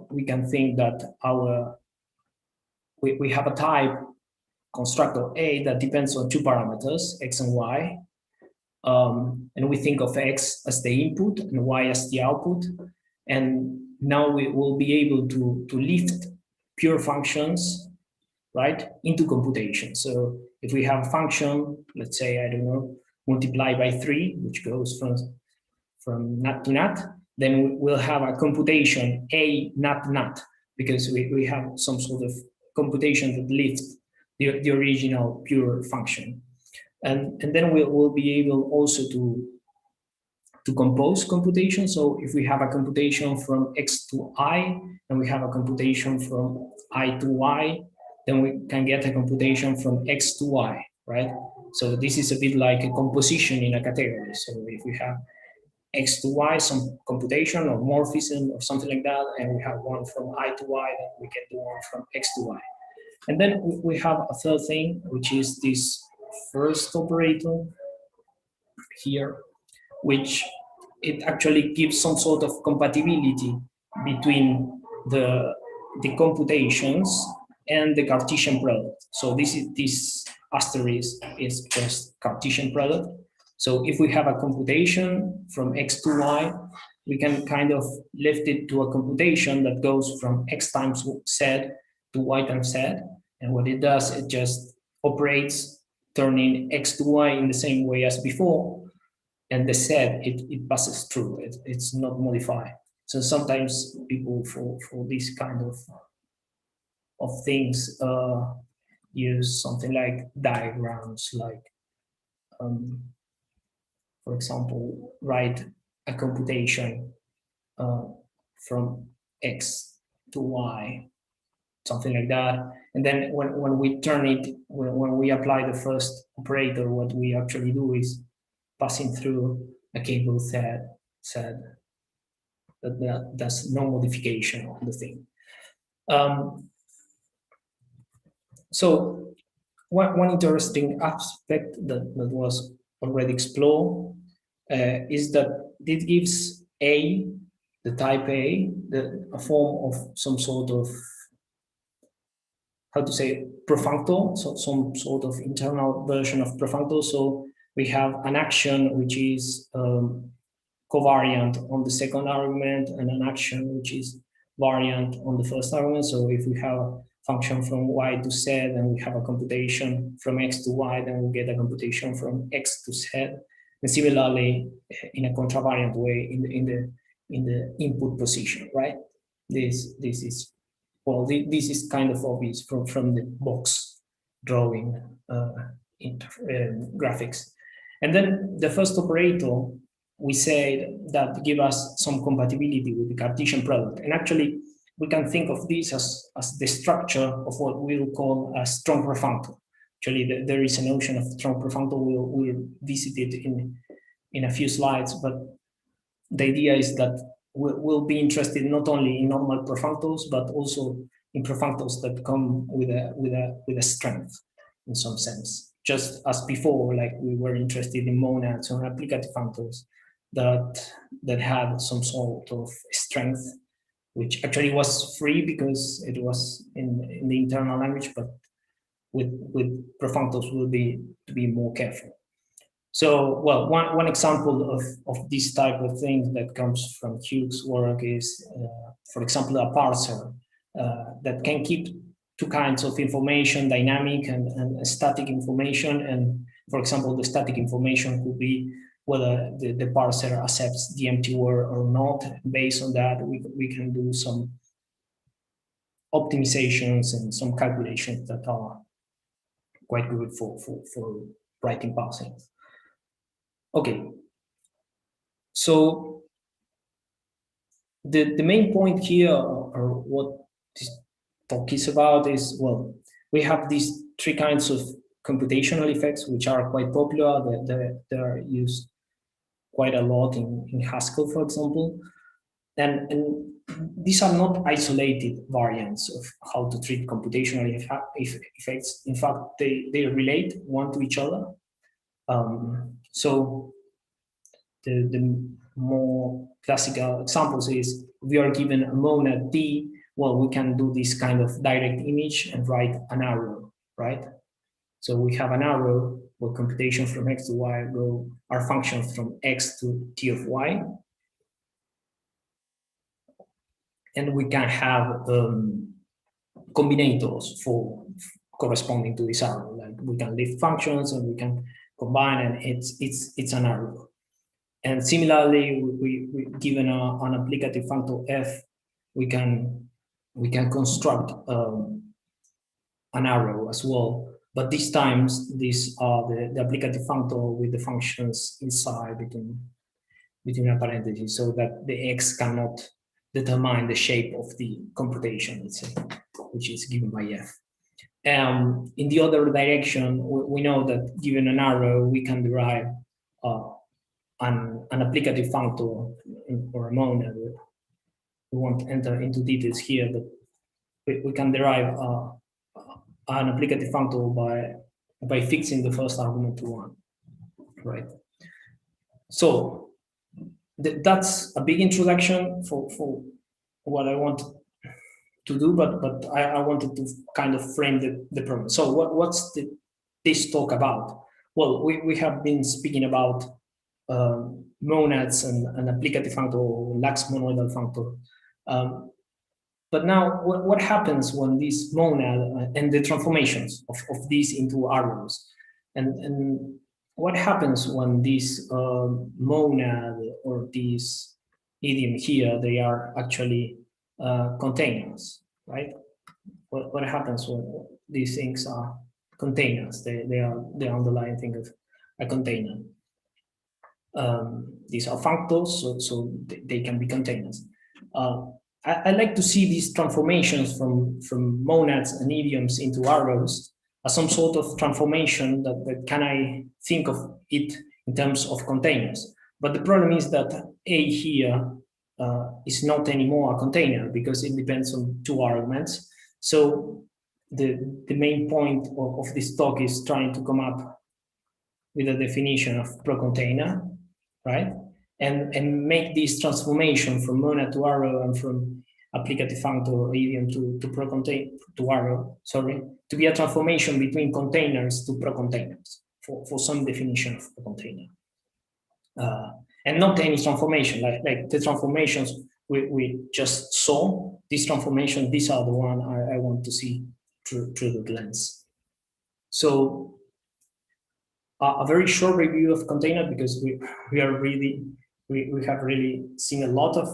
we can think that we have a type constructor A that depends on two parameters, X and Y. And we think of X as the input and Y as the output. And now we will be able to lift pure functions, right, into computation. So if we have a function, let's say, I don't know, multiply by 3, which goes from nat to nat, then we'll have a computation A nat, because we have some sort of computation that lifts the original pure function. And then we'll be able also to compose computation. So if we have a computation from X to I, and we have a computation from I to Y, then we can get a computation from X to Y, right? So this is a bit like a composition in a category. So if we have X to Y, some computation or morphism or something like that, and we have one from I to Y, then we can do one from X to Y. And then we have a third thing, which is this first operator here, which it actually gives some sort of compatibility between the computations and the Cartesian product. So this asterisk is just Cartesian product. So if we have a computation from X to Y, we can kind of lift it to a computation that goes from X times Z to Y times Z. And what it does, it just operates turning X to Y in the same way as before. And the Z, it passes through, it's not modified. So sometimes people for this kind of things use something like diagrams, like for example, write a computation from X to Y, something like that. And then when we turn it, when we apply the first operator, what we actually do is passing through a cable said that there's no modification on the thing. So one interesting aspect that was already explored is that it gives A, the type A, a form of some sort of, how to say, profunctor, so some sort of internal version of profunctor. So we have an action which is covariant on the second argument and an action which is variant on the first argument. So if we have a function from Y to Z and we have a computation from X to Y, then we get a computation from X to Z. And similarly, in a contravariant way in the input position, right? This is, well, this is kind of obvious from the box drawing graphics. And then the first operator, we said that give us some compatibility with the Cartesian product. And actually, we can think of this as the structure of what we'll call a strong profunctor. Actually, there is a notion of strong profunctor. We'll visit it in a few slides, but the idea is that we'll be interested not only in normal profunctors, but also in profunctors that come with a strength in some sense. Just as before, like we were interested in monads or applicative functors that had some sort of strength, which actually was free because it was in the internal language, but with profunctors we'll be to be more careful. So, well, one example of this type of thing that comes from Hughes' work is, for example, a parser that can keep two kinds of information, dynamic and static information. And for example, the static information could be whether the parser accepts the empty word or not. Based on that, we can do some optimizations and some calculations that are quite good for writing parsing. Okay, so the main point here, or what this talk is about, is, well, we have these three kinds of computational effects which are quite popular. They're used quite a lot in Haskell, for example, and these are not isolated variants of how to treat computational effects. In fact, they relate one to each other. So the more classical examples is, we are given a monad D, well, we can do this kind of direct image and write an arrow, right? So we have an arrow where computation from X to Y are functions from X to T of Y. And we can have combinators for corresponding to this arrow. Like we can lift functions and we can combine, and it's an arrow. And similarly, we given an applicative functor F, we can construct an arrow as well. But these times, these are the applicative functor with the functions inside between a parenthesis, so that the X cannot determine the shape of the computation, let's say, which is given by F. In the other direction, we know that given an arrow, we can derive an applicative functor or a monad. We won't enter into details here, but we can derive an applicative functor by fixing the first argument to 1, right? So that's a big introduction for what I want to do, but I wanted to kind of frame the problem. So what's this talk about? Well, we have been speaking about monads and an applicative functor or lax monoidal functor. But now what happens when this monad and the transformations of these into arrows, and what happens when this monad or this idiom here, they are actually containers, right? What happens when these things are containers? They are the underlying thing of a container. These are functors, so they can be containers. I like to see these transformations from monads and idioms into arrows as some sort of transformation that can I think of it in terms of containers. But the problem is that A here is not anymore a container because it depends on 2 arguments. So the main point of this talk is trying to come up with a definition of pro-container, right? And make this transformation from monad to arrow and from applicative functor or idiom to pro-container to arrow, sorry, to be a transformation between containers to pro-containers for some definition of pro-container. And not any transformation, like the transformations we just saw, these transformations, these are the one I want to see through the lens. So a very short review of container, because we have really seen a lot of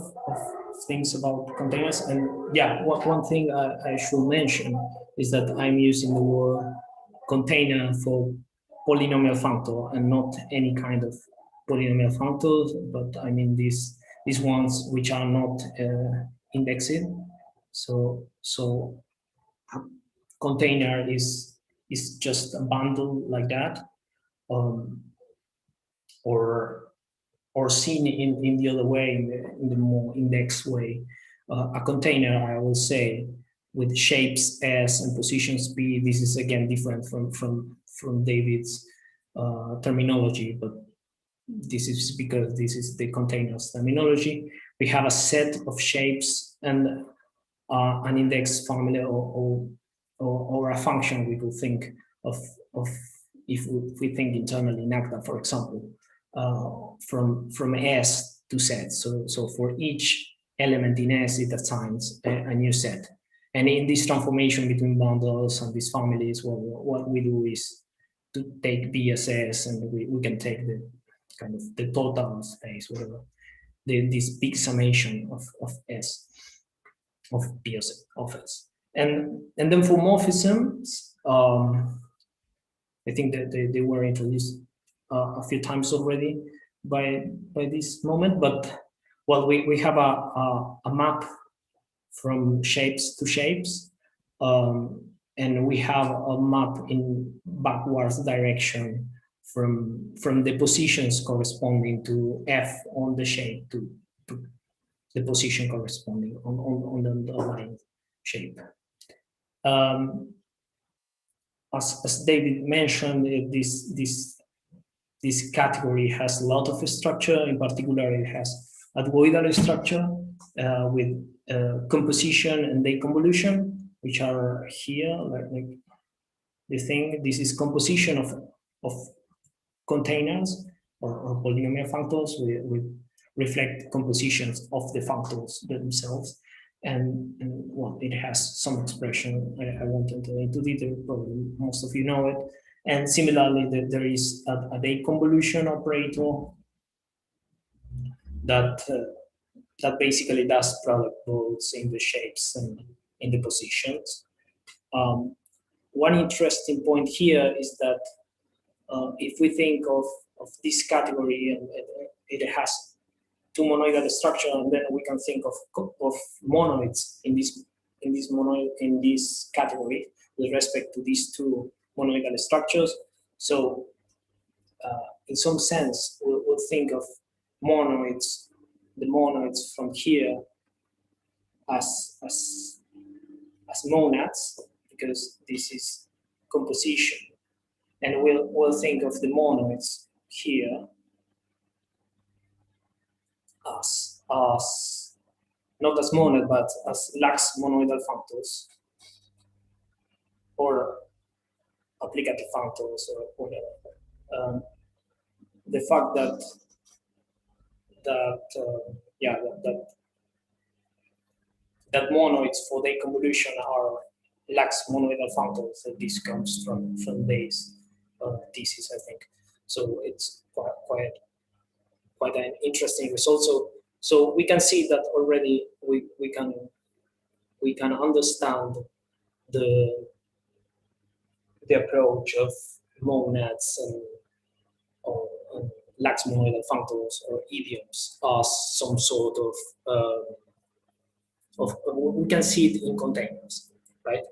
things about containers. And yeah, one thing I should mention is that I'm using the word container for polynomial functor and not any kind of polynomial functors, but I mean these ones which are not indexed. So container is just a bundle like that, or seen in the other way, in the more indexed way. A container, I will say, with shapes S and positions B. This is again different from David's terminology, but this is because this is the containers terminology. We have a set of shapes and an index formula or a function we could think of if we think internally in ACTA, for example, from S to Z. So for each element in S, it assigns a new set. And in this transformation between bundles and these families, well, what we do is to take B as S, and we can take the kind of the total space, whatever, this big summation of S, of B of S. And then for morphisms, I think that they were introduced a few times already by this moment, but well, we have a map from shapes to shapes, and we have a map in backwards direction from the positions corresponding to F on the shape to the position corresponding on the underlying shape. As David mentioned, this category has a lot of structure. In particular, it has a dvoidal structure with composition and deconvolution, which are here, like the thing. This is composition of containers or polynomial functors with reflect compositions of the functors themselves. And well, it has some expression. I won't enter into detail, probably most of you know it. And similarly, there is a deconvolution operator that basically does product both in the shapes and in the positions. One interesting point here is that if we think of this category, and it has two monoidal structure, and then we can think of monoids in this category. with respect to these two monoidal structures. So in some sense, we'll think of monoids, the monoids from here as monads, because this is composition. And we'll think of the monoids here as not as monad, but as lax monoidal functors, or applicative functors, or whatever. The fact that monoids for their convolution are lax monoidal functors, so this comes from Bayes' thesis, I think. So it's quite an interesting result. So we can see that already we can understand the approach of monads and lax monoidal functors or idioms as some sort of we can see it in containers, right?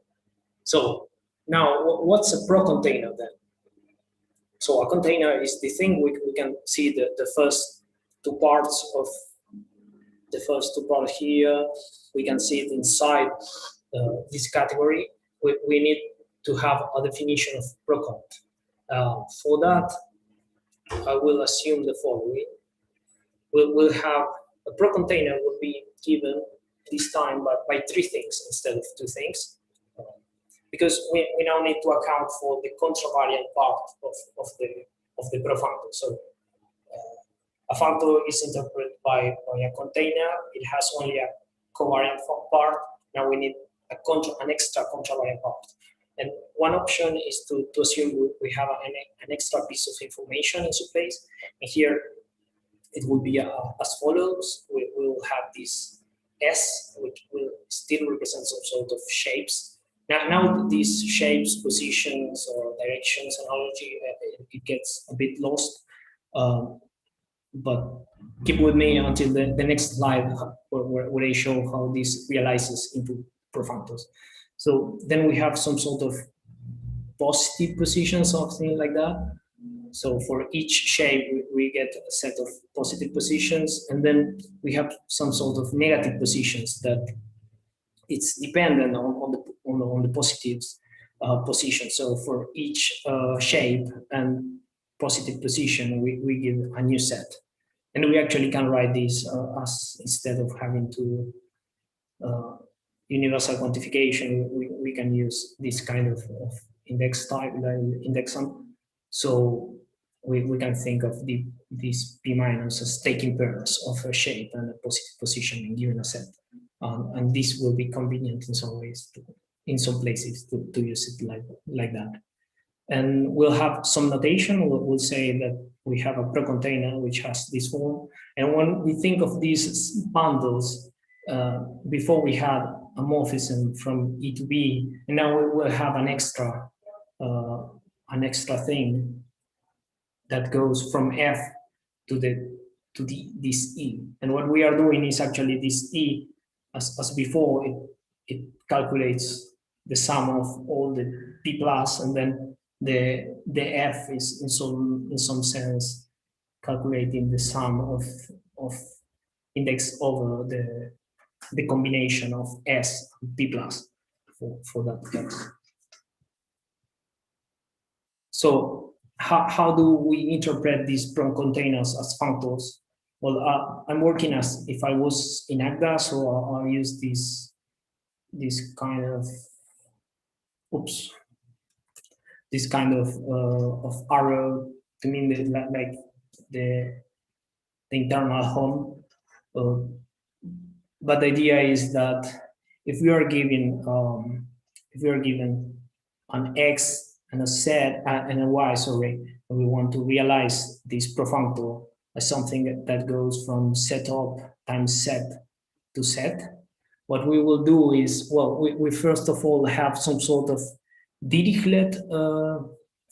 So now what's a pro-container then? So a container is the thing we can see the first two parts of the first two parts here. We can see it inside this category. We need to have a definition of pro-cont. For that, I will assume the following. We'll have a pro-container will be given this time by three things instead of two things, because we now need to account for the contravariant part of the pro-functor. So a functor is interpreted by a container. It has only a covariant part. Now we need an extra contravariant part. And one option is to assume we have an extra piece of information in some place. And here it will be as follows. We will have this S, which will still represent some sort of shapes. Now these shapes, positions, or directions analogy, it gets a bit lost. But keep with me until the next slide where I show how this realizes into pro-functors. So then we have some sort of positive position, something like that. So for each shape, we get a set of positive positions, and then we have some sort of negative positions that it's dependent on the positives position. So for each shape and positive position, we give a new set. And we actually can write this as instead of having to universal quantification, we can use this kind of index type, like index sum. So we can think of these P minus as taking pairs of a shape and a positive position and given a set. And this will be convenient in some ways, in some places to use it like that. And we'll have some notation. We'll say that we have a pro-container which has this form. And when we think of these bundles, before we had a morphism from E to B, and now we will have an extra thing that goes from F to this E. And what we are doing is actually this E, as before, it calculates the sum of all the P plus, and then the F is in some sense calculating the sum of index over the combination of S and P plus for that X. So how do we interpret these pro-containers as functors? Well, I'm working as if I was in Agda, so I'll use this kind of arrow to mean like the internal home. But the idea is that if we are given an X and a Z and a Y, and we want to realize this pro-functor as something that goes from set up times set to set, what we will do is, well, we first of all have some sort of Dirichlet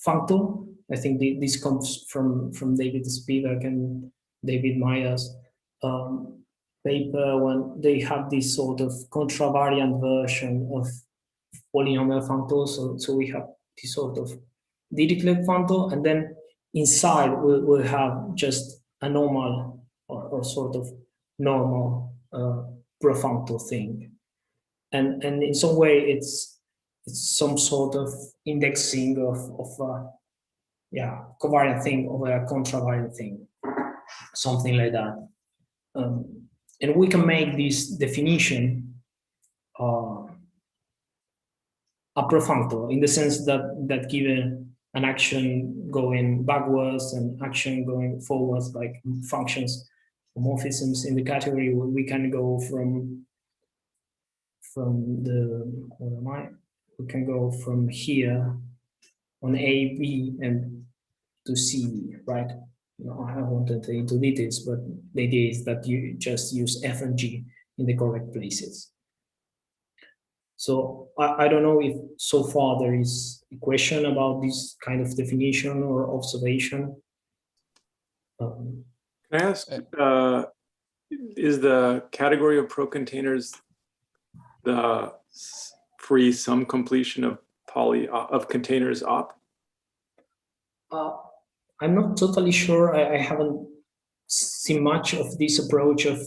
functor. I think this comes from David Spivak and David Meyer's paper, when they have this sort of contravariant version polynomial functor. So we have this sort of Dirichlet functor, and then inside we'll have just a normal or sort of normal profunctor thing. And in some way it's some sort of indexing of covariant thing over a contravariant thing, something like that. And we can make this definition a profunctor in the sense that given an action going backwards and action going forwards, like functions, homomorphisms in the category, we can go from we can go from here on A, B, and to C, right? No, I won't enter into details, but the idea is that you just use F and G in the correct places. So I don't know if so far there is a question about this kind of definition or observation. Can I ask, is the category of pro-containers the free sum completion of containers op? I'm not totally sure. I haven't seen much of this approach of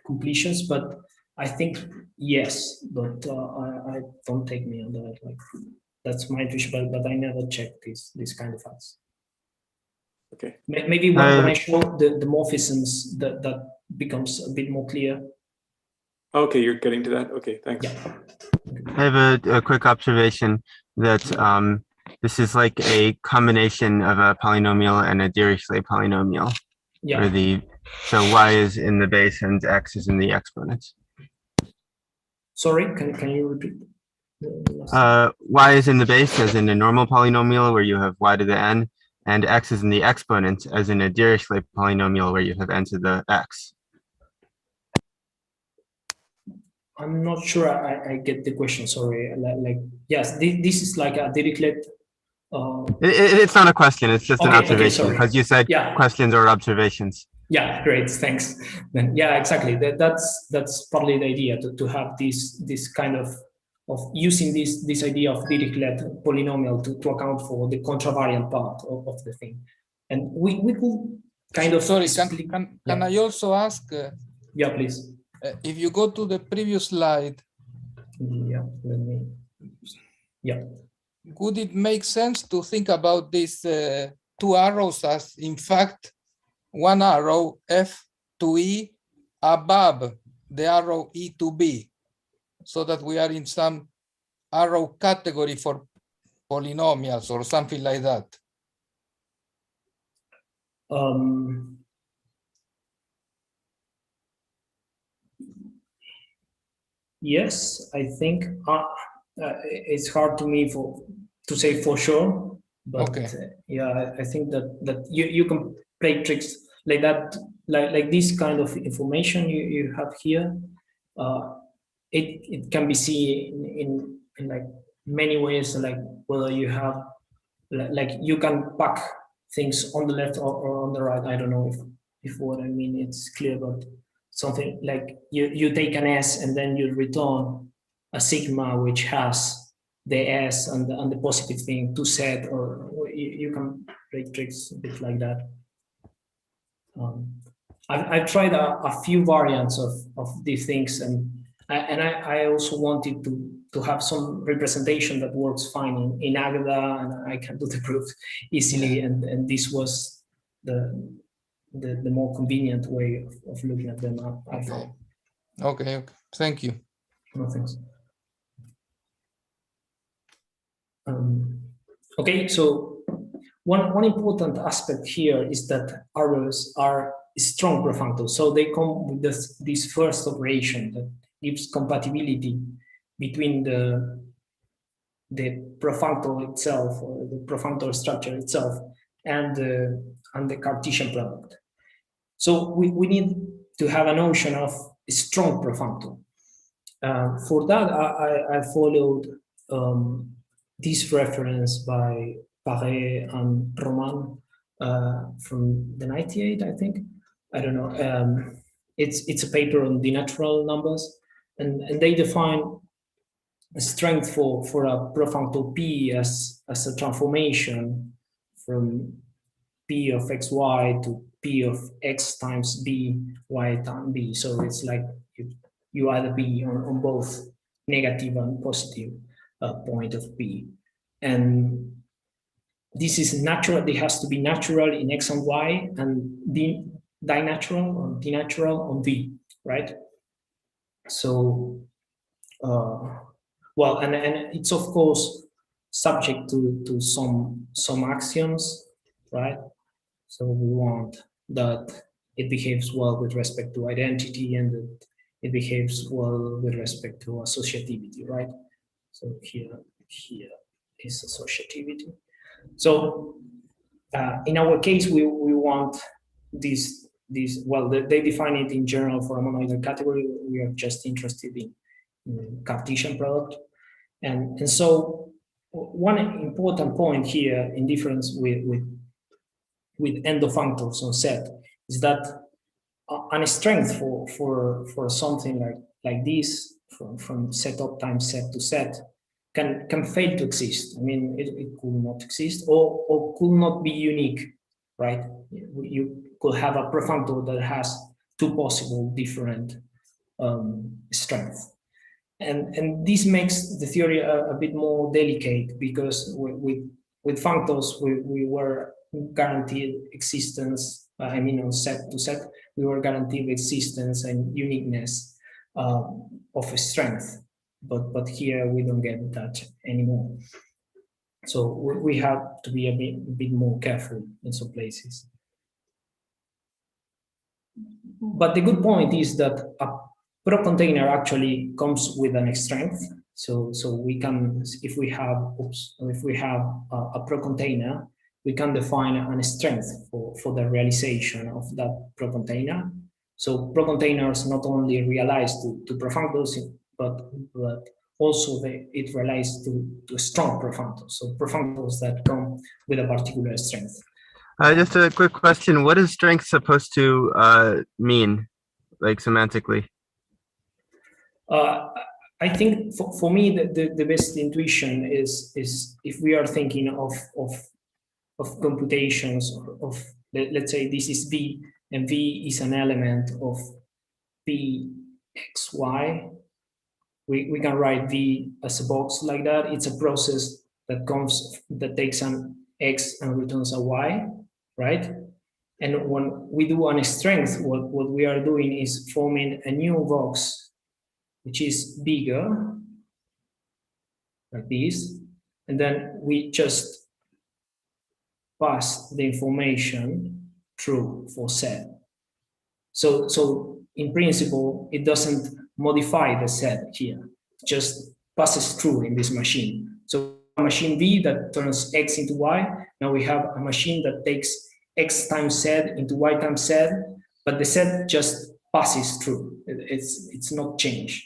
completions, but I think yes. But I don't take me on that. Like that's my intuition, but I never checked this kind of facts. Okay. Maybe when I show the morphisms, that becomes a bit more clear. Okay, you're getting to that. Okay, thanks. Yeah. I have a quick observation that this is like a combination of a polynomial and a Dirichlet polynomial. Yeah. Where so y is in the base and x is in the exponents. Sorry, can you repeat? Y is in the base as in a normal polynomial where you have y to the n, and x is in the exponent as in a Dirichlet polynomial where you have n to the x. I'm not sure I get the question. Sorry. Like yes, this is like a Dirichlet. It's not a question. It's just an observation because you said questions or observations. Yeah, great. Thanks. Then yeah, exactly. That's partly the idea to have this kind of using this idea of Dirichlet polynomial to account for the contravariant part of the thing, and we could kind of. Sorry, can I also ask? Yeah, please. If you go to the previous slide. Yeah. Let me. Yeah. Would it make sense to think about these two arrows as, in fact, one arrow F to E above the arrow E to B, so that we are in some arrow category for polynomials or something like that? Yes, I think it's hard to me to say for sure, but yeah, I think that you can play tricks like that, like this kind of information you have here. It can be seen in like many ways, like whether you have like you can pack things on the left or on the right. I don't know if what I mean it's clear, but something like you take an S and then you return a sigma which has the S and the positive thing to set, or you can play tricks a bit like that. I've tried a few variants of these things, and I also wanted to have some representation that works fine in Agda, and I can do the proof easily, and this was the more convenient way of looking at them. I thought. Okay. Thank you. No, thanks. Okay, so one important aspect here is that arrows are strong profunctors. So they come with this first operation that gives compatibility between the profunctor itself, or the profunctor structure itself, and the Cartesian product. So we need to have a notion of a strong profunctor. For that, I followed this reference by Paré and Roman from the 98, I think. I don't know. It's a paper on the natural numbers, and they define strength for a profunctor P as a transformation from P of xy to P of x times b, y times b. So it's like you add a b on both negative and positive point of P. And this is natural, it has to be natural in x and y, and dinatural or denatural on V, right? So, well, and it's of course subject to some axioms, right? So we want that it behaves well with respect to identity, and that it behaves well with respect to associativity, right? So here is associativity. So in our case, we want this, well, they define it in general for a monoidal category. We are just interested in Cartesian product. And so one important point here in difference with endofunctors on set is that a strength for something like this, from setup times set to set, can fail to exist. I mean, it could not exist or could not be unique, right? You could have a profunctor that has two possible different strengths. And this makes the theory a bit more delicate, because with functors, we were guaranteed existence, I mean on set to set, we were guaranteed existence and uniqueness of a strength. But here we don't get that anymore. So we have to be a bit more careful in some places. But the good point is that a pro-container actually comes with an strength. So we can, if we have a pro-container, we can define a strength for the realization of that pro-container. So pro-containers not only realize to profunctors, but also it relates to strong profunctors. So profunctors that come with a particular strength. Just a quick question. What is strength supposed to mean, like semantically? I think for me, the best intuition is if we are thinking of computations of, let's say this is V, and V is an element of P, X, Y. We can write V as a box like that. It's a process that takes an X and returns a Y, right? And when we do a strength, what we are doing is forming a new box, which is bigger, like this, and then we just pass the information through for set. So in principle, it doesn't modify the set here, it just passes through in this machine. So a machine V that turns X into Y, now we have a machine that takes X times Z into Y times Z, but the set just passes through, it's not changed.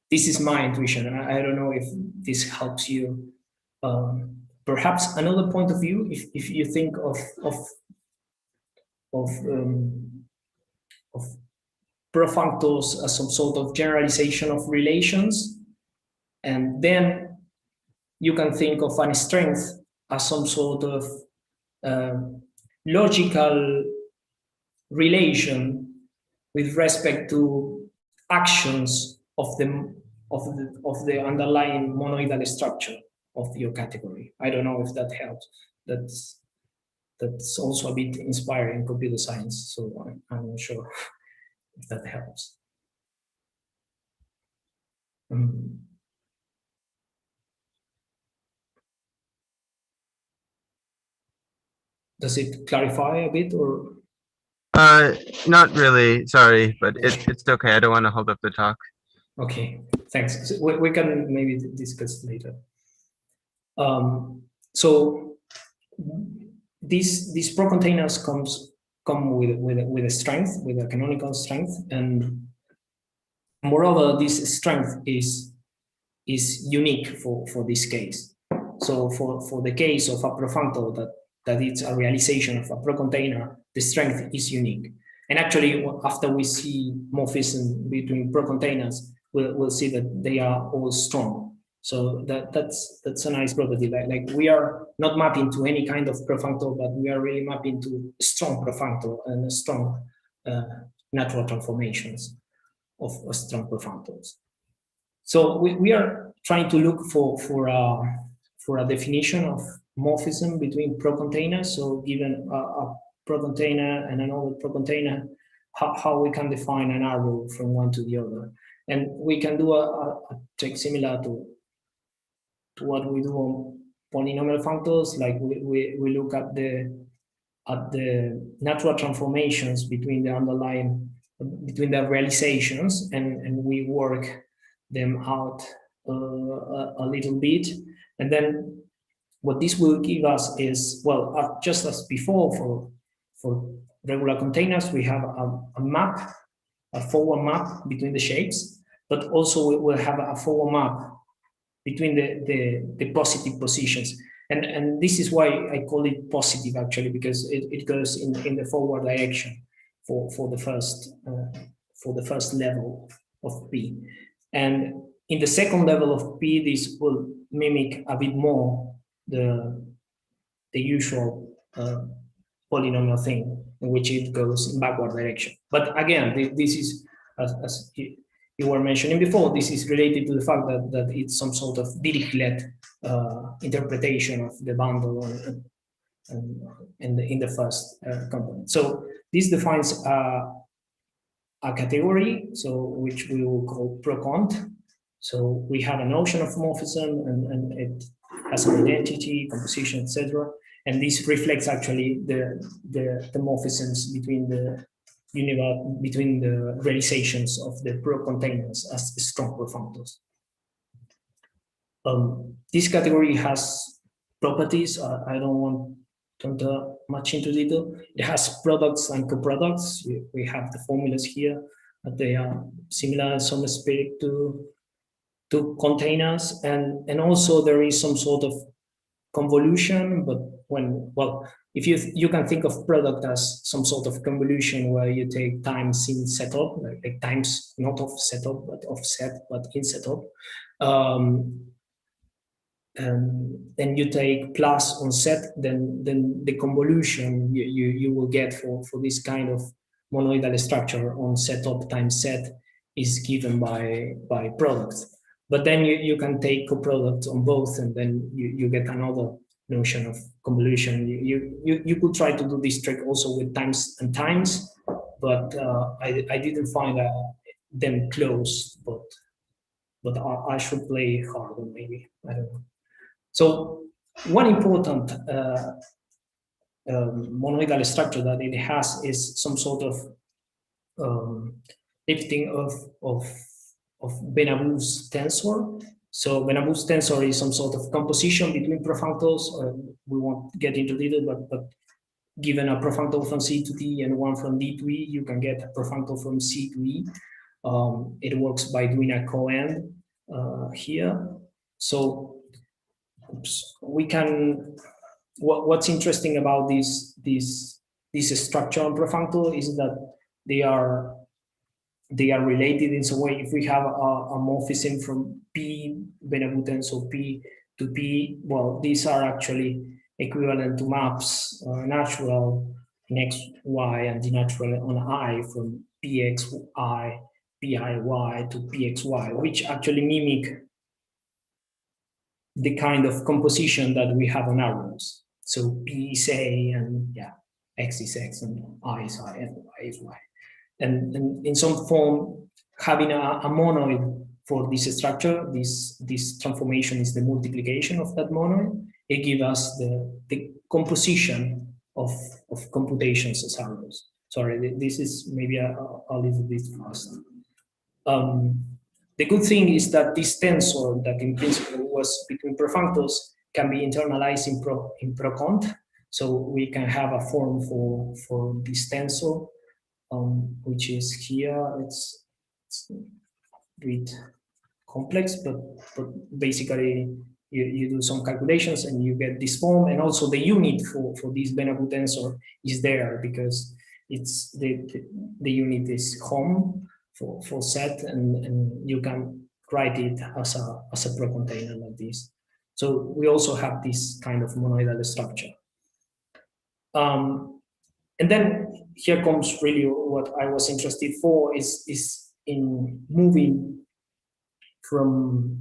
This is my intuition. I don't know if this helps you. Perhaps another point of view, if you think of profunctors as some sort of generalization of relations, and then you can think of a strength as some sort of logical relation with respect to actions of the underlying monoidal structure of your category. I don't know if that helps. That's also a bit inspiring in computer science, so I'm not sure if that helps. Does it clarify a bit, or? Not really, sorry, but it's okay. I don't want to hold up the talk. Okay, thanks. So we can maybe discuss later. So these pro-containers come with a strength, with a canonical strength, and moreover, this strength is unique for this case. So for the case of a profunctor that it's a realization of a pro-container, the strength is unique. And actually, after we see morphism between pro-containers, we'll see that they are all strong. So that's a nice property. Like we are not mapping to any kind of profunctor, but we are really mapping to strong profunctor and strong natural transformations of strong profunctors. So we are trying to look for a definition of morphism between pro-containers. So given a pro-container and another pro-container, how we can define an arrow from one to the other. And we can do a trick similar to what we do on polynomial functors. Like we look at the natural transformations between the underlying, between the realizations, and we work them out a little bit. And then what this will give us is, well, just as before for regular containers, we have a map, a forward map between the shapes, but also we will have a forward map between the positive positions. And this is why I call it positive, actually, because it goes in the forward direction for the first level of P. And in the second level of P, this will mimic a bit more the usual polynomial thing, in which it goes in backward direction. But again, this is, as you were mentioning before, this is related to the fact that it's some sort of Dirichlet interpretation of the bundle in the first component. So this defines a category, so which we will call procont. So we have a notion of morphism, and it has an identity, composition, etc. And this reflects actually the morphisms between the realizations of the pro-containers as strong profunctors. This category has properties. I don't want to enter much into detail. It has products and coproducts. We have the formulas here, but they are similar in some respect to containers, and also there is some sort of convolution. But if you can think of product as some sort of convolution where you take times in setup, like times not of setup but of set, but in setup, and then you take plus on set, then the convolution you will get for this kind of monoidal structure on setup times set is given by products. But then you can take coproducts on both, and then you get another notion of convolution. You could try to do this trick also with times and times, but I didn't find them close. But I should play harder, maybe. I don't know. So one important monoidal structure that it has is some sort of lifting of Benabou's tensor. So Benabou's tensor is some sort of composition between profunctors. We won't get into detail, but given a profunctor from C to D and one from D to E, you can get a profunctor from C to E. It works by doing a coend here. So we can. What's interesting about this structure on profunctor is that they are related in some way. If we have a morphism from P Benabou tensor P to P, well, these are actually equivalent to maps natural in X, Y, and denatural on I from PXI, PIY to PXY, which actually mimic the kind of composition that we have on arrows. So P is A, and yeah, X is X, and I is I, and Y is Y. And in some form, having a monoid for this structure, this transformation is the multiplication of that monoid. It gives us the composition of computations as arrows. Sorry, this is maybe a little bit fast. The good thing is that this tensor that in principle was between profunctors can be internalized in procont. So we can have a form for this tensor, which is here. It's a bit complex, but basically you do some calculations and you get this form. And also the unit for this Benabou tensor is there, because it's the unit is home for set, and you can write it as a pro-container like this. So we also have this kind of monoidal structure. And then here comes really what I was interested for is in moving from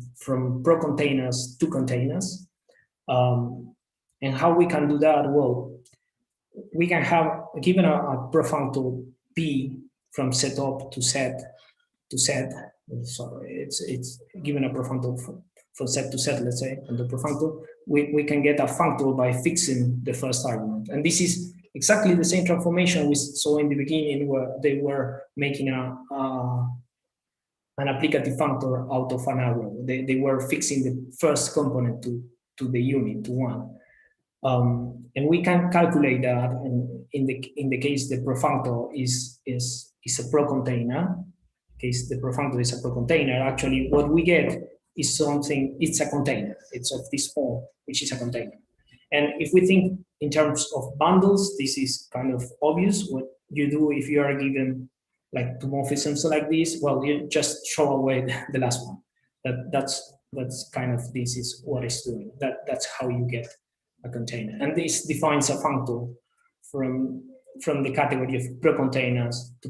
pro-containers to containers. And how we can do that? Well, we can have, given a pro-functor P from setup to set, sorry, it's given a pro-functor from set to set, let's say, and the pro-functor, we can get a functor by fixing the first argument. And this is exactly the same transformation we saw in the beginning, where they were making an applicative functor out of an arrow. They were fixing the first component to the unit, to 1. And we can calculate that, and in the case the pro-functor is a pro-container, case the pro-functor is a pro-container, actually what we get is something, it's a container, it's of this form, which is a container. And if we think in terms of bundles, this is kind of obvious. What you do if you are given like homomorphisms like this, well, you just throw away the last one. That's kind of, this is what it's doing. That's how you get a container. And this defines a functor from the category of pro-containers to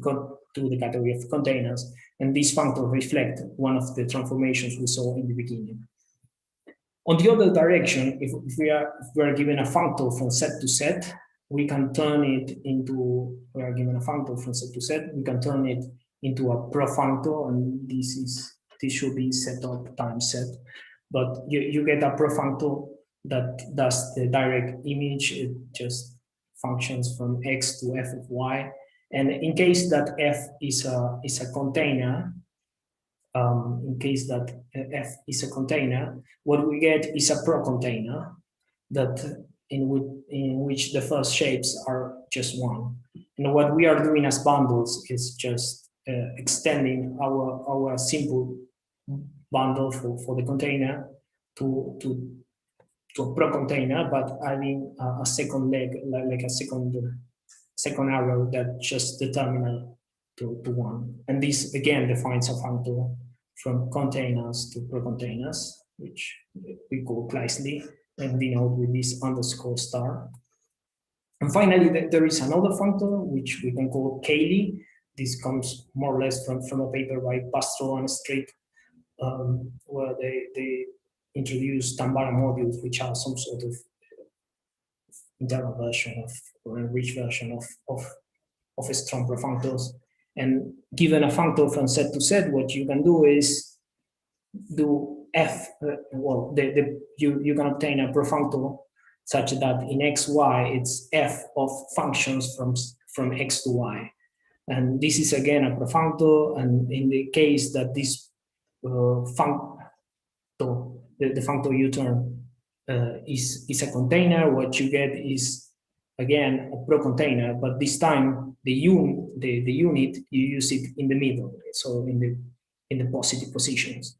the category of containers. And these functors reflect one of the transformations we saw in the beginning. On the other direction, if we are given a functor from set to set, we can turn it into, we are given a functor from set to set, we can turn it into a pro-functor, and this should be set up times set. But you get a pro-functor that does the direct image, it just functions from x to f of y. And in case that f is a container, in case that f is a container, what we get is a pro-container that in which the first shapes are just 1. And what we are doing as bundles is just extending our simple bundle for the container to a pro-container, but adding a second leg, like a second arrow that just the terminal to 1. And this again defines a functor from containers to pro-containers, which we call Kleisli and denote with this underscore star. And finally, there is another functor which we can call Cayley. This comes more or less from a paper by Pastro and Strick, where they introduce Tambara modules, which are some sort of internal version of, or enriched version of strong pro-functors. And given a functor from set to set, what you can do is do f, you can obtain a pro-functor such that in x, y, it's f of functions from x to y. And this is again a pro-functor, and in the case that this functor, the functor U-turn is a container, what you get is again a pro-container, but this time the unit you use it in the middle, so in the positive positions.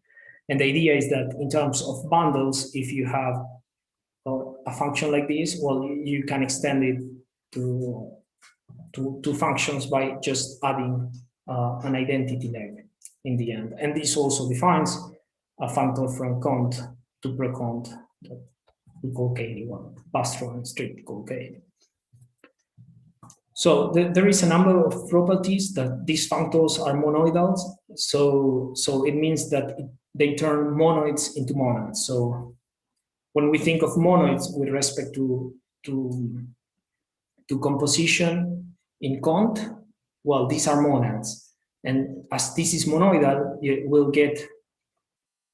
And the idea is that in terms of bundles, if you have a function like this, well, you can extend it to functions by just adding an identity leg in the end. And this also defines a functor from cont to pro-cont that we call K1, Pastro and Strict call K. So there is a number of properties that these functors are monoidal. So it means that they turn monoids into monads. So when we think of monoids with respect to composition in cont, well, these are monads. And as this is monoidal, you will get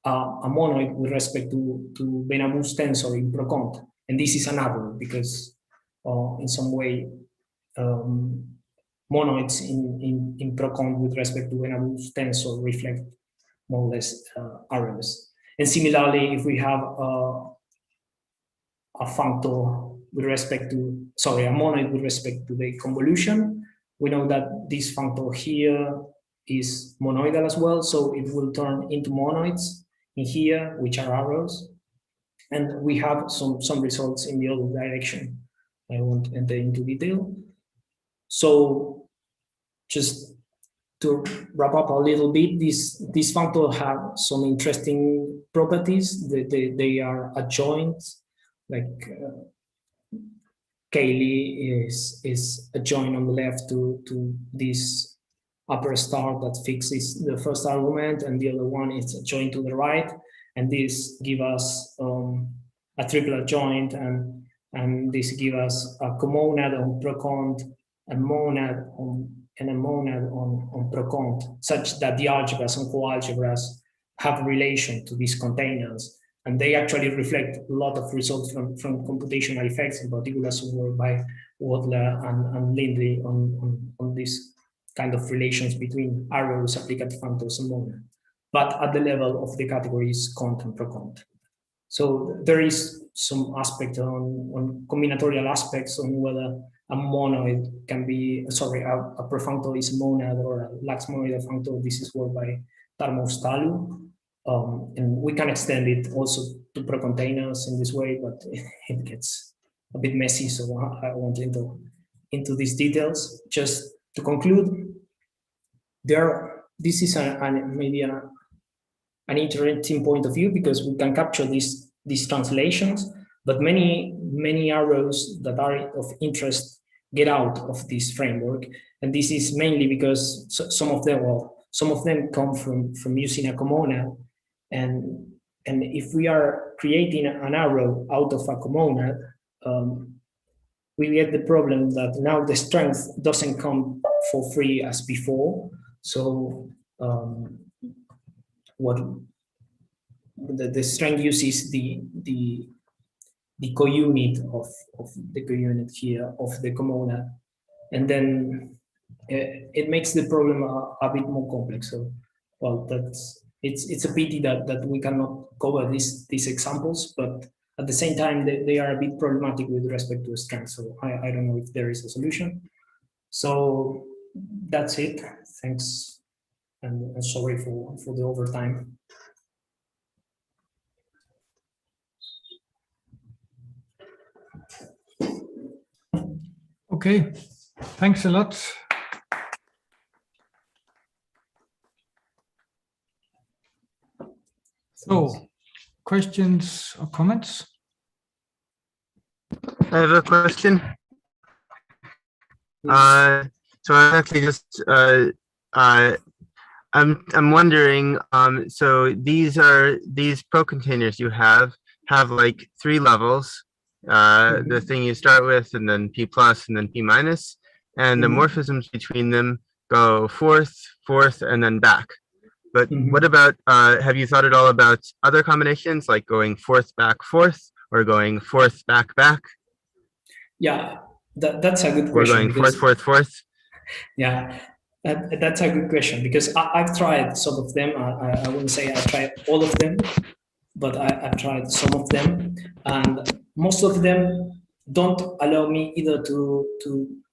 a monoid with respect to Benamou's tensor in procont. And this is an error because in some way, monoids in procont with respect to Benamou's tensor reflect more or less errors. And similarly, if we have a functor with respect to, sorry, a monoid with respect to the convolution, we know that this functor here is monoidal as well, so it will turn into monoids in here, which are arrows. And we have some results in the other direction. I won't enter into detail. So just to wrap up a little bit, these functors have some interesting properties. They are adjoint, like Kaylee is adjoint on the left to this upper star that fixes the first argument, and the other one is adjoint to the right, and this give us a triple adjoint, and this give us a comonad on procont, a monad on and a monad on procont, such that the algebras and coalgebras have relation to these containers, and they actually reflect a lot of results from computational effects, in particular some work by Wadler and Lindley on this kind of relations between arrows, applicative functors, and monad, but at the level of the categories cont and procont. So there is some aspect on combinatorial aspects on whether a monoid can be, sorry, a profunctor is a monad or a lax monoidal functor. This is work by Tarmov-Stalu. And we can extend it also to procontainers in this way, but it gets a bit messy, so I won't into these details. Just to conclude, this is maybe an interesting point of view, because we can capture these translations, but many arrows that are of interest get out of this framework, and this is mainly because some of them come from using a comonad, and if we are creating an arrow out of a comonad, we get the problem that now the strength doesn't come for free as before. So what the strength uses the counit of the counit here of the comonad, and then it makes the problem a bit more complex. So, well, it's a pity that we cannot cover these examples, but at the same time they are a bit problematic with respect to strength. So I don't know if there is a solution. So that's it. Thanks, and sorry for the overtime. Okay, thanks a lot. So, questions or comments? I have a question. So I actually just I'm wondering. So these pro containers you have like 3 levels. The thing you start with, and then P plus, and then P minus, and the morphisms between them go fourth, and then back. But what about, have you thought at all about other combinations, like going fourth, back, fourth, or going fourth, back, back? Yeah, that's a good question. Or going fourth, fourth? Yeah, that's a good question, because I've tried some of them. I wouldn't say I tried all of them, but I've tried some of them, and most of them don't allow me either to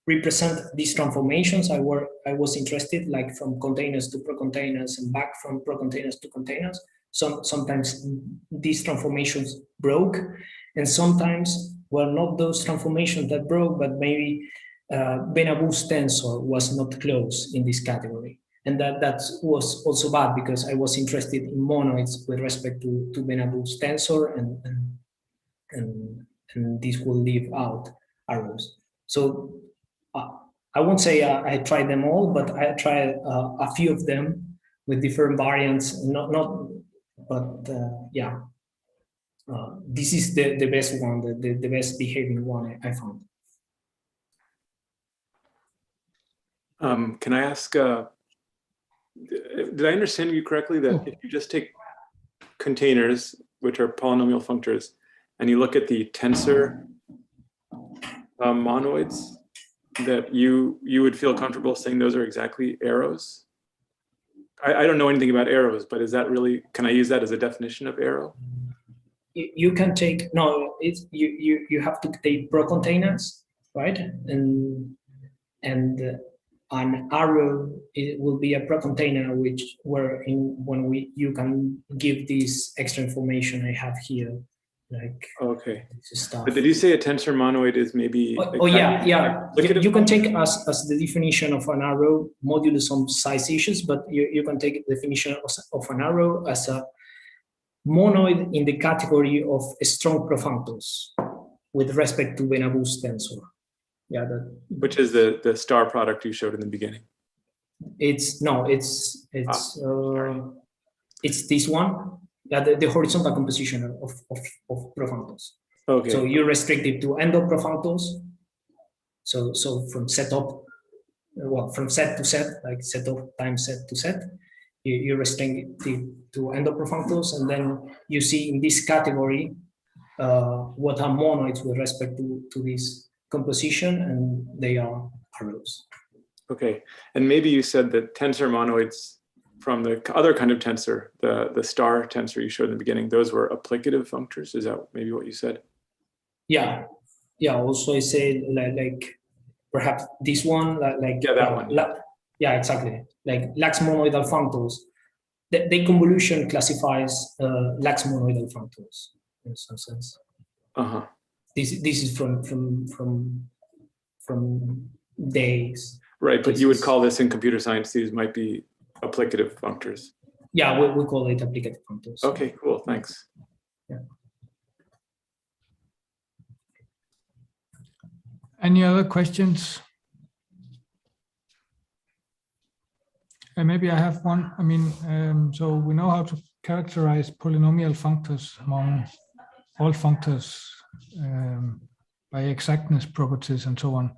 represent these transformations I was interested, like from containers to pro-containers and back from pro-containers to containers. Sometimes these transformations broke, and sometimes, well, not those transformations that broke, but maybe Benabou's tensor was not close in this category. And that was also bad, because I was interested in monoids with respect to Benabou's tensor, and this will leave out arrows. So I won't say I tried them all, but I tried a few of them with different variants. Yeah. This is the best one, the best behaving one I found. Can I ask? Did I understand you correctly that if you just take containers, which are polynomial functors, and you look at the tensor monoids, that you would feel comfortable saying those are exactly arrows? I don't know anything about arrows, but is that really, can I use that as a definition of arrow? You can take, no, it's you have to take pro-containers, right? And an arrow, it will be a pro-container when you can give this extra information I have here like Okay. this stuff. But did you say a tensor monoid is maybe? Oh yeah, yeah. You can take function? as the definition of an arrow modulus on size issues, but you can take the definition of an arrow as a monoid in the category of strong profunctors with respect to Benabus tensor. Yeah, Which is the star product you showed in the beginning. it's this one. Yeah, the horizontal composition of profunctors. Okay. So you restrict it to endoprofunctors. So from setup, well, from set to set, like set of times set to set, you restrict it to endoprofunctors, and then you see in this category what are monoids with respect to this composition, and they are arrows. Okay, and maybe you said that tensor monoids from the other kind of tensor, the star tensor you showed in the beginning, those were applicative functors. Is that maybe what you said? Yeah, yeah. Also, I say like perhaps this one, like yeah, that one. Yeah, exactly. Like lax monoidal functors. The convolution classifies lax monoidal functors in some sense. Uh-huh. This is from days. Right, but you would call this in computer science, these might be applicative functors. Yeah, we call it applicative functors. Okay, cool, thanks. Yeah. Any other questions? Maybe I have one. I mean, so we know how to characterize polynomial functors among all functors by exactness properties and so on.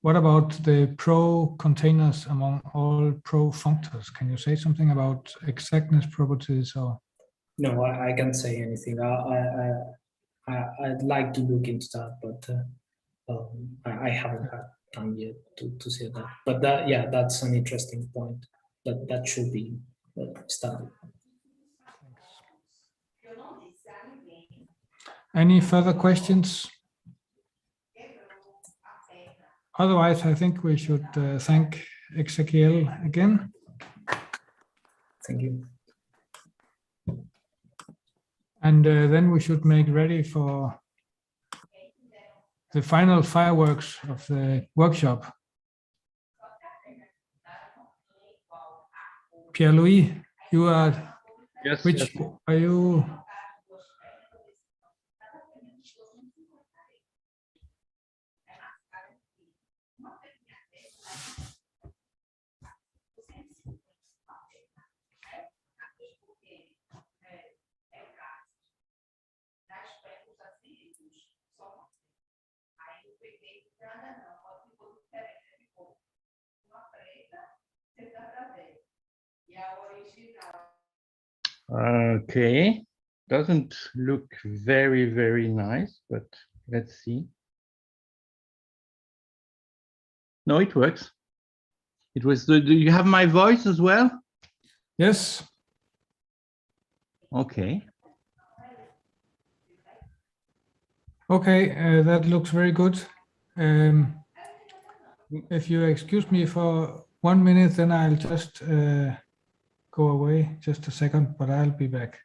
What about the pro containers among all pro functors? Can you say something about exactness properties or? No, I can't say anything. I'd like to look into that, but I haven't had time yet to say that. But that, yeah, that's an interesting point. That should be studied. Any further questions? Otherwise, I think we should thank Ezequiel again. Thank you. And then we should make ready for the final fireworks of the workshop. Pierre-Louis, you are, yes, which yes. are you? Okay, doesn't look very, very nice, but let's see. No, it works. It was, do you have my voice as well? Yes. Okay. Okay, that looks very good. If you excuse me for 1 minute, then I'll just go away just a second, but I'll be back.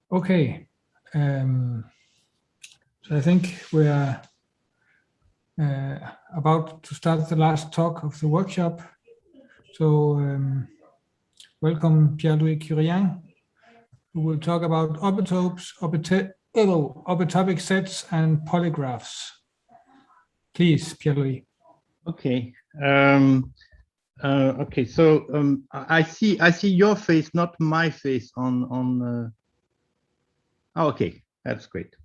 Okay. So I think we are about to start the last talk of the workshop. So welcome Pierre-Louis Curien, who will talk about opitopes, opitopic sets, and polygraphs. Please, Pierre-Louis. Okay. Okay. So I see your face, not my face on. Oh, okay, that's great.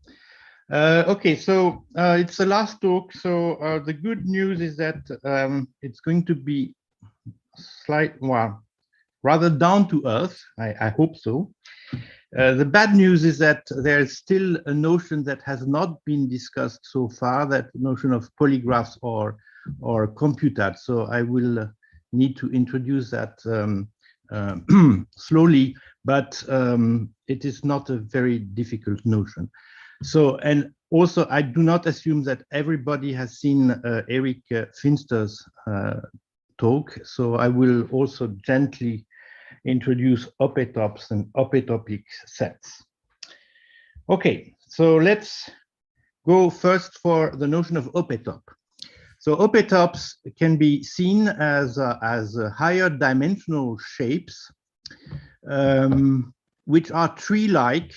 Okay, so it's the last talk. So the good news is that it's going to be rather down to earth. I hope so. The bad news is that there is still a notion that has not been discussed so far, that notion of polygraphs or computat. So I will need to introduce that slowly, but it is not a very difficult notion. So, and also I do not assume that everybody has seen Eric Finster's talk. So I will also gently introduce opitops and opitopic sets. Okay, so let's go first for the notion of opitop. So opitops can be seen as higher dimensional shapes, which are tree-like,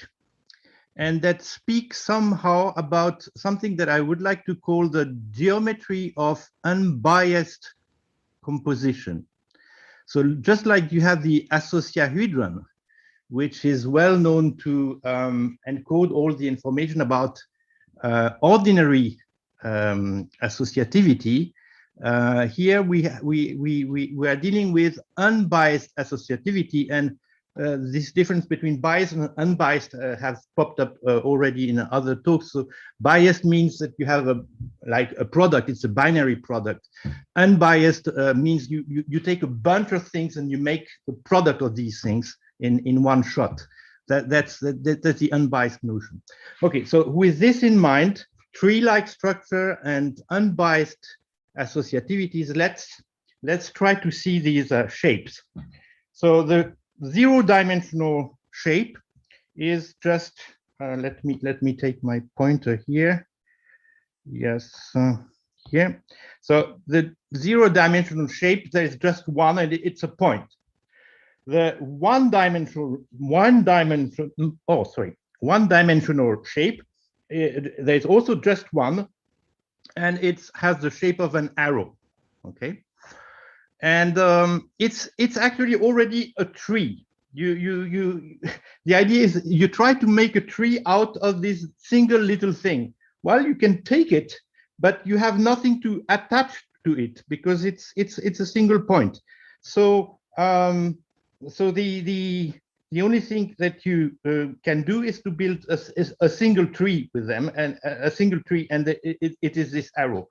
and that speak somehow about something that I would like to call the geometry of unbiased composition. So just like you have the associahedron, which is well known to encode all the information about ordinary associativity, here we are dealing with unbiased associativity, and this difference between biased and unbiased has popped up already in other talks. So biased means that you have like a product, it's a binary product. Unbiased means you take a bunch of things and you make the product of these things in one shot. That's the unbiased notion. Okay, so with this in mind, tree-like structure and unbiased associativities, let's try to see these shapes. So the zero-dimensional shape is just let me take my pointer here. Yes, here. So the zero-dimensional shape, there is just one, and it's a point. The one-dimensional shape, there's also just one, and it has the shape of an arrow. Okay. And it's actually already a tree. The idea is you try to make a tree out of this single little thing. Well, you can take it, but you have nothing to attach to it because it's a single point. So so the only thing that you can do is to build a single tree with them, and a single tree, and it is this arrow.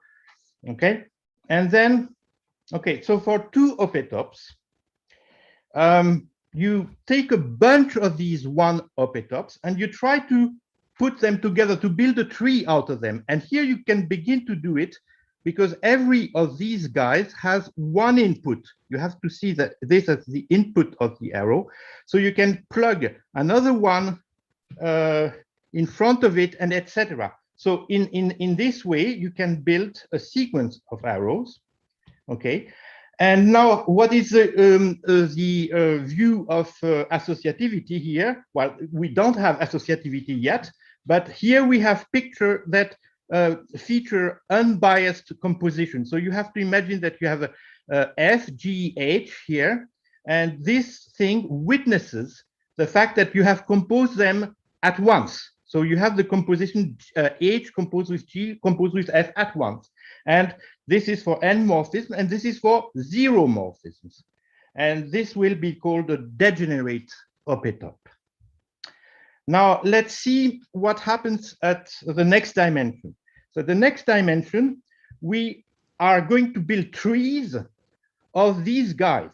Okay, and then. Okay, so for two opitops, you take a bunch of these one opitops and you try to put them together to build a tree out of them. And here you can begin to do it because every of these guys has one input. You have to see that this is the input of the arrow. So you can plug another one in front of it, and etc. So in this way, you can build a sequence of arrows. Okay, and now what is the view of associativity here? Well, we don't have associativity yet, but here we have picture that feature unbiased composition. So you have to imagine that you have a F, G, H here, and this thing witnesses the fact that you have composed them at once. So you have the composition H composed with G composed with F at once. And this is for n morphism, and this is for zero morphisms. And this will be called a degenerate opitop. Now, let's see what happens at the next dimension. So the next dimension, we are going to build trees of these guys.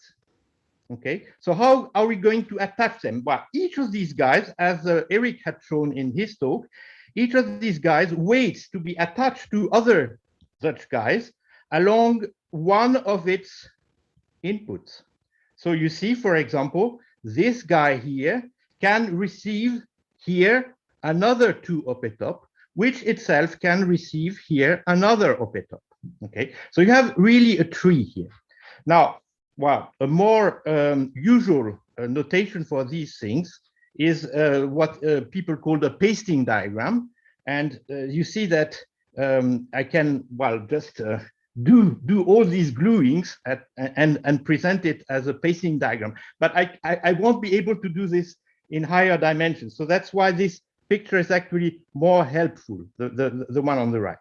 Okay, so how are we going to attach them? Well, each of these guys, as Eric had shown in his talk, each of these guys waits to be attached to other such guys along one of its inputs. So you see, for example, this guy here can receive here another 2 op-top, which itself can receive here another op-top. Okay, so you have really a tree here. Now, well, a more usual notation for these things is what people call the pasting diagram. And you see that I can, well, just do all these gluings and present it as a pasting diagram. But I won't be able to do this in higher dimensions. So that's why this picture is actually more helpful, the one on the right.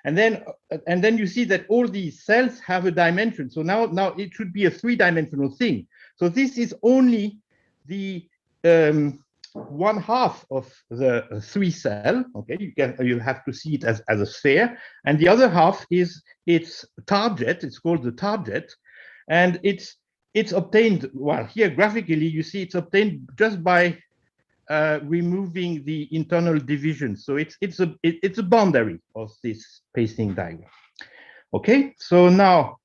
And then you see that all these cells have a dimension. So now it should be a 3-dimensional thing. So this is only the 1/2 of the 3 cell. Okay, you have to see it as a sphere, and the other half is its target. It's called the target, and it's obtained. Well, here graphically you see it's obtained just by removing the internal division. So it's a boundary of this pasting diagram. Okay, so now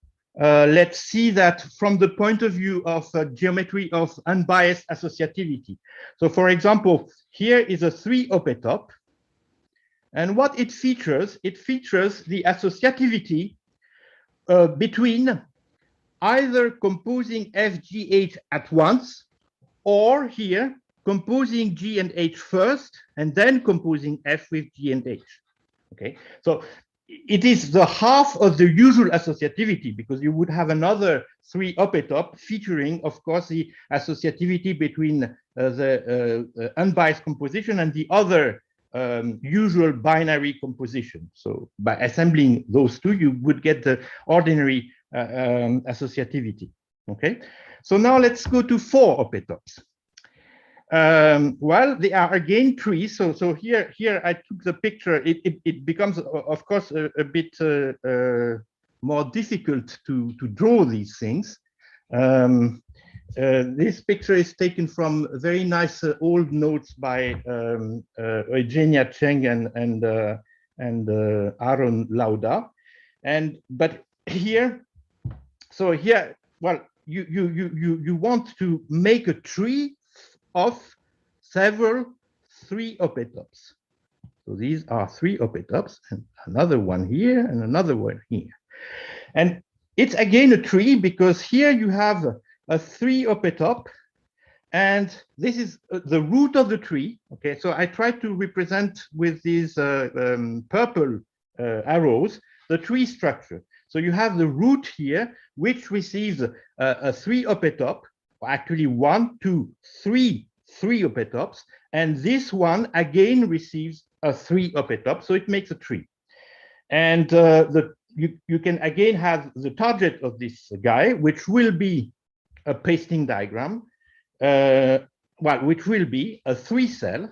let's see that from the point of view of geometry of unbiased associativity. So for example, here is a 3 op-top, and what it features the associativity between either composing F, G, H at once, or here composing G and H first, and then composing F with G and H. Okay, so it is the half of the usual associativity, because you would have another 3 op-top featuring, of course, the associativity between the unbiased composition and the other usual binary composition. So by assembling those two, you would get the ordinary associativity. Okay, so now let's go to 4 op-tops. Well, they are again trees. So here I took the picture. It becomes, of course, a bit more difficult to draw these things. This picture is taken from very nice old notes by Eugenia Cheng and Aaron Lauda. But here, so here, well, you want to make a tree of several 3 op-tops. So these are 3 op-tops, and another one here, and another one here. And it's again a tree, because here you have a 3 op-top, and this is the root of the tree. Okay, so I try to represent with these purple arrows the tree structure. So you have the root here, which receives a 3 op-top, actually 1, 2, 3 op-tops, and this one again receives a 3 op-top, so it makes a tree. And you can again have the target of this guy, which will be a pasting diagram, well, which will be a 3 cell,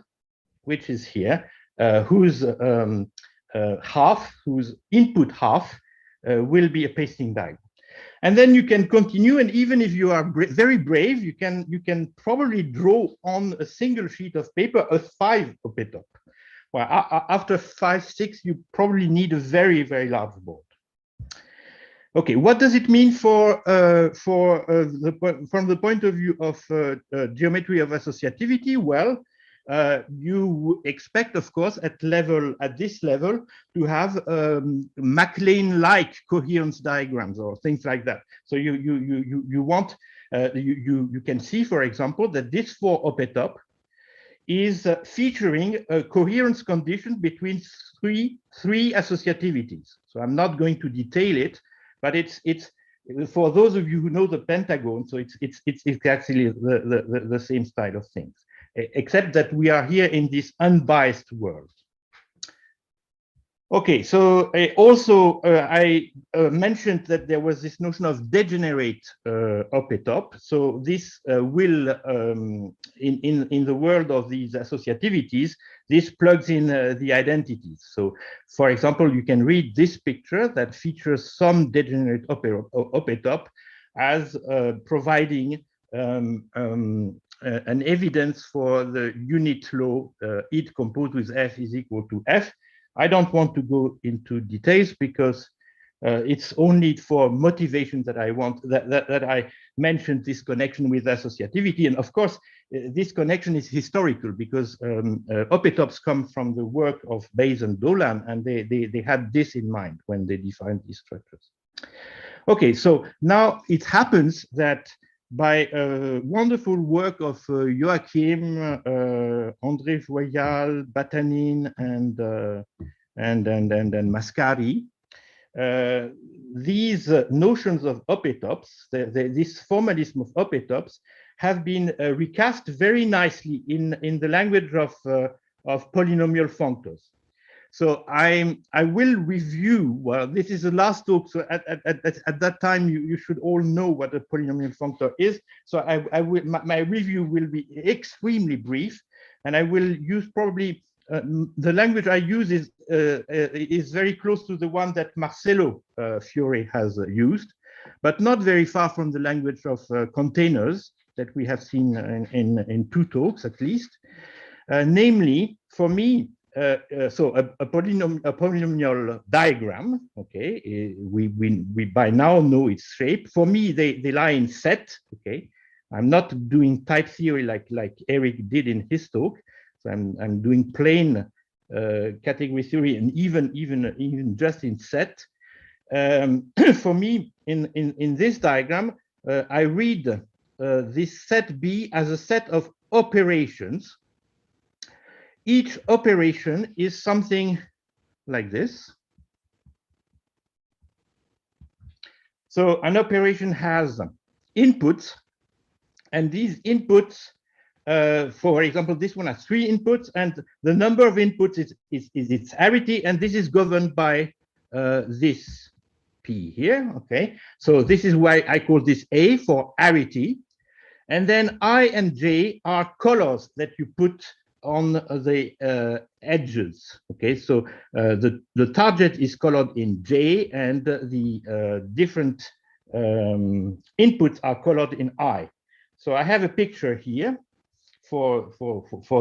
which is here, whose whose input half will be a pasting diagram. And then you can continue, and even if you are very brave, you can probably draw on a single sheet of paper a 5 op-top. Well, after 5, 6, you probably need a very, very large board. Okay, what does it mean from the point of view of geometry of associativity? Well, you expect, of course, at this level, to have MacLane-like coherence diagrams or things like that. So you want you can see, for example, that this 4 op-top is featuring a coherence condition between three associativities. So I'm not going to detail it, but it's for those of you who know the pentagon. So it's actually the same style of things, except that we are here in this unbiased world. Okay, so I mentioned that there was this notion of degenerate op-top. So this will, in the world of these associativities, this plugs in the identities. So, for example, you can read this picture that features some degenerate op-top as providing an evidence for the unit law, it composed with F is equal to F. I don't want to go into details because it's only for motivation that I want that mentioned this connection with associativity. And of course, this connection is historical because opetops come from the work of Bayes and Dolan, and they had this in mind when they defined these structures. Okay, so now it happens that by wonderful work of Joachim, André Joyal, Batanin, and Mascari, these notions of opetops, this formalism of opetops, have been recast very nicely in the language of polynomial functors. So I will review, well, this is the last talk, so at that time you should all know what a polynomial functor is. So my review will be extremely brief, and I will use probably the language I use is very close to the one that Marcelo Fiore has used, but not very far from the language of containers that we have seen in 2 talks at least. Namely, for me, so a polynomial diagram, okay, we by now know its shape. For me, they lie in set, okay. I'm not doing type theory like Eric did in his talk. So I'm doing plain category theory, and even just in set. For me, in this diagram, I read this set B as a set of operations. Each operation is something like this. So an operation has inputs, and these inputs, for example, this one has 3 inputs, and the number of inputs is its arity, and this is governed by this P here, okay? So this is why I call this A for arity. And then I and J are colors that you put on the edges, okay? So the target is colored in J, and the different inputs are colored in I. So I have a picture here for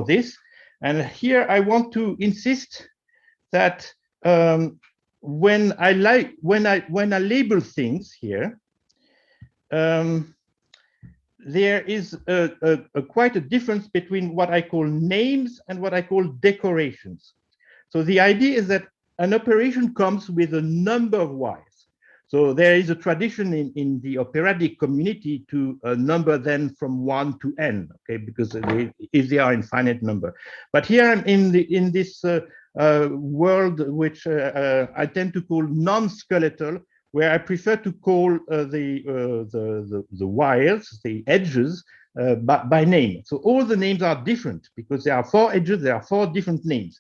this, and here I want to insist that when I label things here, there is quite a difference between what I call names and what I call decorations. So the idea is that an operation comes with a number of Ys. So there is a tradition in the operatic community to number them from 1 to n, okay, because if they are infinite number. But here I'm in this world which I tend to call non-skeletal, where I prefer to call the wires, the edges, by name. So all the names are different because there are 4 edges, there are 4 different names.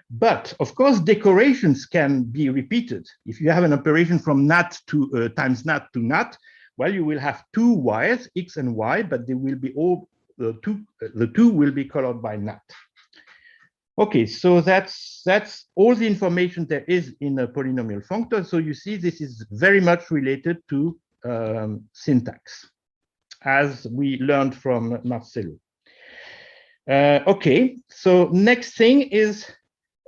But of course, decorations can be repeated. If you have an operation from nat to times nat to nat, well, you will have 2 wires, x and y, but they will be all the two will be colored by nat. Okay, so that's all the information there is in a polynomial functor. So you see, this is very much related to syntax, as we learned from Marcelo. Okay, so next thing is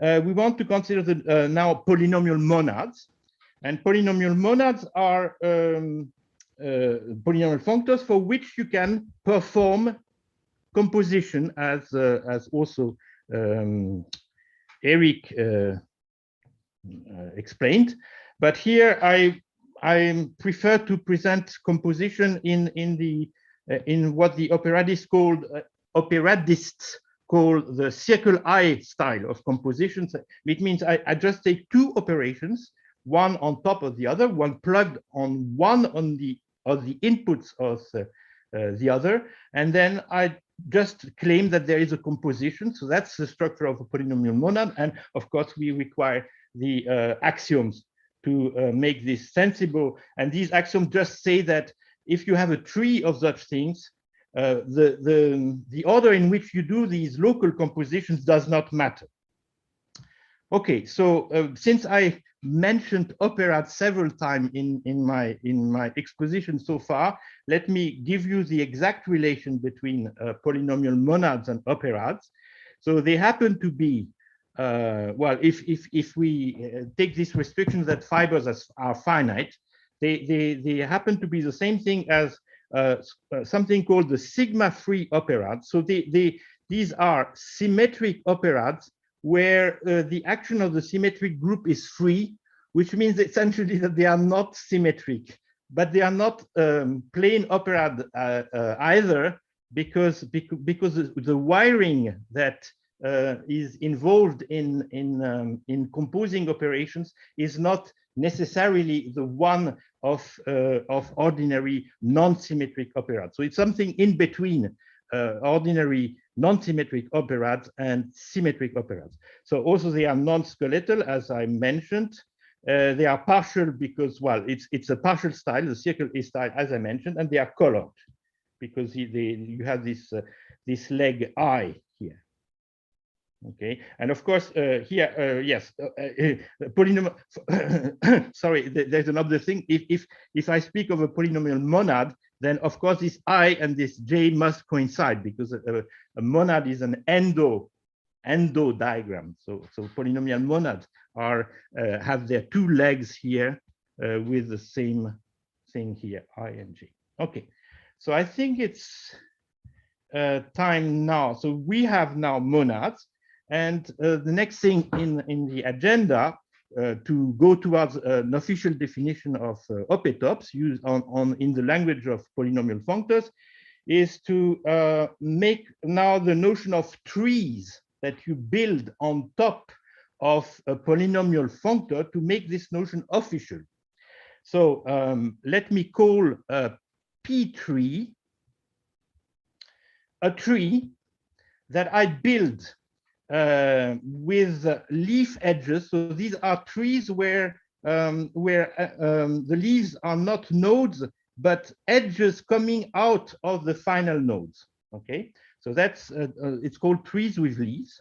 we want to consider the now polynomial monads, and polynomial monads are polynomial functors for which you can perform composition, as also Eric explained. But here I prefer to present composition in what the operadists call the circle I style of compositions. It means I just take 2 operations, one on top of the other, one plugged on one of the inputs of the other, and then I just claim that there is a composition. So that's the structure of a polynomial monad, and of course we require the axioms to make this sensible. And these axioms just say that if you have a tree of such things, the order in which you do these local compositions does not matter. Okay, so since I mentioned operad several times in my exposition so far, let me give you the exact relation between polynomial monads and operads. So they happen to be well, if we take this restriction that fibers are finite, they happen to be the same thing as something called the sigma-free operads. So these are symmetric operads where the action of the symmetric group is free, which means essentially that they are not symmetric, but they are not plain operad either, because the wiring that is involved in composing operations is not necessarily the one of ordinary non-symmetric operads. So it's something in between ordinary non-symmetric operads and symmetric operads. So also they are non-skeletal, as I mentioned. They are partial because, well, it's a partial style. The circle is style, as I mentioned, and they are colored because you have this leg I here. Okay, and of course here, yes, polynomial. Sorry, there's another thing. If I speak of a polynomial monad, then of course this I and this J must coincide, because a monad is an endo diagram. So polynomial monads have their two legs here with the same thing here, I and J. Okay, so I think it's time now. So we have now monads. And the next thing in the agenda to go towards an official definition of opetops used in the language of polynomial functors is to make now the notion of trees that you build on top of a polynomial functor to make this notion official. So let me call a P tree a tree that I build with leaf edges. So these are trees where the leaves are not nodes, but edges coming out of the final nodes. Okay, so that's it's called trees with leaves,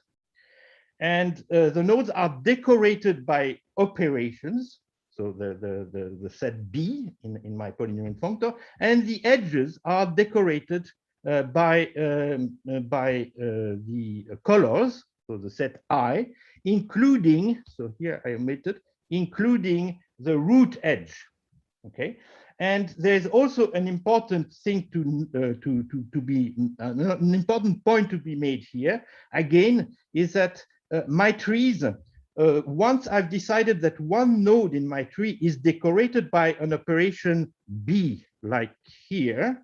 and the nodes are decorated by operations. So the set B in my polynomial functor, and the edges are decorated by the colors. So the set I, including, so here I omitted, including the root edge. Okay, and there's also an important thing to be an important point to be made here. Again, is that my trees, once I've decided that one node in my tree is decorated by an operation B, like here,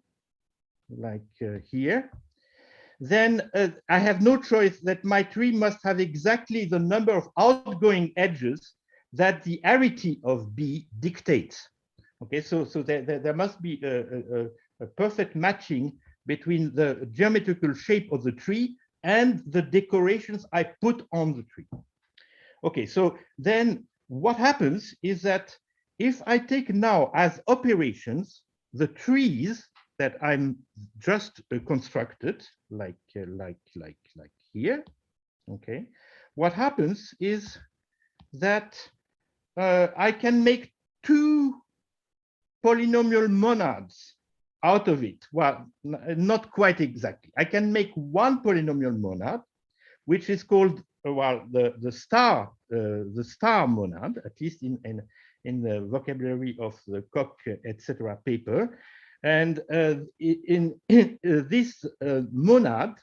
then I have no choice that my tree must have exactly the number of outgoing edges that the arity of B dictates. Okay, so there must be a perfect matching between the geometrical shape of the tree and the decorations I put on the tree. Okay, so then what happens is that if I take now as operations the trees that I'm just constructed, like here, okay, what happens is that I can make two polynomial monads out of it. Well, not quite exactly. I can make one polynomial monad, which is called, well, the star monad, at least in the vocabulary of the Koch, etc. paper. And in this monad,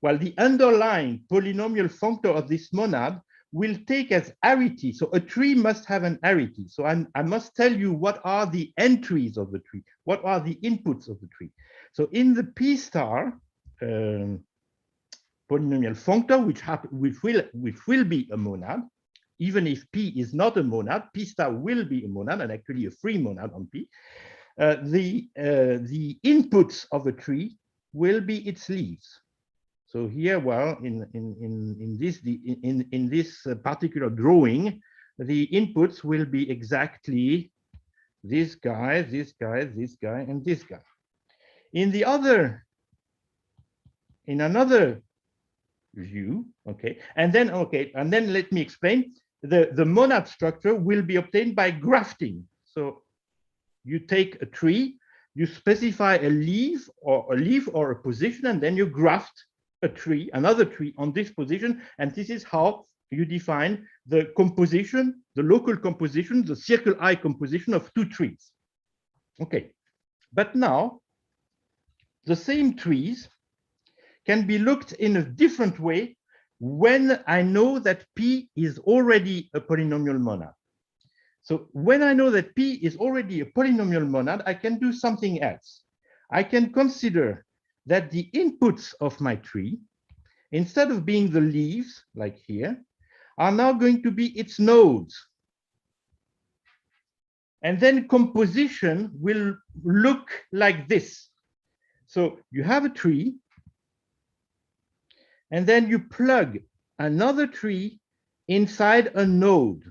well, the underlying polynomial functor of this monad will take as arity. So a tree must have an arity. So I must tell you what are the entries of the tree, what are the inputs of the tree. So in the P star polynomial functor, which will be a monad, even if P is not a monad, P star will be a monad, and actually a free monad on P. The inputs of a tree will be its leaves. So here, well, in this particular drawing, the inputs will be exactly this guy, this guy, this guy, and this guy. In another view, okay, and then let me explain. The monad structure will be obtained by grafting. So you take a tree, you specify a leaf or a position, and then you graft a tree, another tree on this position, and this is how you define the composition, the local composition, the circle I composition of two trees. Okay, but now the same trees can be looked in a different way when I know that P is already a polynomial monad. So when I know that P is already a polynomial monad, I can do something else. I can consider that the inputs of my tree, instead of being the leaves, like here, are now going to be its nodes. And then composition will look like this. So you have a tree, and then you plug another tree inside a node.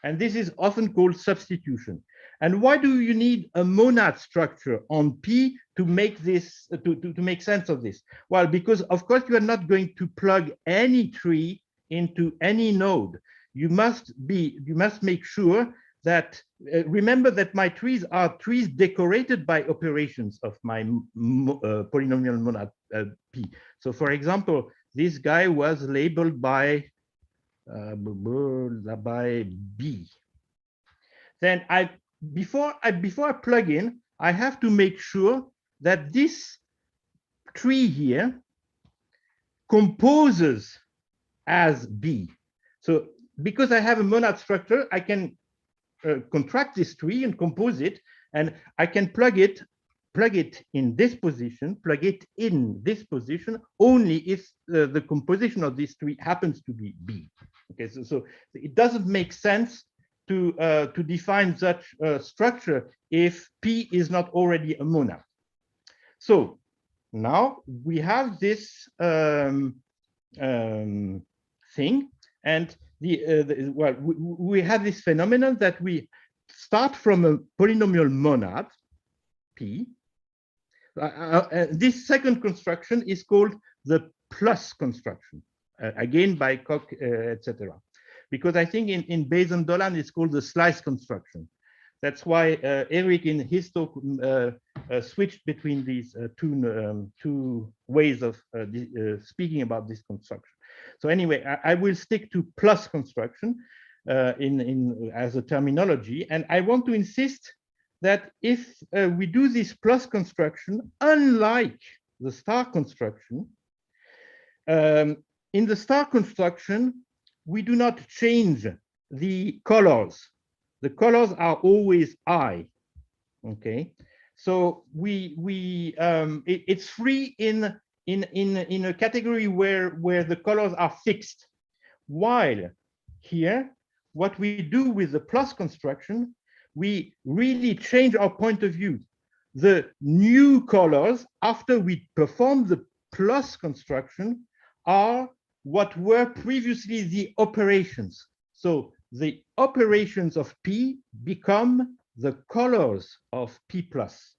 And this is often called substitution. And why do you need a monad structure on P to make this, to make sense of this? Well, because of course you are not going to plug any tree into any node. You must make sure that, remember that my trees are trees decorated by operations of my polynomial monad P. So for example, this guy was labeled by B. Then before I plug in, I have to make sure that this tree here composes as B. So because I have a monad structure, I can contract this tree and compose it, and I can plug it in this position, plug it in this position, only if the composition of this tree happens to be B. Okay, so it doesn't make sense to define such a structure if P is not already a monad. So now we have this thing, and well, we have this phenomenon that we start from a polynomial monad P. This second construction is called the plus construction, again by Koch, etc. Because I think in Bayes and Dolan it's called the slice construction. That's why Eric in his talk switched between these two ways of speaking about this construction. So anyway, I will stick to plus construction as a terminology, and I want to insist that if we do this plus construction, unlike the star construction, in the star construction, we do not change the colors. The colors are always I, okay? So it's free in a category where the colors are fixed. While here, what we do with the plus construction, we really change our point of view. The new colors, after we perform the plus construction, are what were previously the operations. So the operations of P become the colors of P plus.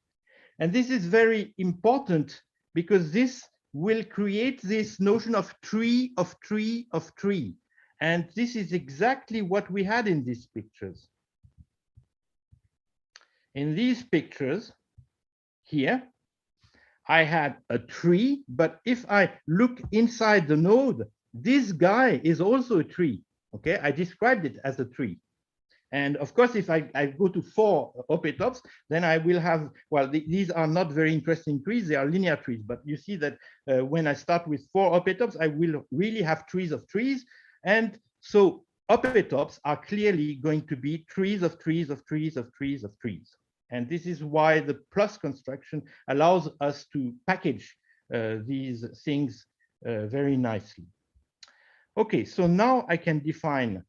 And this is very important because this will create this notion of tree of tree of tree. And this is exactly what we had in these pictures. In these pictures here, I had a tree, but if I look inside the node, this guy is also a tree. Okay, I described it as a tree. And of course, if I go to 4 opetops, then I will have, well, these are not very interesting trees, they are linear trees. But you see that when I start with 4 opetops, I will really have trees of trees. And so opetops are clearly going to be trees of trees of trees of trees of trees. And this is why the plus construction allows us to package these things very nicely. Okay, so now I can define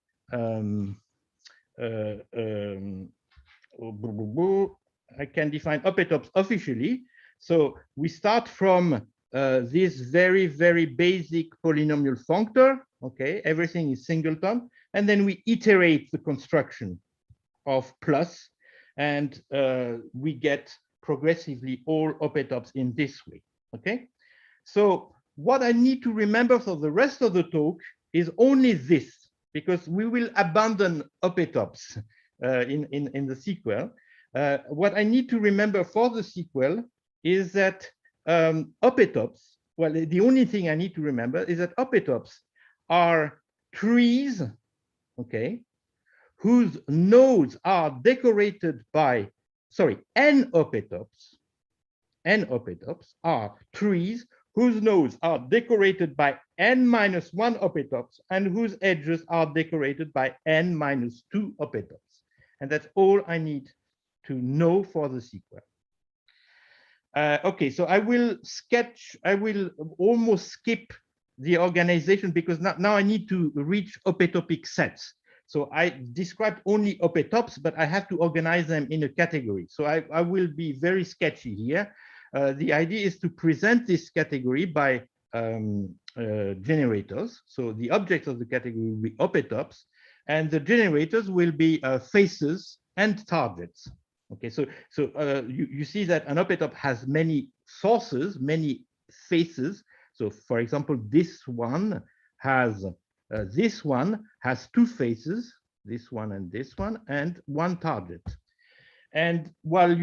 opetops officially. So we start from this very, very basic polynomial functor. Okay, everything is singleton. And then we iterate the construction of plus, and we get progressively all opetops in this way. Okay, so what I need to remember for the rest of the talk is only this, because we will abandon opetops in the sequel. What I need to remember for the sequel is that opetops, well, the only thing I need to remember is that opetops are trees, okay, whose nodes are decorated by, sorry, n opetops, n opetops are trees whose nodes are decorated by n-1 opetops and whose edges are decorated by n-2 opetops. And that's all I need to know for the sequence. Okay, so I will almost skip the organization because now I need to reach opetopic sets. So I described only opetops, but I have to organize them in a category. So I will be very sketchy here. The idea is to present this category by generators. So the objects of the category will be opetops, and the generators will be faces and targets. Okay, so you see that an opetop has many sources, many faces. So for example, this one has two faces, this one, and one target. And while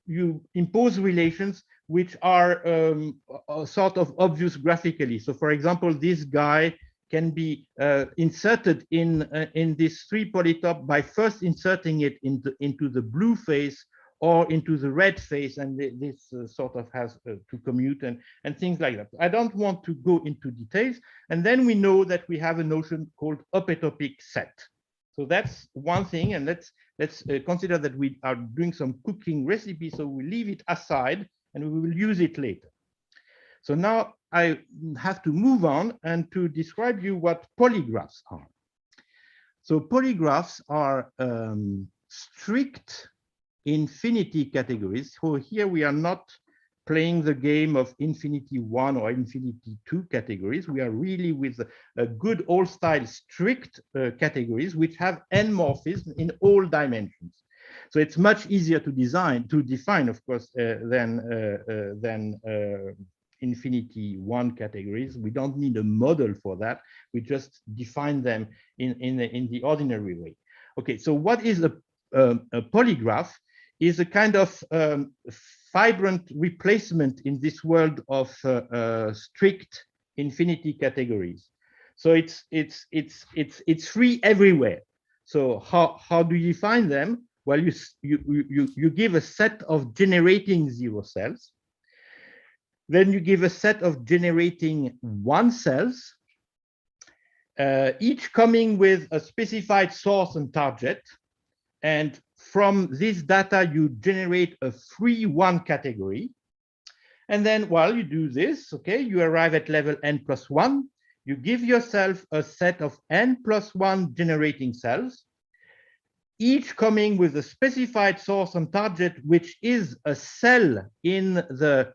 you impose relations which are sort of obvious graphically. So for example, this guy can be inserted in this 3 polytop by first inserting it into the blue face or into the red face, and this sort of has to commute and things like that. I don't want to go into details. And then we know that we have a notion called opetopic set. So that's one thing, and let's consider that we are doing some cooking recipe, so we leave it aside and we will use it later. So now I have to move on and to describe you what polygraphs are. So polygraphs are strict infinity categories. So here we are not playing the game of infinity 1 or infinity 2 categories. We are really with a good old style strict categories which have n morphisms in all dimensions. So it's much easier to define, of course, than infinity 1 categories. We don't need a model for that. We just define them in the ordinary way. Okay, so what is a polygraph? Is a kind of vibrant replacement in this world of strict infinity categories. So it's free everywhere. So how do you find them? Well, you give a set of generating 0 cells. Then you give a set of generating 1 cells, each coming with a specified source and target. And from this data, you generate a free 1 category. And then while you do this, okay, you arrive at level n+1. You give yourself a set of n+1 generating cells, each coming with a specified source and target, which is a cell in the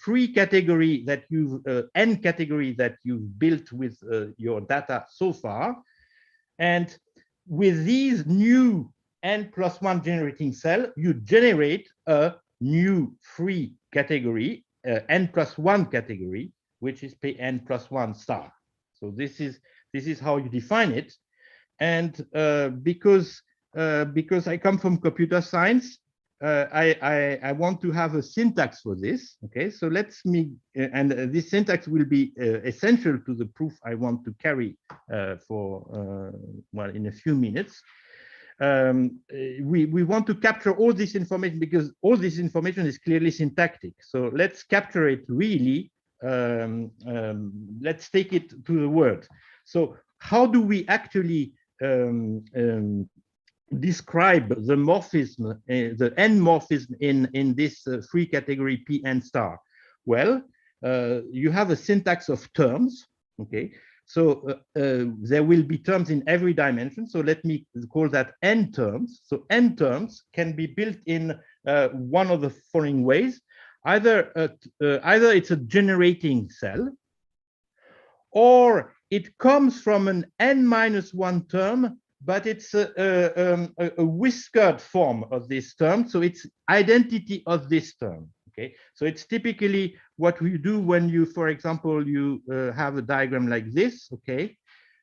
free category that you've n category that you've built with your data so far. And with these new n+1 generating cell, you generate a new free category, n+1 category, which is Pn+1 star. So this is how you define it. And because I come from computer science, I want to have a syntax for this. Okay, so and this syntax will be essential to the proof I want to carry well, in a few minutes. We want to capture all this information because all this information is clearly syntactic. So let's capture it really. Let's take it to the word. So how do we actually describe the morphism, the n morphism in this free category Pn star? Well, you have a syntax of terms. Okay. So there will be terms in every dimension. So let me call that n terms. So n terms can be built in one of the following ways. Either it's a generating cell, or it comes from an n-1 term, but it's a whiskered form of this term. So it's identity of this term. Okay, so it's typically what we do when you, for example, you have a diagram like this. Okay,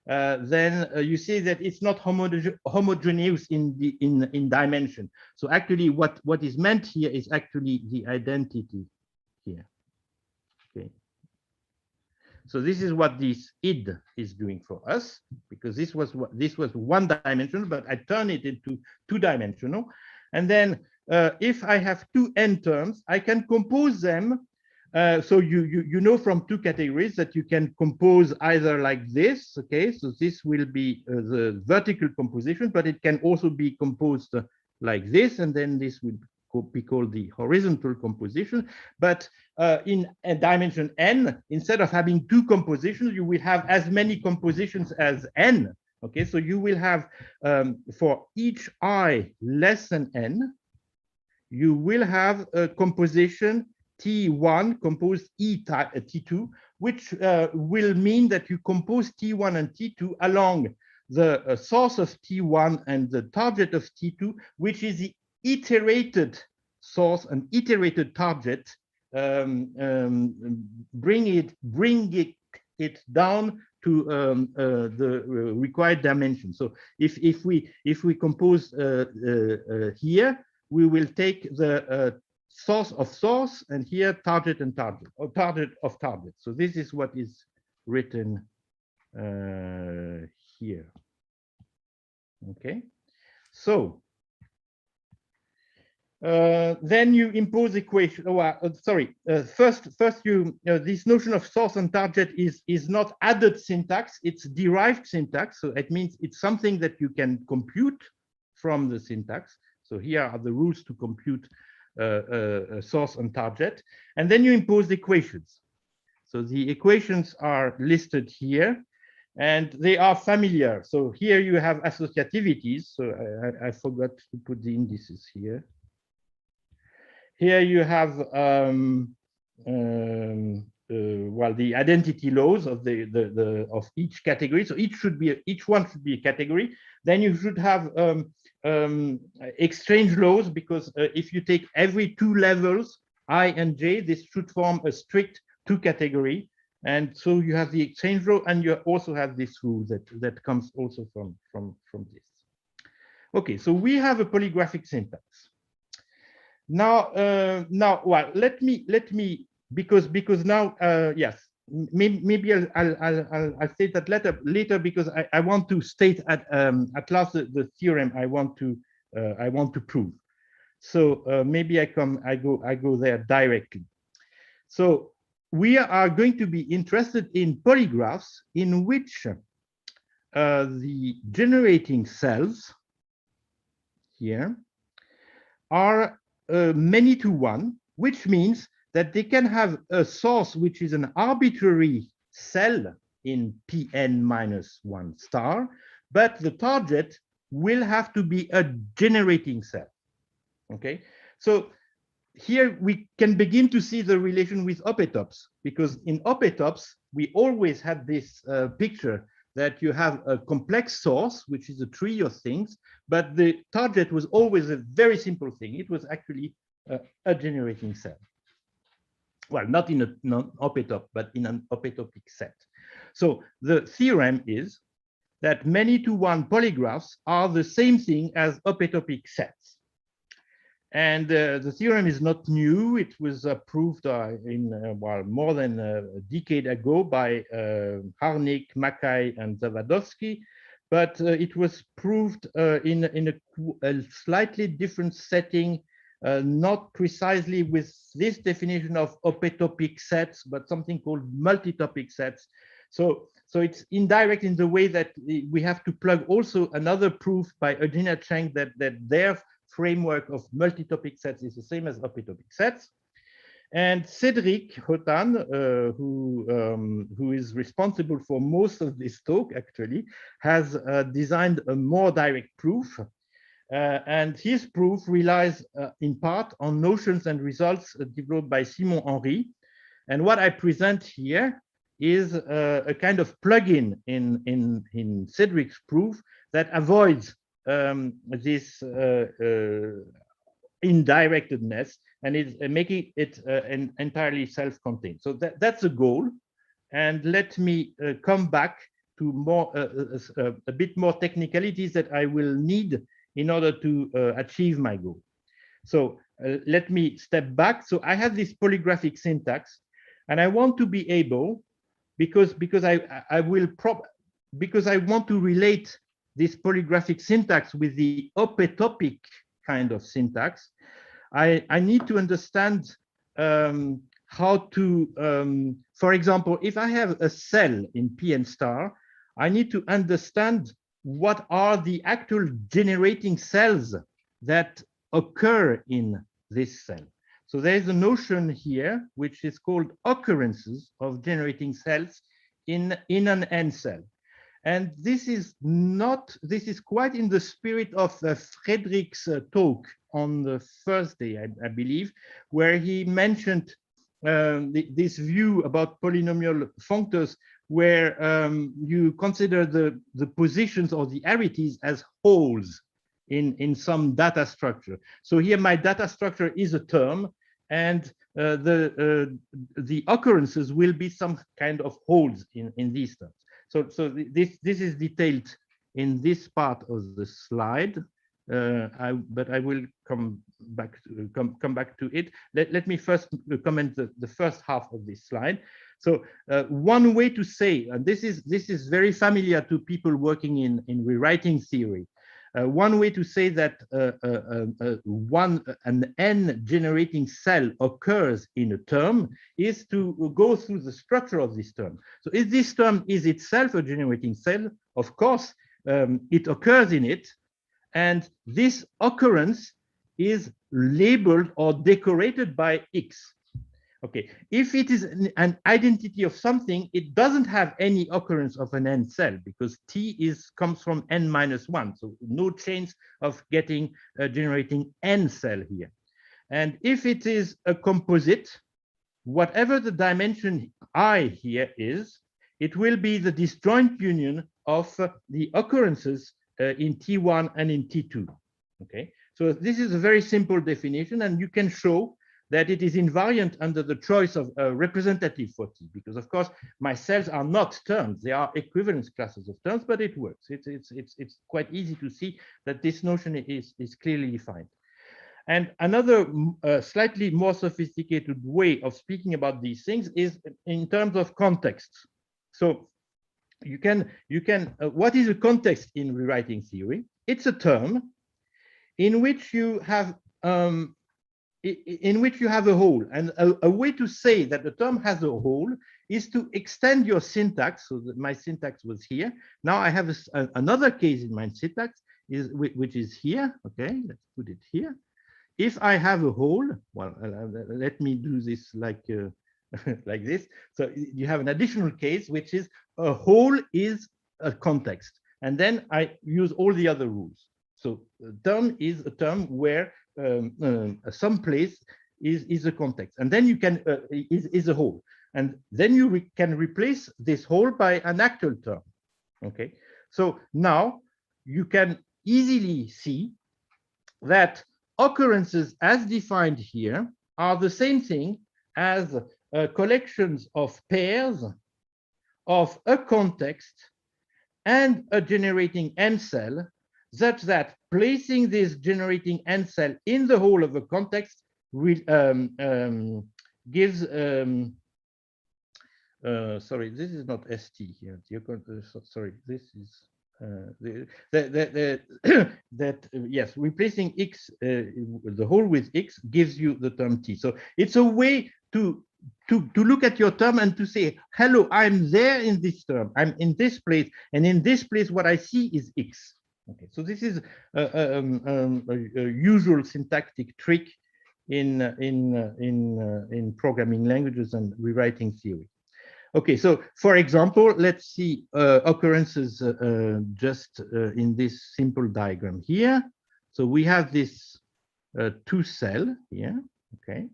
then you see that it's not homogeneous in dimension. So actually, what is meant here is actually the identity here. Okay, so this is what this id is doing for us, because this was one dimensional, but I turn it into 2-dimensional. And then if I have two n terms, I can compose them. So you know from two categories that you can compose either like this, okay? So this will be the vertical composition, but it can also be composed like this, and then this will be called the horizontal composition. But in a dimension n, instead of having two compositions, you will have as many compositions as n. Okay, so you will have for each I less than n, you will have a composition T1 composed T2, which will mean that you compose T1 and T2 along the source of T1 and the target of T2, which is the iterated source and iterated target, bring it down to the required dimension. So if we compose here, we will take the source of source, and here target and target, or target of target. So this is what is written here. Okay, so then you impose equation. First you this notion of source and target is not added syntax; it's derived syntax. So it means it's something that you can compute from the syntax. So here are the rules to compute source and target, and then you impose equations. So the equations are listed here, and they are familiar. So here you have associativities. So I forgot to put the indices here. Here you have well, the identity laws of of each category. So each one should be a category. Then you should have exchange laws, because if you take every two levels, I and J, this should form a strict two category. And so you have the exchange law, and you also have this rule that comes also from this. Okay, so we have a polygraphic syntax. Now, well, let me because now yes, maybe I'll state that later because I want to state at last the theorem I want to prove. So maybe I go there directly. So we are going to be interested in polygraphs in which the generating cells here are many to one, which means that they can have a source which is an arbitrary cell in Pn-1 star, but the target will have to be a generating cell. Okay, so here we can begin to see the relation with opetops, because in opetops we always had this picture that you have a complex source, which is a tree of things, but the target was always a very simple thing. It was actually a generating cell. Well, not in an opetop, but in an opetopic set. So the theorem is that many-to-one polygraphs are the same thing as opetopic sets. And the theorem is not new. It was proved well, more than a decade ago by Harnik, Mackay, and Zawodowski. But it was proved in a slightly different setting, not precisely with this definition of opetopic sets, but something called multitopic sets. So it's indirect in the way that we have to plug also another proof by Eugenia Cheng that their framework of multitopic sets is the same as opetopic sets. And Cédric Hotan, who is responsible for most of this talk, actually, has designed a more direct proof. And his proof relies in part on notions and results developed by Simon Henry. And what I present here is a kind of plugin in Cédric's proof that avoids this indirectedness and is making it entirely self-contained. So that's the goal. And let me come back to more a bit more technicalities that I will need in order to achieve my goal. So let me step back. So I have this polygraphic syntax, and I want to be able, because I want to relate this polygraphic syntax with the opetopic kind of syntax, I need to understand how to, for example, if I have a cell in Pn star, I need to understand what are the actual generating cells that occur in this cell. So there's a notion here which is called occurrences of generating cells in an N cell. And this is quite in the spirit of Frederick's talk on the first day, I believe, where he mentioned this view about polynomial functors, where you consider the positions or the arities as wholes in some data structure. So here my data structure is a term, and the occurrences will be some kind of wholes in these terms. So this is detailed in this part of the slide, but I will come back to it. Let me first comment the first half of this slide. So one way to say, and this is very familiar to people working in rewriting theory. One way to say that an N generating cell occurs in a term is to go through the structure of this term. So if this term is itself a generating cell, of course, it occurs in it, and this occurrence is labeled or decorated by X. Okay, if it is an identity of something, it doesn't have any occurrence of an N cell because T comes from N minus 1. So no chance of getting generating N cell here. And if it is a composite, whatever the dimension I here is, it will be the disjoint union of the occurrences in T1 and in T2. Okay, so this is a very simple definition, and you can show that it is invariant under the choice of a representative for T, because of course my cells are not terms, they are equivalence classes of terms, but it works. It's quite easy to see that this notion is clearly defined. And another slightly more sophisticated way of speaking about these things is in terms of context. So you can what is a context in rewriting theory? It's a term in which you have a whole, and a way to say that the term has a whole is to extend your syntax. So that my syntax was here. Now I have another case in my syntax which is here. Okay, let's put it here. If I have a whole, well, let me do this like like this. So you have an additional case, which is a whole is a context, and then I use all the other rules. So a term is a term where some place is a context, and then you can is a whole, and then you can replace this whole by an actual term. Okay, so now you can easily see that occurrences as defined here are the same thing as collections of pairs of a context and a generating N cell, such that placing this generating N cell in the whole of a context gives sorry, this is not ST here. Sorry, this is yes, replacing X, the whole with X gives you the term T. So it's a way to look at your term and to say, hello, I'm there in this term, I'm in this place, and in this place what I see is X. Okay, so this is a usual syntactic trick in programming languages and rewriting theory. Okay, so for example, let's see occurrences just in this simple diagram here. So we have this two cell here, okay,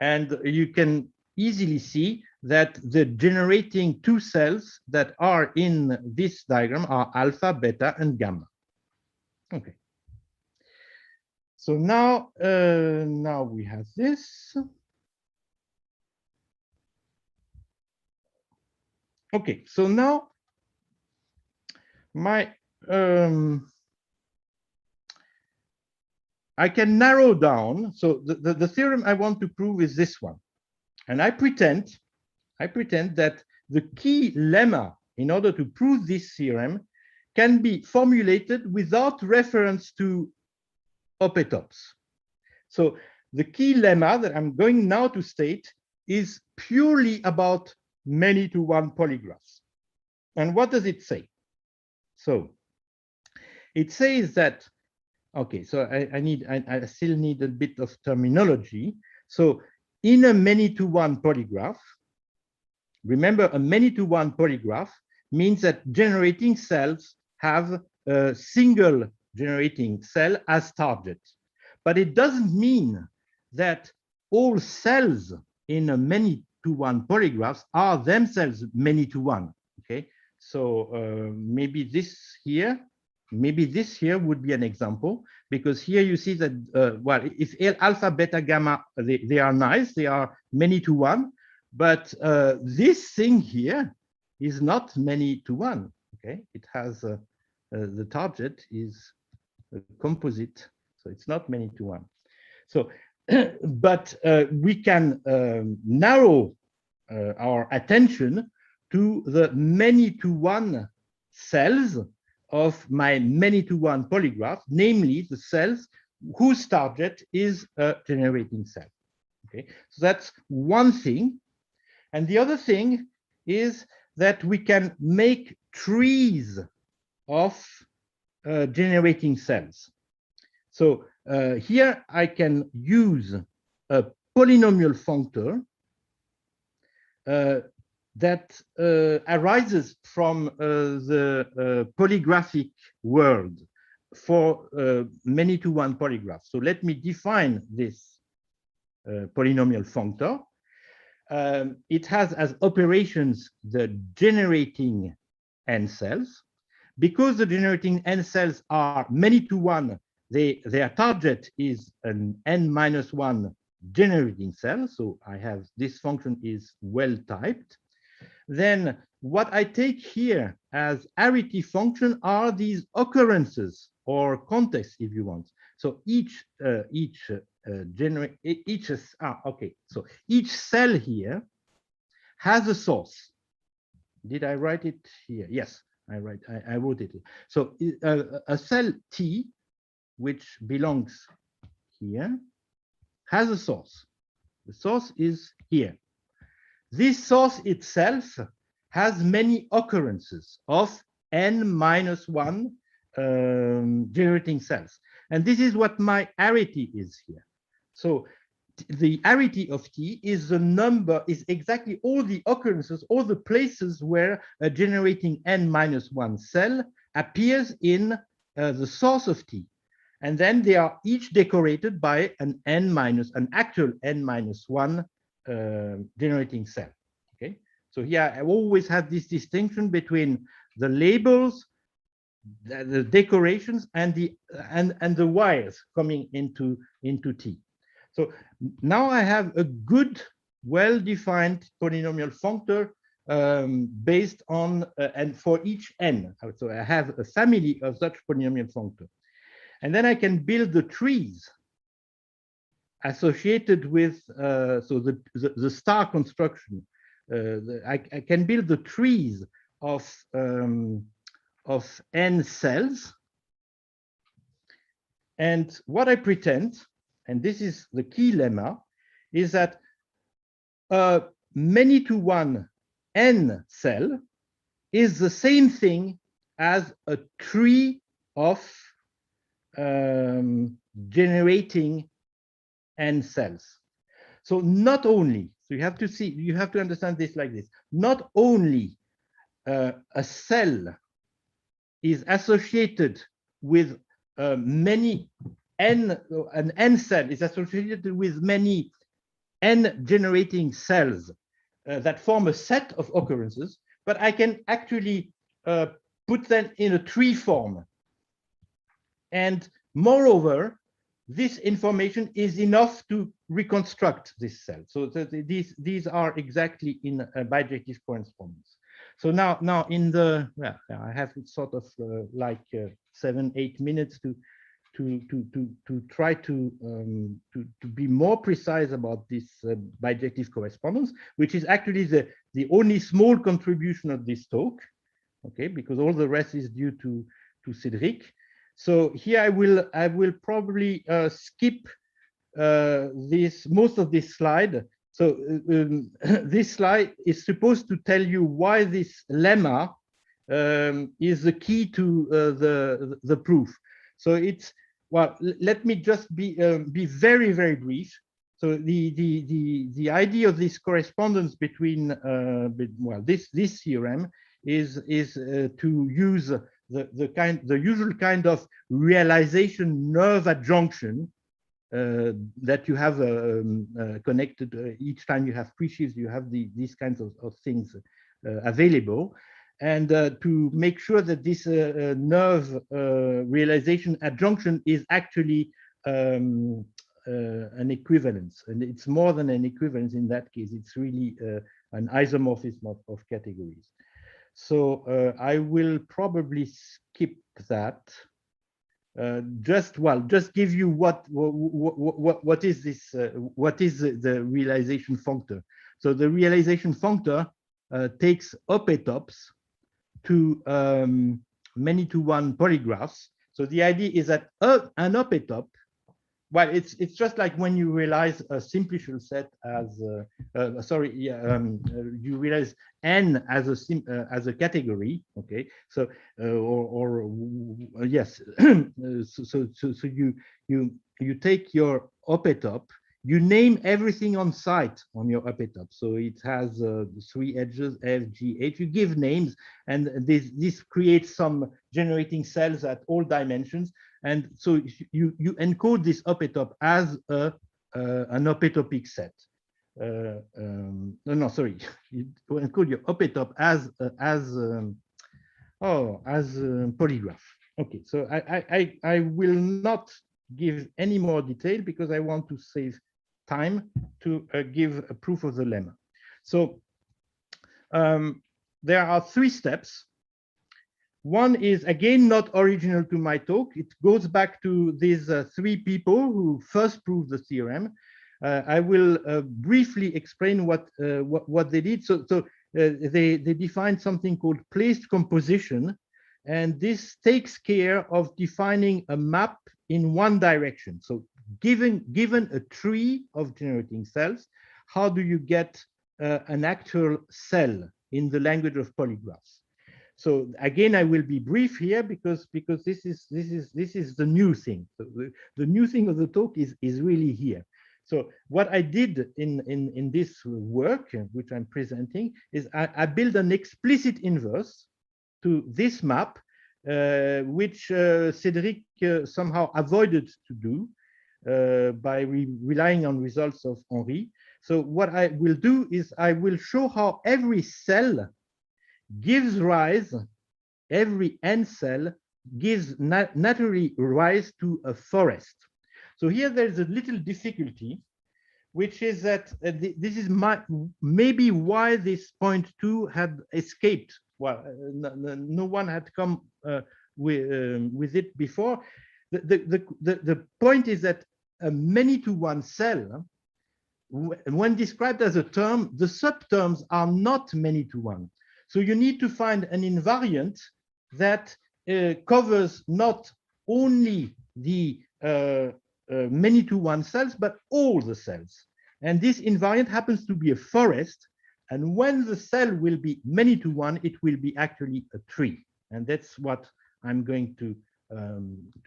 and you can easily see that the generating two cells that are in this diagram are alpha, beta, and gamma. Okay. So now, now we have this. Okay, so now my I can narrow down. So the theorem I want to prove is this one, and I pretend that the key lemma in order to prove this theorem can be formulated without reference to opetops. So the key lemma that I'm going now to state is purely about many-to-one polygraphs. And what does it say? So it says that, okay, so I still need a bit of terminology. So in a many-to-one polygraph, remember, a many-to-one polygraph means that generating cells have a single generating cell as target. But it doesn't mean that all cells in a many-to-one polygraphs are themselves many-to-one. Okay, so maybe this here would be an example, because here you see that, well, if alpha, beta, gamma, they are nice, they are many-to-one, but this thing here is not many-to-one. Okay, it has the target is a composite, so it's not many-to-one. So, but we can narrow our attention to the many-to-one cells of my many-to-one polygraph, namely the cells whose target is a generating cell. Okay, so that's one thing. And the other thing is that we can make trees of generating cells. So here I can use a polynomial functor that arises from the polygraphic world for many-to-one polygraphs. So let me define this polynomial functor. It has as operations the generating n cells. Because the generating n cells are many-to-one, their target is an n-1 generating cell. So I have this function is well typed. Then what I take here as arity function are these occurrences or context, if you want. So each cell here has a source. Did I write it here? Yes, I wrote it. So a cell T, which belongs here, has a source. The source is here. This source itself has many occurrences of n-1 generating cells. And this is what my arity is here. So the arity of T is the number, is exactly all the occurrences, all the places where a generating n-1 cell appears in the source of T. And then they are each decorated by an actual n-1 generating cell. Okay, so here I always have this distinction between the labels, the decorations, and the wires coming into T. So now I have a good, well-defined polynomial functor based on and for each n. So I have a family of such polynomial functor, and then I can build the trees associated with so the star construction. I can build the trees of n cells, and what I pretend, and this is the key lemma, is that many-to-one n cell is the same thing as a tree of generating n cells. So not only, so you have to understand this like this, not only a cell is associated with many n, an n cell is associated with many n generating cells that form a set of occurrences, but I can actually put them in a tree form. And moreover, this information is enough to reconstruct this cell. So these are exactly in a bijective correspondence. So now in the, well, I have sort of like 7-8 minutes to try to be more precise about this bijective correspondence, which is actually the only small contribution of this talk, okay, because all the rest is due to Cédric. So here I will probably skip most of this slide. So this slide is supposed to tell you why this lemma is the key to the proof. So it's, well, let me just be very, very brief. So the idea of this correspondence between well, this theorem is to use the usual kind of realization nerve adjunction that you have connected each time you have presheaves, you have these kinds of things available, and to make sure that this nerve realization adjunction is actually an equivalence, and it's more than an equivalence in that case. It's really an isomorphism of categories. So I will probably skip that. Just give you what is this? What is the realization functor? So the realization functor takes opetops to many-to-one polygraphs. So the idea is that an opetop, well, it's just like when you realize a simplicial set as you realize n as a category. Okay, so yes, so you take your opetop, you name everything on site on your opetop. So it has 3 edges, F, G, H. You give names, and this creates some generating cells at all dimensions. And so you encode this opetop as an opetopic set. No, sorry, you encode your opetop as polygraph. Okay, so I will not give any more detail because I want to save time to give a proof of the lemma. So there are 3 steps. One is, again, not original to my talk. It goes back to these 3 people who first proved the theorem. I will briefly explain what they did. So they defined something called placed composition, and this takes care of defining a map in one direction. So given a tree of generating cells, how do you get an actual cell in the language of polygraphs? So again, I will be brief here because this is the new thing. So the new thing of the talk is really here. So what I did in this work, which I'm presenting, is I built an explicit inverse to this map, which Cédric somehow avoided to do by relying on results of Henri. So what I will do is I will show how every cell gives rise, every n cell gives naturally rise to a forest. So here there's a little difficulty, which is that this is maybe why this point 2 had escaped. Well, no one had come with it before. The point is that a many-to-one cell, when described as a term, the subterms are not many-to-one. So you need to find an invariant that covers not only the many-to-one cells, but all the cells. And this invariant happens to be a forest. And when the cell will be many-to-one, it will be actually a tree. And that's what I'm going to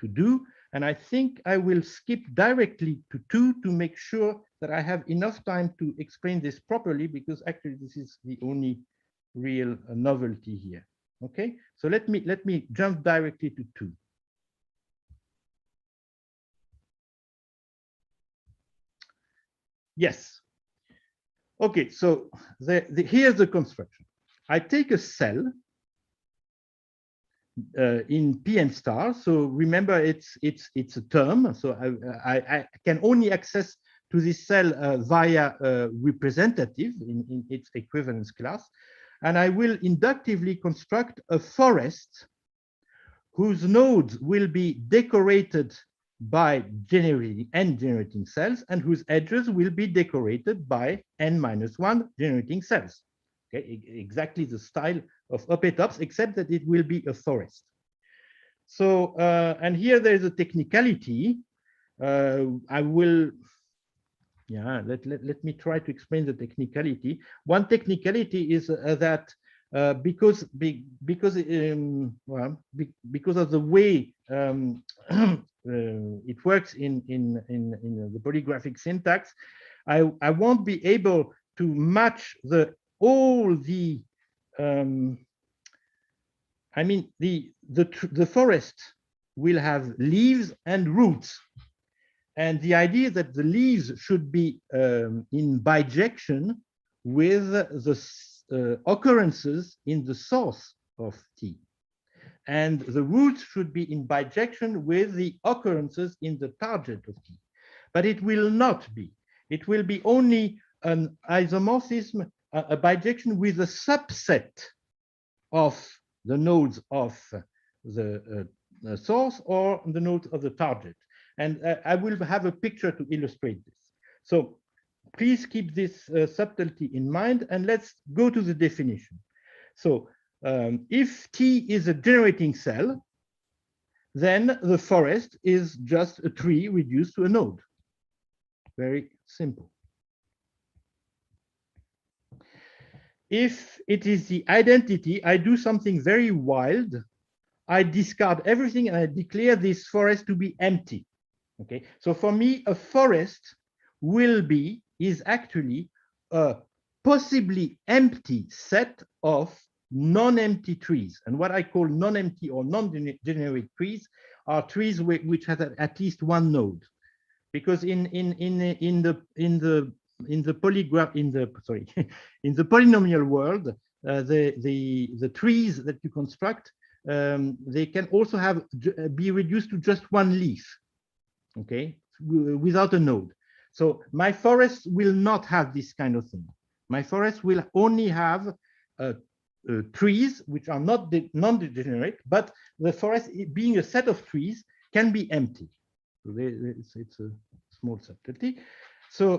do. And I think I will skip directly to 2 to make sure that I have enough time to explain this properly, because actually this is the only real novelty here. Okay, so let me jump directly to 2. Yes. Okay, so here's the construction. I take a cell in Pn star. So remember, it's a term. So I can only access to this cell via representative in its equivalence class. And I will inductively construct a forest whose nodes will be decorated by n-generating cells and whose edges will be decorated by n-1 generating cells. Okay, exactly the style of opetops, except that it will be a forest. So, and here there's a technicality. I will, yeah, let me try to explain the technicality. One technicality is that because of the way it works in the polygraphic syntax, I won't be able to match all the I mean the forest will have leaves and roots. And the idea that the leaves should be in bijection with the occurrences in the source of T. And the roots should be in bijection with the occurrences in the target of T. But it will not be. It will be only an isomorphism, a bijection with a subset of the nodes of the source or the nodes of the target. And I will have a picture to illustrate this. So please keep this subtlety in mind, and let's go to the definition. So if T is a generating cell, then the forest is just a tree reduced to a node. Very simple. If it is the identity, I do something very wild. I discard everything and I declare this forest to be empty. Okay, so for me, a forest is actually a possibly empty set of non-empty trees. And what I call non-empty or non-generic trees are trees which have at least one node, because in the polynomial world, the trees that you construct, they can also be reduced to just one leaf. Okay, without a node. So my forest will not have this kind of thing. My forest will only have trees which are not non-degenerate, but the forest, being a set of trees, can be empty. So it's a small subtlety. So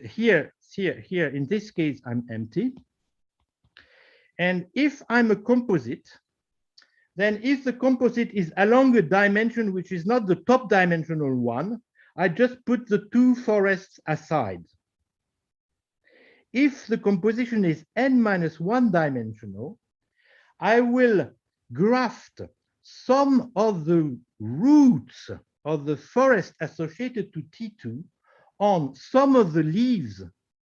here in this case, I'm empty. And if I'm a composite, then if the composite is along a dimension which is not the top dimensional one, I just put the two forests aside. If the composition is n-1 dimensional, I will graft some of the roots of the forest associated to T2 on some of the leaves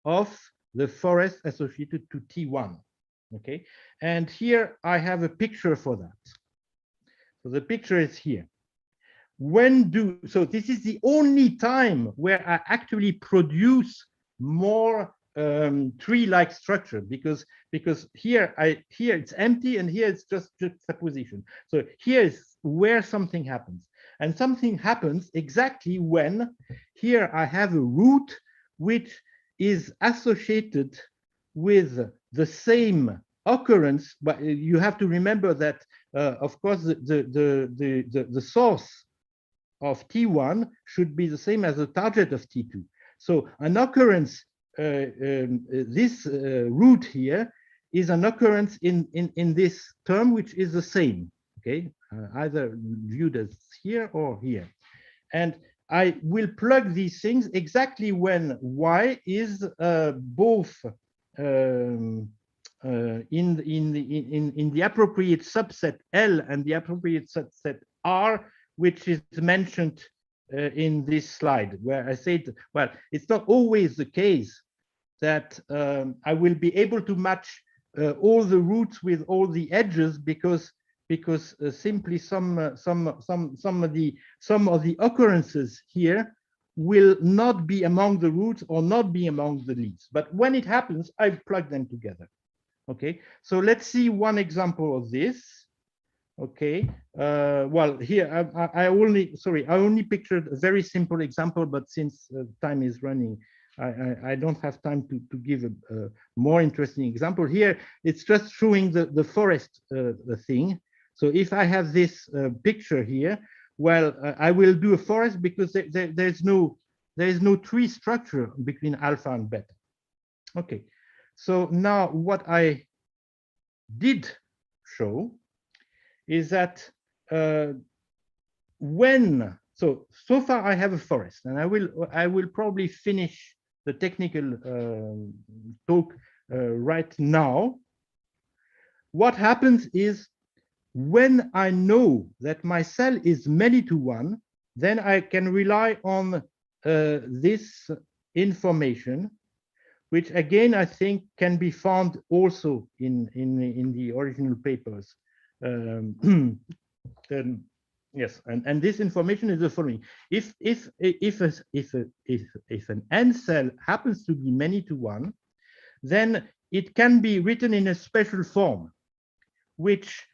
of the forest associated to T1. Okay, and here I have a picture for that. So the picture is here. So this is the only time where I actually produce more tree-like structure, because here it's empty and here it's just juxtaposition. So here is where something happens, and something happens exactly when here I have a root which is associated with the same occurrence, but you have to remember that of course the source of T1 should be the same as the target of T2. So an occurrence, this root here is an occurrence in this term which is the same. Okay, either viewed as here or here, and I will plug these things exactly when Y is both in the appropriate subset L and the appropriate subset R, which is mentioned in this slide, where I said, well, it's not always the case that I will be able to match all the roots with all the edges, because simply some of the occurrences here will not be among the roots or not be among the leaves. But when it happens, I plug them together. Okay, so let's see one example of this. Okay, well, here I only pictured a very simple example, but since time is running, I don't have time to give a more interesting example. Here, it's just showing the forest thing. So if I have this picture here, well, I will do a forest because there is no tree structure between alpha and beta. Okay, so now what I did show is that so far I have a forest, and I will probably finish the technical talk right now. What happens is, when I know that my cell is many to one, then I can rely on this information, which again I think can be found also in the original papers. Yes, and this information is the following: if an n cell happens to be many to one, then it can be written in a special form, which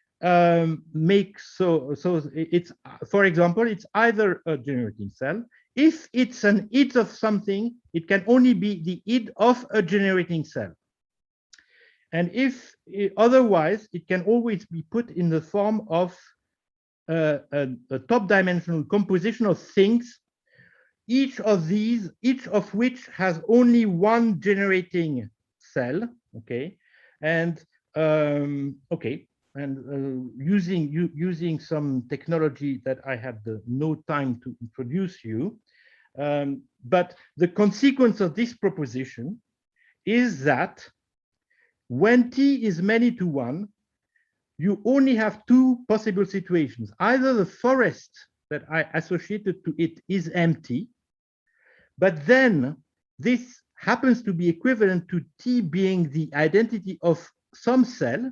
makes it's, for example, it's either a generating cell. If it's an id of something, it can only be the id of a generating cell. And if otherwise, it can always be put in the form of a top dimensional composition of things, each of which has only one generating cell. Okay, and using some technology that I had no time to introduce you, but the consequence of this proposition is that when T is many to one, you only have two possible situations. Either the forest that I associated to it is empty, but then this happens to be equivalent to T being the identity of some cell,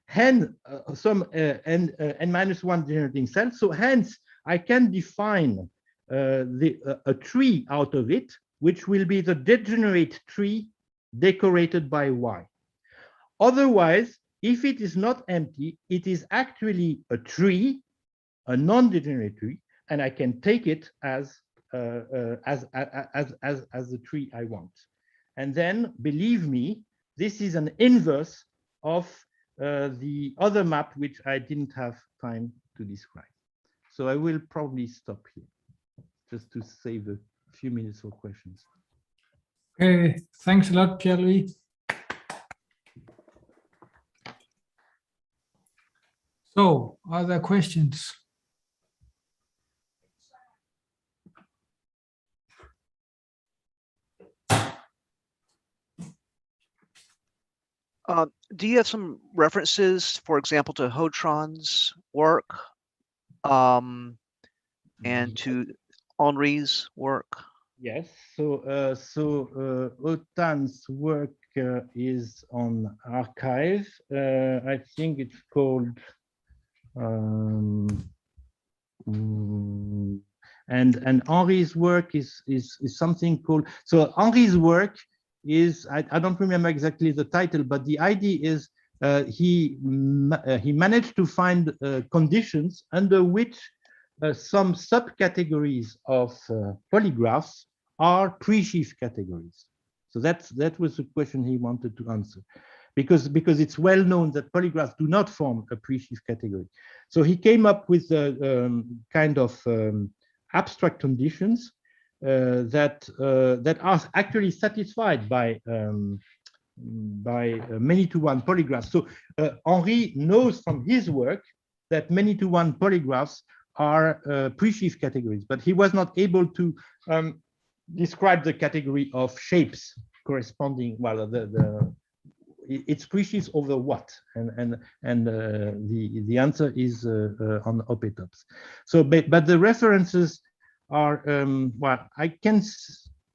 hence some n-1 generating cell. So hence I can define a tree out of it, which will be the degenerate tree decorated by Y. Otherwise, if it is not empty, it is actually a tree, a non-degenerate tree, and I can take it as the tree I want. And then, believe me, this is an inverse of the other map, which I didn't have time to describe. So I will probably stop here, just to save a few minutes for questions. Okay, thanks a lot, Pierre-Louis. So, are there questions? Do you have some references, for example, to Hotron's work and to Henri's work? Yes, so Hotan's work is on archive. I think it's called and Henri's work is something called, so Henri's work is, I don't remember exactly the title, but the idea is he managed to find conditions under which some subcategories of polygraphs are pre-sheaf categories. So that was the question he wanted to answer, because it's well known that polygraphs do not form a pre-sheaf category. So he came up with kind of abstract conditions that are actually satisfied by many-to-one polygraphs. So Henri knows from his work that many-to-one polygraphs are pre-sheaf categories, but he was not able to describe the category of shapes corresponding, well, it's pre-sheaves over what, and the answer is on opetops. So, but the references are well, I can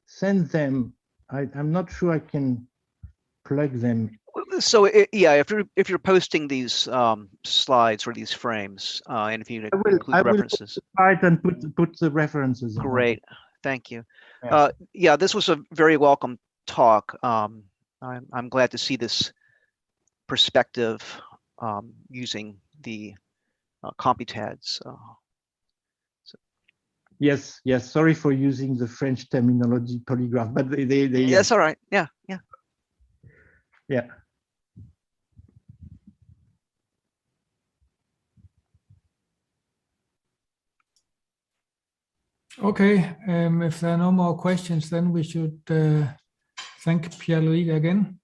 send them. I'm not sure I can plug them. So yeah, if you're posting these slides or these frames, and if you include references, I will and put the references. Great, thank you. Yeah. Yeah, this was a very welcome talk. I'm glad to see this perspective using the CompuTads. Yes, yes. Sorry for using the French terminology polygraph, but they That's all right. Yeah, yeah. Yeah. Okay, if there are no more questions, then we should thank Pierre-Louis again.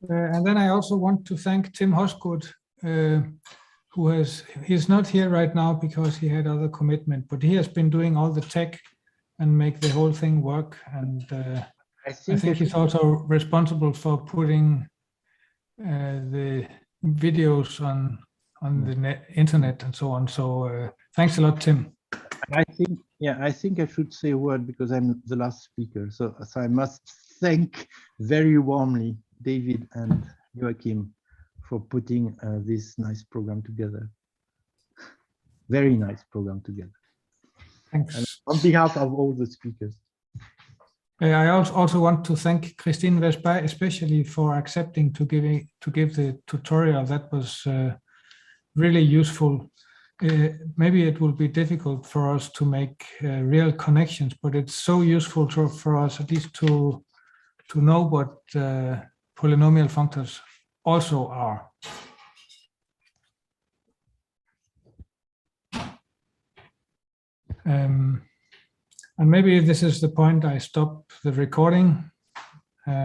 And then I also want to thank Tim Hosgood he's not here right now because he had other commitment, but he has been doing all the tech and make the whole thing work. And I think he's also responsible for putting the videos on the internet and so on. So thanks a lot, Tim. I think I should say a word because I'm the last speaker. So I must thank very warmly David and Joachim for putting this nice program together. Very nice program together. Thanks. And on behalf of all the speakers. I also want to thank Christine Vespa, especially for accepting to give the tutorial. That was really useful. Maybe it will be difficult for us to make real connections, but it's so useful for us at least to know what polynomial functors also are. And maybe this is the point I stop the recording.